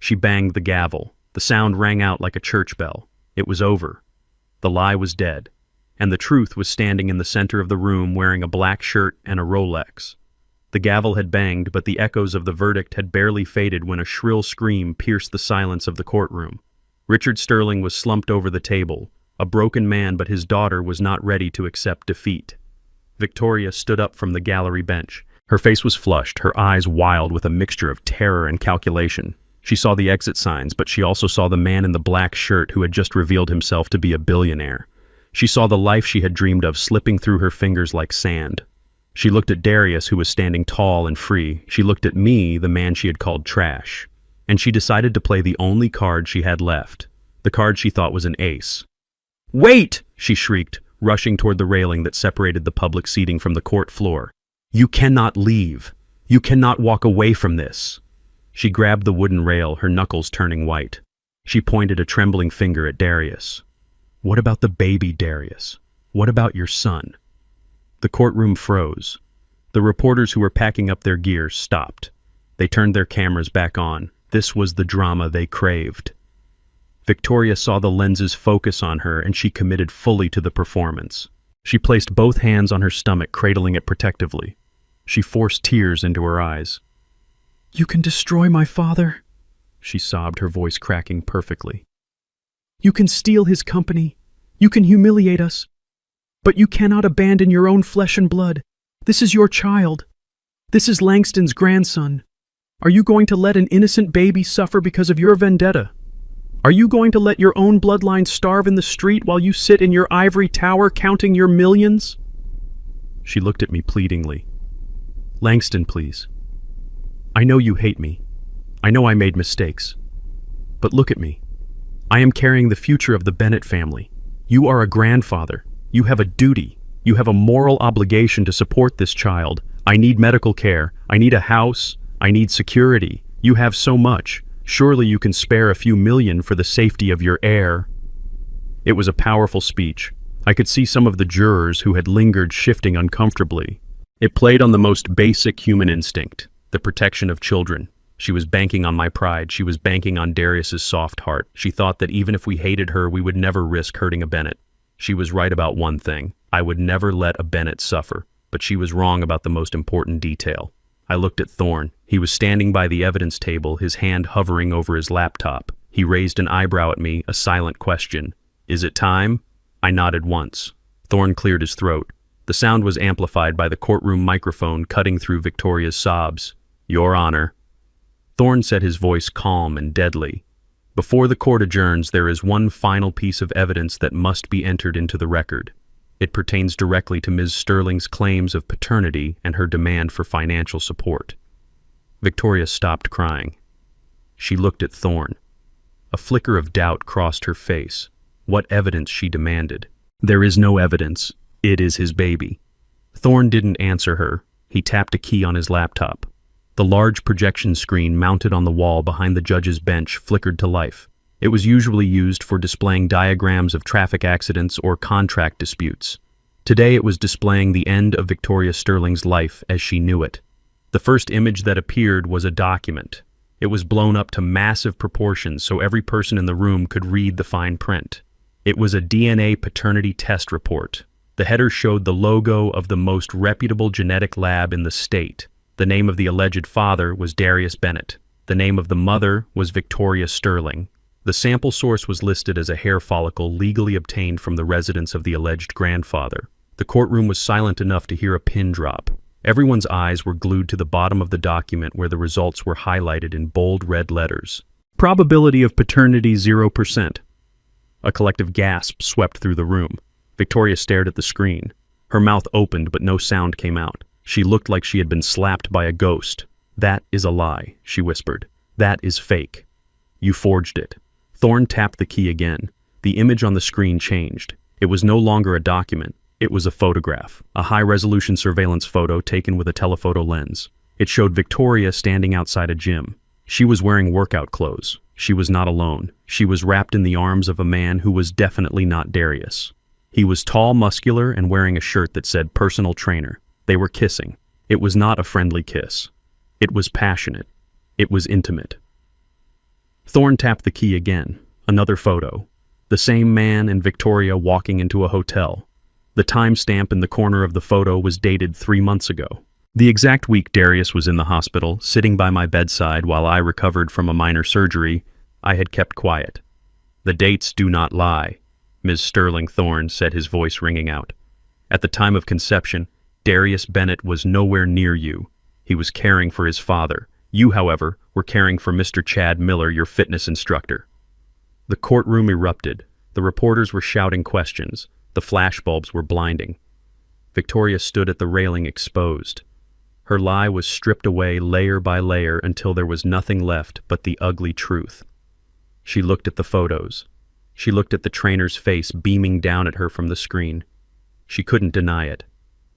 She banged the gavel. The sound rang out like a church bell. It was over. The lie was dead. And the truth was standing in the center of the room wearing a black shirt and a Rolex. The gavel had banged, but the echoes of the verdict had barely faded when a shrill scream pierced the silence of the courtroom. Richard Sterling was slumped over the table, a broken man, but his daughter was not ready to accept defeat. Victoria stood up from the gallery bench. Her face was flushed, her eyes wild with a mixture of terror and calculation. She saw the exit signs, but she also saw the man in the black shirt who had just revealed himself to be a billionaire. She saw the life she had dreamed of slipping through her fingers like sand. She looked at Darius, who was standing tall and free. She looked at me, the man she had called trash. And she decided to play the only card she had left, the card she thought was an ace. "Wait!" she shrieked, rushing toward the railing that separated the public seating from the court floor. "You cannot leave. You cannot walk away from this." She grabbed the wooden rail, her knuckles turning white. She pointed a trembling finger at Darius. "What about the baby, Darius? What about your son?" The courtroom froze. The reporters who were packing up their gear stopped. They turned their cameras back on. This was the drama they craved. Victoria saw the lenses focus on her, and she committed fully to the performance. She placed both hands on her stomach, cradling it protectively. She forced tears into her eyes. "You can destroy my father," she sobbed, her voice cracking perfectly. "You can steal his company. You can humiliate us. But you cannot abandon your own flesh and blood. This is your child. This is Langston's grandson. Are you going to let an innocent baby suffer because of your vendetta? Are you going to let your own bloodline starve in the street while you sit in your ivory tower counting your millions?" She looked at me pleadingly. "Langston, please. I know you hate me. I know I made mistakes. But look at me. I am carrying the future of the Bennett family. You are a grandfather. You have a duty. You have a moral obligation to support this child. I need medical care. I need a house. I need security. You have so much. Surely you can spare a few million for the safety of your heir." It was a powerful speech. I could see some of the jurors who had lingered shifting uncomfortably. It played on the most basic human instinct, the protection of children. She was banking on my pride. She was banking on Darius's soft heart. She thought that even if we hated her, we would never risk hurting a Bennett. She was right about one thing. I would never let a Bennett suffer. But she was wrong about the most important detail. I looked at Thorne. He was standing by the evidence table, his hand hovering over his laptop. He raised an eyebrow at me, a silent question. "Is it time?" I nodded once. Thorne cleared his throat. The sound was amplified by the courtroom microphone cutting through Victoria's sobs. "Your Honor." Thorne said, his voice calm and deadly. "Before the court adjourns, there is one final piece of evidence that must be entered into the record. It pertains directly to Ms. Sterling's claims of paternity and her demand for financial support." Victoria stopped crying. She looked at Thorne. A flicker of doubt crossed her face. What evidence, she demanded. "There is no evidence. It is his baby." Thorne didn't answer her. He tapped a key on his laptop. The large projection screen mounted on the wall behind the judge's bench flickered to life. It was usually used for displaying diagrams of traffic accidents or contract disputes. Today it was displaying the end of Victoria Sterling's life as she knew it. The first image that appeared was a document. It was blown up to massive proportions so every person in the room could read the fine print. It was a DNA paternity test report. The header showed the logo of the most reputable genetic lab in the state. The name of the alleged father was Darius Bennett. The name of the mother was Victoria Sterling. The sample source was listed as a hair follicle legally obtained from the residence of the alleged grandfather. The courtroom was silent enough to hear a pin drop. Everyone's eyes were glued to the bottom of the document where the results were highlighted in bold red letters. "Probability of paternity 0%. A collective gasp swept through the room. Victoria stared at the screen. Her mouth opened, but no sound came out. She looked like she had been slapped by a ghost. "That is a lie," she whispered. "That is fake. You forged it." Thorne tapped the key again. The image on the screen changed. It was no longer a document. It was a photograph, a high-resolution surveillance photo taken with a telephoto lens. It showed Victoria standing outside a gym. She was wearing workout clothes. She was not alone. She was wrapped in the arms of a man who was definitely not Darius. He was tall, muscular, and wearing a shirt that said "personal trainer." They were kissing. It was not a friendly kiss. It was passionate. It was intimate. Thorne tapped the key again. Another photo. The same man and Victoria walking into a hotel. The timestamp in the corner of the photo was dated 3 months ago. The exact week Darius was in the hospital, sitting by my bedside while I recovered from a minor surgery, I had kept quiet. "The dates do not lie," Ms. Sterling Thorne said, his voice ringing out. "At the time of conception, Darius Bennett was nowhere near you. He was caring for his father. You, however, were caring for Mr. Chad Miller, your fitness instructor." The courtroom erupted. The reporters were shouting questions. The flashbulbs were blinding. Victoria stood at the railing exposed. Her lie was stripped away layer by layer until there was nothing left but the ugly truth. She looked at the photos. She looked at the trainer's face beaming down at her from the screen. She couldn't deny it.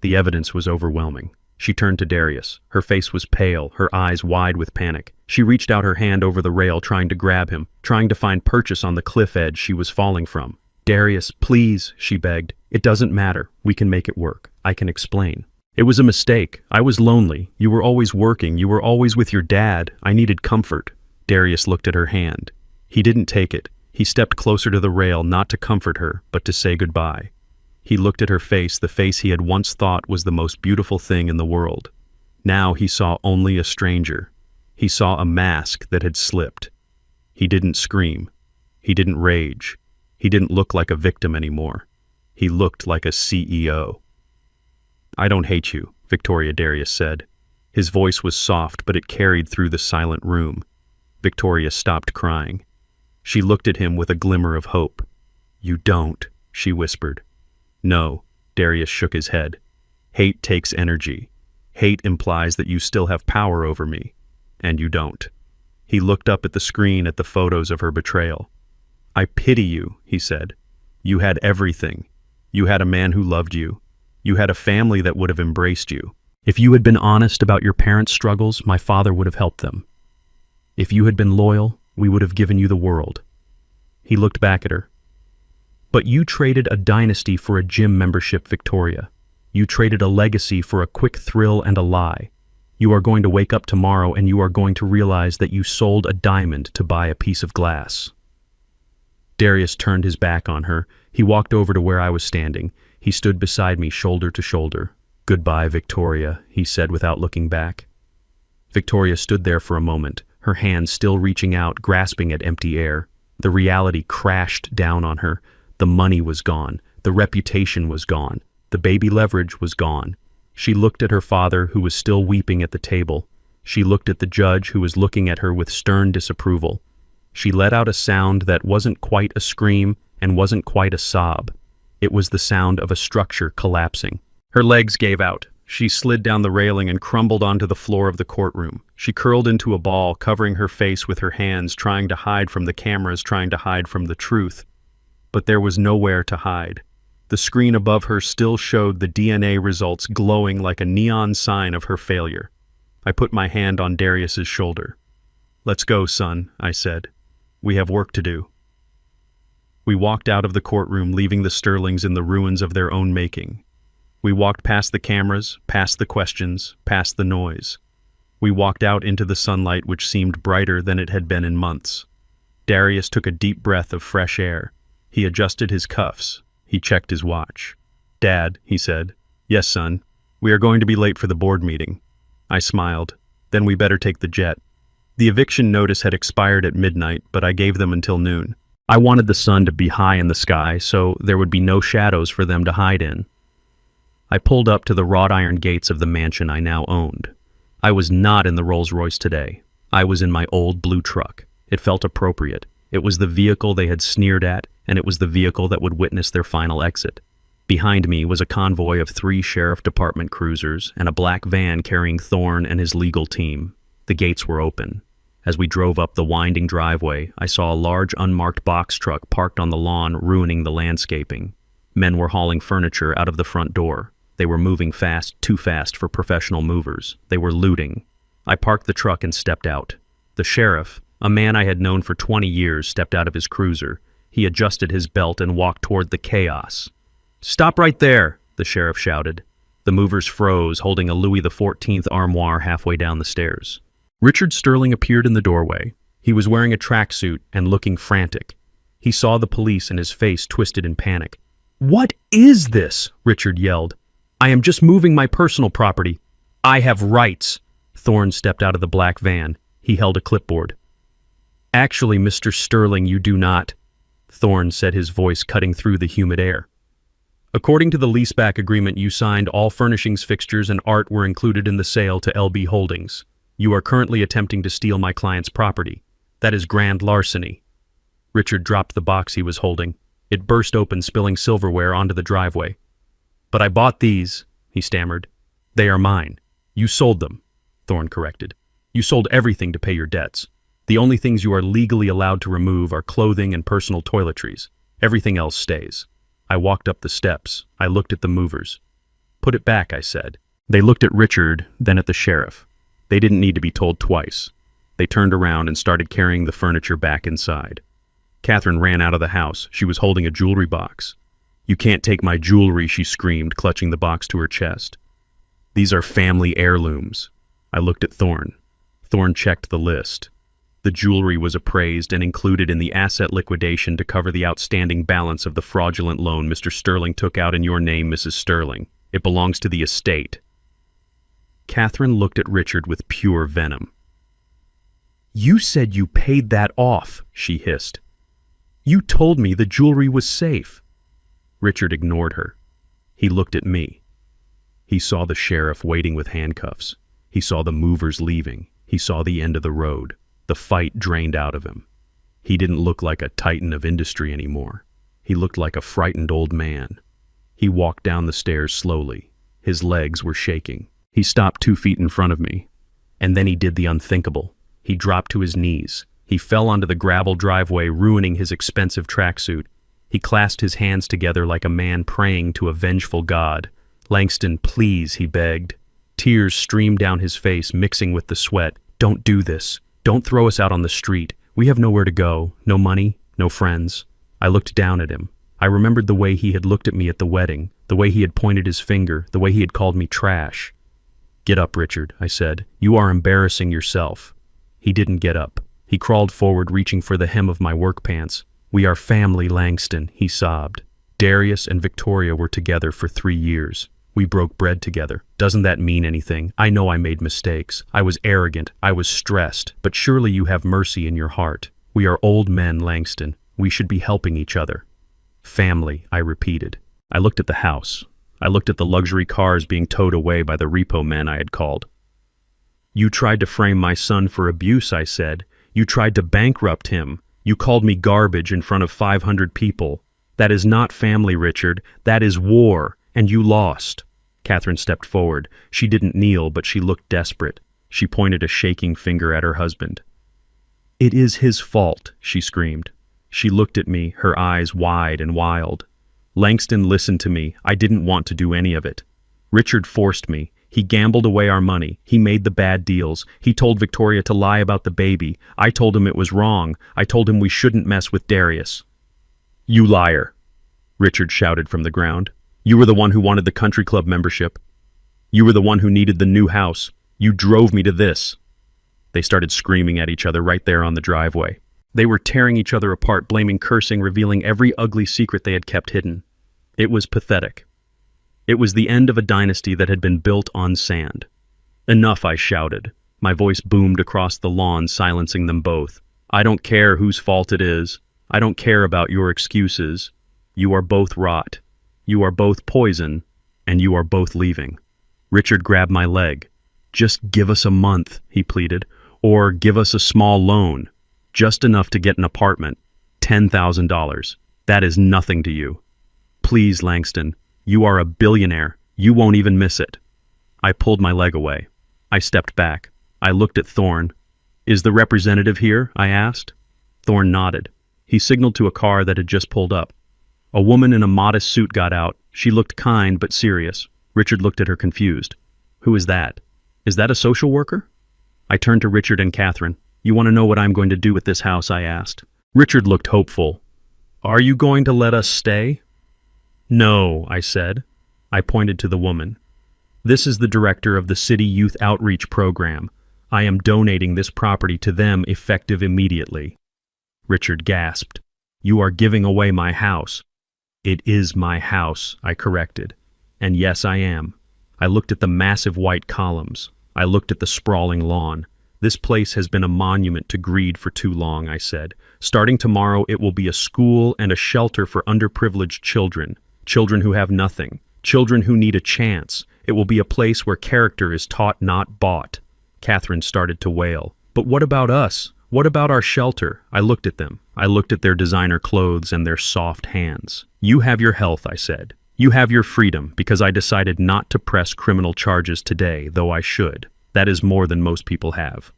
The evidence was overwhelming. She turned to Darius. Her face was pale, her eyes wide with panic. She reached out her hand over the rail, trying to grab him, trying to find purchase on the cliff edge she was falling from. "Darius, please," she begged. "It doesn't matter. We can make it work. I can explain. It was a mistake. I was lonely. You were always working. You were always with your dad. I needed comfort." Darius looked at her hand. He didn't take it. He stepped closer to the rail, not to comfort her, but to say goodbye. He looked at her face, the face he had once thought was the most beautiful thing in the world. Now he saw only a stranger. He saw a mask that had slipped. He didn't scream. He didn't rage. He didn't look like a victim anymore. He looked like a CEO. "I don't hate you," Victoria Darius said. His voice was soft, but it carried through the silent room. Victoria stopped crying. She looked at him with a glimmer of hope. "You don't," she whispered. "No," Darius shook his head. "Hate takes energy. Hate implies that you still have power over me, and you don't." He looked up at the screen at the photos of her betrayal. "I pity you," he said. You had everything. You had a man who loved you. You had a family that would have embraced you. If you had been honest about your parents' struggles, my father would have helped them. If you had been loyal, we would have given you the world." He looked back at her. "But you traded a dynasty for a gym membership, Victoria. You traded a legacy for a quick thrill and a lie. You are going to wake up tomorrow and you are going to realize that you sold a diamond to buy a piece of glass." Darius turned his back on her. He walked over to where I was standing. He stood beside me, shoulder to shoulder. "Goodbye, Victoria," he said without looking back. Victoria stood there for a moment, her hands still reaching out, grasping at empty air. The reality crashed down on her. The money was gone. The reputation was gone. The baby leverage was gone. She looked at her father, who was still weeping at the table. She looked at the judge, who was looking at her with stern disapproval. She let out a sound that wasn't quite a scream and wasn't quite a sob. It was the sound of a structure collapsing. Her legs gave out. She slid down the railing and crumbled onto the floor of the courtroom. She curled into a ball, covering her face with her hands, trying to hide from the cameras, trying to hide from the truth. But there was nowhere to hide. The screen above her still showed the DNA results glowing like a neon sign of her failure. I put my hand on Darius's shoulder. "Let's go, son," I said. "We have work to do." We walked out of the courtroom, leaving the Sterlings in the ruins of their own making. We walked past the cameras, past the questions, past the noise. We walked out into the sunlight, which seemed brighter than it had been in months. Darius took a deep breath of fresh air. He adjusted his cuffs. He checked his watch. "Dad," he said. "Yes, son. We are going to be late for the board meeting." I smiled. "Then we better take the jet." The eviction notice had expired at midnight, but I gave them until noon. I wanted the sun to be high in the sky, so there would be no shadows for them to hide in. I pulled up to the wrought iron gates of the mansion I now owned. I was not in the Rolls-Royce today. I was in my old blue truck. It felt appropriate. It was the vehicle they had sneered at, and it was the vehicle that would witness their final exit. Behind me was a convoy of 3 sheriff department cruisers and a black van carrying Thorne and his legal team. The gates were open. As we drove up the winding driveway, I saw a large unmarked box truck parked on the lawn, ruining the landscaping. Men were hauling furniture out of the front door. They were moving fast, too fast for professional movers. They were looting. I parked the truck and stepped out. The sheriff, a man I had known for 20 years, stepped out of his cruiser. He adjusted his belt and walked toward the chaos. "Stop right there," the sheriff shouted. The movers froze, holding a Louis XIV armoire halfway down the stairs. Richard Sterling appeared in the doorway. He was wearing a tracksuit and looking frantic. He saw the police and his face twisted in panic. "What is this?" Richard yelled. "I am just moving my personal property. I have rights." Thorne stepped out of the black van. He held a clipboard. "Actually, Mr. Sterling, you do not," Thorne said, his voice cutting through the humid air. "According to the leaseback agreement you signed, all furnishings, fixtures, and art were included in the sale to LB Holdings. You are currently attempting to steal my client's property. That is grand larceny." Richard dropped the box he was holding. It burst open, spilling silverware onto the driveway. "But I bought these," he stammered. "They are mine." "You sold them," Thorne corrected. "You sold everything to pay your debts. The only things you are legally allowed to remove are clothing and personal toiletries. Everything else stays." I walked up the steps. I looked at the movers. "Put it back," I said. They looked at Richard, then at the sheriff. They didn't need to be told twice. They turned around and started carrying the furniture back inside. Catherine ran out of the house. She was holding a jewelry box. "You can't take my jewelry," she screamed, clutching the box to her chest. "These are family heirlooms." I looked at Thorne. Thorne checked the list. The jewelry was appraised and included in the asset liquidation to cover the outstanding balance of the fraudulent loan Mr. Sterling took out in your name, Mrs. Sterling. It belongs to the estate. Catherine looked at Richard with pure venom. "You said you paid that off," she hissed. "You told me the jewelry was safe." Richard ignored her. He looked at me. He saw the sheriff waiting with handcuffs. He saw the movers leaving. He saw the end of the road. The fight drained out of him. He didn't look like a titan of industry anymore. He looked like a frightened old man. He walked down the stairs slowly. His legs were shaking. He stopped 2 feet in front of me. And then he did the unthinkable. He dropped to his knees. He fell onto the gravel driveway, ruining his expensive tracksuit. He clasped his hands together like a man praying to a vengeful god. "Langston, please," he begged. Tears streamed down his face, mixing with the sweat. "Don't do this. Don't throw us out on the street. We have nowhere to go, no money, no friends." I looked down at him. I remembered the way he had looked at me at the wedding, the way he had pointed his finger, the way he had called me trash. "Get up, Richard," I said. "You are embarrassing yourself." He didn't get up. He crawled forward, reaching for the hem of my work pants. "We are family, Langston," he sobbed. "Darius and Victoria were together for 3 years. We broke bread together. Doesn't that mean anything? I know I made mistakes. I was arrogant. I was stressed. But surely you have mercy in your heart. We are old men, Langston. We should be helping each other." "Family," I repeated. I looked at the house. I looked at the luxury cars being towed away by the repo men I had called. "You tried to frame my son for abuse," I said. "You tried to bankrupt him. You called me garbage in front of 500 people. That is not family, Richard. That is war, and you lost." Catherine stepped forward. She didn't kneel, but she looked desperate. She pointed a shaking finger at her husband. "It is his fault," she screamed. She looked at me, her eyes wide and wild. "Langston, listen to me. I didn't want to do any of it. Richard forced me. He gambled away our money. He made the bad deals. He told Victoria to lie about the baby. I told him it was wrong. I told him we shouldn't mess with Darius." "You liar," Richard shouted from the ground. "You were the one who wanted the country club membership. You were the one who needed the new house. You drove me to this." They started screaming at each other right there on the driveway. They were tearing each other apart, blaming, cursing, revealing every ugly secret they had kept hidden. It was pathetic. It was the end of a dynasty that had been built on sand. "Enough," I shouted. My voice boomed across the lawn, silencing them both. "I don't care whose fault it is. I don't care about your excuses. You are both rot. You are both poison, and you are both leaving." Richard grabbed my leg. "Just give us a month," he pleaded, "or give us a small loan. Just enough to get an apartment. $10,000. That is nothing to you. Please, Langston. You are a billionaire. You won't even miss it." I pulled my leg away. I stepped back. I looked at Thorne. "Is the representative here?" I asked. Thorne nodded. He signaled to a car that had just pulled up. A woman in a modest suit got out. She looked kind but serious. Richard looked at her confused. "Who is that? Is that a social worker?" I turned to Richard and Catherine. "You want to know what I'm going to do with this house?" I asked. Richard looked hopeful. "Are you going to let us stay?" "No," I said. I pointed to the woman. "This is the director of the City Youth Outreach Program. I am donating this property to them effective immediately." Richard gasped. "You are giving away my house." "It is my house," I corrected. "And yes, I am." I looked at the massive white columns. I looked at the sprawling lawn. "This place has been a monument to greed for too long," I said. "Starting tomorrow, it will be a school and a shelter for underprivileged children. Children who have nothing. Children who need a chance. It will be a place where character is taught, not bought." Catherine started to wail. "But what about us? What about our shelter?" I looked at them. I looked at their designer clothes and their soft hands. "You have your health," I said. "You have your freedom, because I decided not to press criminal charges today, though I should. That is more than most people have."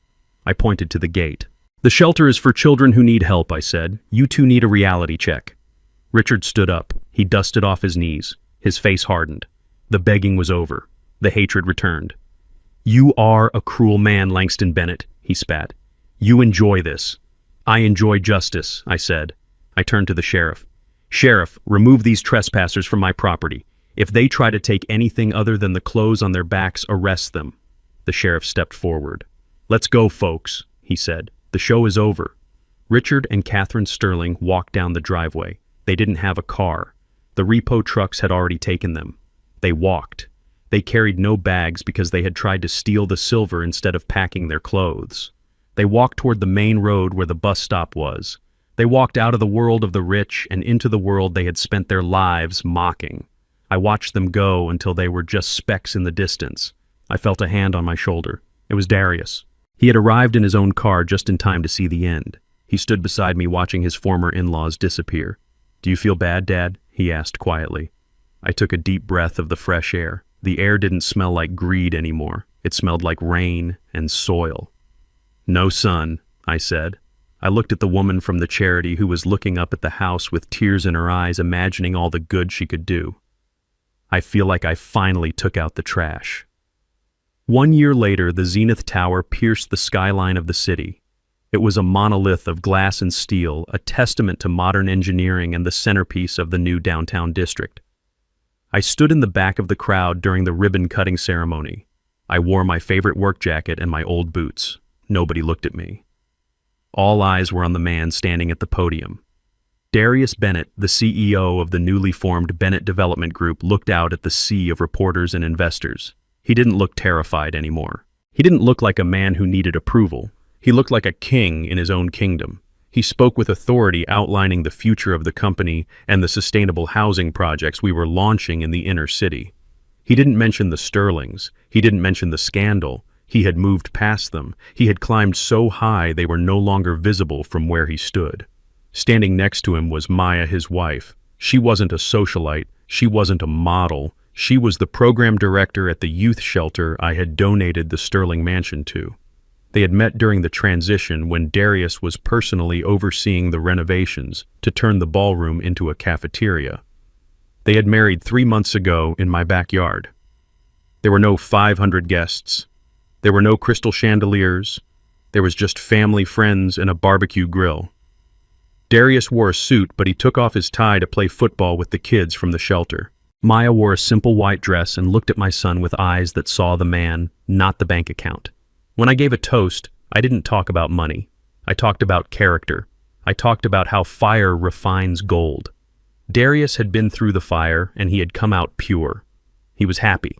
I pointed to the gate. "The shelter is for children who need help," I said. "You two need a reality check." Richard stood up. He dusted off his knees. His face hardened. The begging was over. The hatred returned. "You are a cruel man, Langston Bennett," he spat. "You enjoy this." "I enjoy justice," I said. I turned to the sheriff. "Sheriff, remove these trespassers from my property. If they try to take anything other than the clothes on their backs, arrest them." The sheriff stepped forward. "Let's go, folks," he said. "The show is over." Richard and Catherine Sterling walked down the driveway. They didn't have a car. The repo trucks had already taken them. They walked. They carried no bags because they had tried to steal the silver instead of packing their clothes. They walked toward the main road where the bus stop was. They walked out of the world of the rich and into the world they had spent their lives mocking. I watched them go until they were just specks in the distance. I felt a hand on my shoulder. It was Darius. He had arrived in his own car just in time to see the end. He stood beside me watching his former in-laws disappear. "Do you feel bad, Dad?" he asked quietly. I took a deep breath of the fresh air. The air didn't smell like greed anymore. It smelled like rain and soil. "No, son," I said. I looked at the woman from the charity who was looking up at the house with tears in her eyes, imagining all the good she could do. I feel like I finally took out the trash. 1 year later, the Zenith Tower pierced the skyline of the city. It was a monolith of glass and steel, a testament to modern engineering and the centerpiece of the new downtown district. I stood in the back of the crowd during the ribbon-cutting ceremony. I wore my favorite work jacket and my old boots. Nobody looked at me. All eyes were on the man standing at the podium. Darius Bennett, the CEO of the newly formed Bennett Development Group, looked out at the sea of reporters and investors. He didn't look terrified anymore. He didn't look like a man who needed approval. He looked like a king in his own kingdom. He spoke with authority, outlining the future of the company and the sustainable housing projects we were launching in the inner city. He didn't mention the Sterlings. He didn't mention the scandal. He had moved past them. He had climbed so high they were no longer visible from where he stood. Standing next to him was Maya, his wife. She wasn't a socialite. She wasn't a model. She was the program director at the youth shelter I had donated the Sterling mansion to. They had met during the transition when Darius was personally overseeing the renovations to turn the ballroom into a cafeteria. They had married 3 months ago in my backyard. There were no 500 guests. There were no crystal chandeliers. There was just family, friends, and a barbecue grill. Darius wore a suit, but he took off his tie to play football with the kids from the shelter. Maya wore a simple white dress and looked at my son with eyes that saw the man, not the bank account. When I gave a toast, I didn't talk about money. I talked about character. I talked about how fire refines gold. Darius had been through the fire, and he had come out pure. He was happy.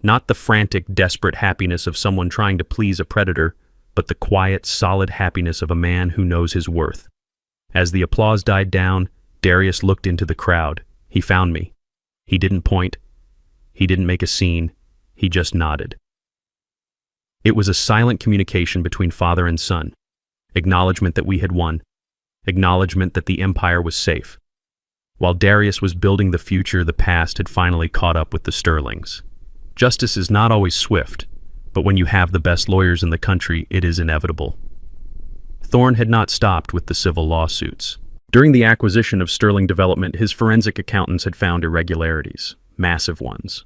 Not the frantic, desperate happiness of someone trying to please a predator, but the quiet, solid happiness of a man who knows his worth. As the applause died down, Darius looked into the crowd. He found me. He didn't point. He didn't make a scene. He just nodded. It was a silent communication between father and son. Acknowledgement that we had won. Acknowledgement that the empire was safe. While Darius was building the future, the past had finally caught up with the Sterlings. Justice is not always swift, but when you have the best lawyers in the country, it is inevitable. Thorne had not stopped with the civil lawsuits. During the acquisition of Sterling Development, his forensic accountants had found irregularities, massive ones.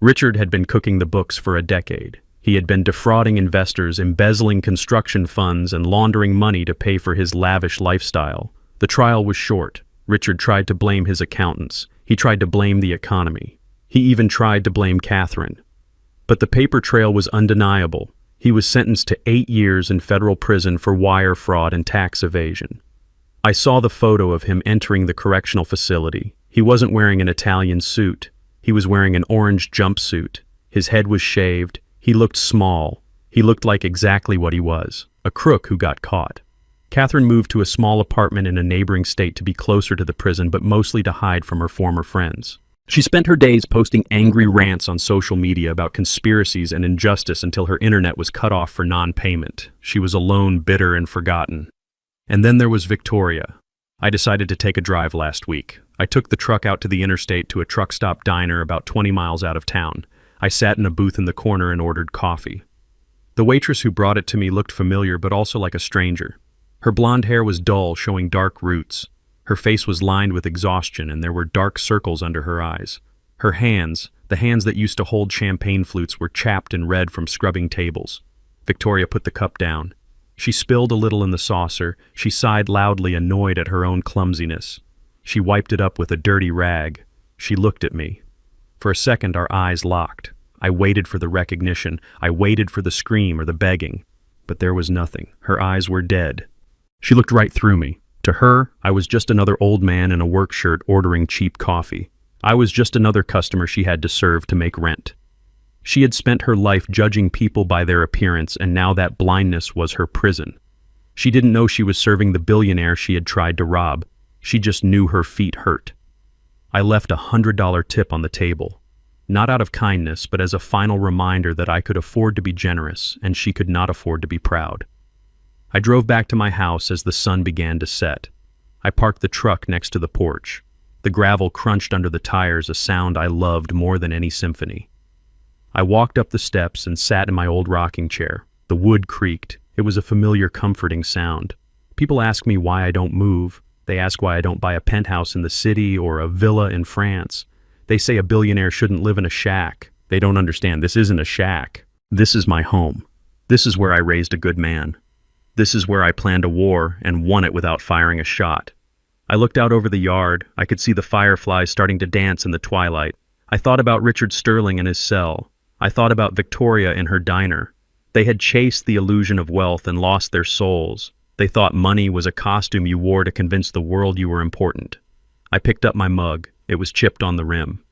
Richard had been cooking the books for a decade. He had been defrauding investors, embezzling construction funds, and laundering money to pay for his lavish lifestyle. The trial was short. Richard tried to blame his accountants. He tried to blame the economy. He even tried to blame Catherine. But the paper trail was undeniable. He was sentenced to 8 years in federal prison for wire fraud and tax evasion. I saw the photo of him entering the correctional facility. He wasn't wearing an Italian suit. He was wearing an orange jumpsuit. His head was shaved. He looked small. He looked like exactly what he was, a crook who got caught. Catherine moved to a small apartment in a neighboring state to be closer to the prison, but mostly to hide from her former friends. She spent her days posting angry rants on social media about conspiracies and injustice until her internet was cut off for non-payment. She was alone, bitter, and forgotten. And then there was Victoria. I decided to take a drive last week. I took the truck out to the interstate to a truck stop diner about 20 miles out of town. I sat in a booth in the corner and ordered coffee. The waitress who brought it to me looked familiar, but also like a stranger. Her blonde hair was dull, showing dark roots. Her face was lined with exhaustion, and there were dark circles under her eyes. Her hands, the hands that used to hold champagne flutes, were chapped and red from scrubbing tables. Victoria put the cup down. She spilled a little in the saucer. She sighed loudly, annoyed at her own clumsiness. She wiped it up with a dirty rag. She looked at me. For a second, our eyes locked. I waited for the recognition. I waited for the scream or the begging. But there was nothing. Her eyes were dead. She looked right through me. To her, I was just another old man in a work shirt ordering cheap coffee. I was just another customer she had to serve to make rent. She had spent her life judging people by their appearance, and now that blindness was her prison. She didn't know she was serving the billionaire she had tried to rob. She just knew her feet hurt. I left a $100 tip on the table. Not out of kindness, but as a final reminder that I could afford to be generous, and she could not afford to be proud. I drove back to my house as the sun began to set. I parked the truck next to the porch. The gravel crunched under the tires, a sound I loved more than any symphony. I walked up the steps and sat in my old rocking chair. The wood creaked. It was a familiar, comforting sound. People ask me why I don't move. They ask why I don't buy a penthouse in the city or a villa in France. They say a billionaire shouldn't live in a shack. They don't understand. This isn't a shack. This is my home. This is where I raised a good man. This is where I planned a war and won it without firing a shot. I looked out over the yard. I could see the fireflies starting to dance in the twilight. I thought about Richard Sterling in his cell. I thought about Victoria in her diner. They had chased the illusion of wealth and lost their souls. They thought money was a costume you wore to convince the world you were important. I picked up my mug. It was chipped on the rim.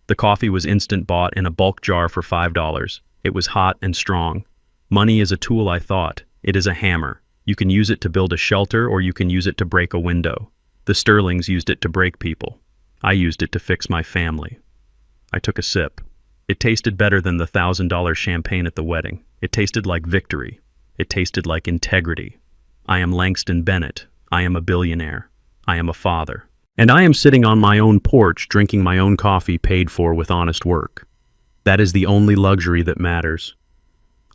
The coffee was instant bought in a bulk jar for $5. It was hot and strong. Money is a tool, I thought. It is a hammer. You can use it to build a shelter or you can use it to break a window. The Sterlings used it to break people. I used it to fix my family. I took a sip. It tasted better than the $1,000 champagne at the wedding. It tasted like victory. It tasted like integrity. I am Langston Bennett. I am a billionaire. I am a father. And I am sitting on my own porch drinking my own coffee paid for with honest work. That is the only luxury that matters.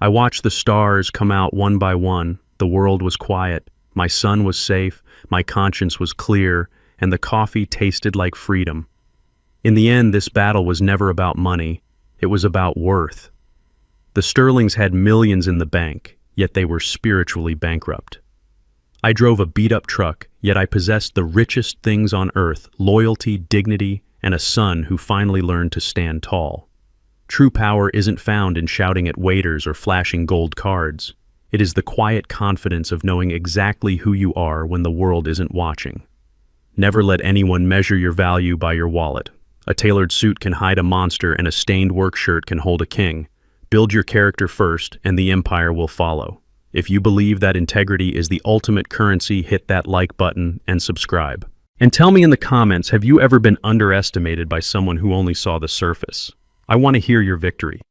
I watched the stars come out one by one. The world was quiet. My son was safe. My conscience was clear. And the coffee tasted like freedom. In the end, this battle was never about money. It was about worth. The Sterlings had millions in the bank, yet they were spiritually bankrupt. I drove a beat-up truck, yet I possessed the richest things on earth: loyalty, dignity, and a son who finally learned to stand tall. True power isn't found in shouting at waiters or flashing gold cards. It is the quiet confidence of knowing exactly who you are when the world isn't watching. Never let anyone measure your value by your wallet. A tailored suit can hide a monster and a stained work shirt can hold a king. Build your character first and the empire will follow. If you believe that integrity is the ultimate currency, hit that like button and subscribe. And tell me in the comments, have you ever been underestimated by someone who only saw the surface? I want to hear your victory.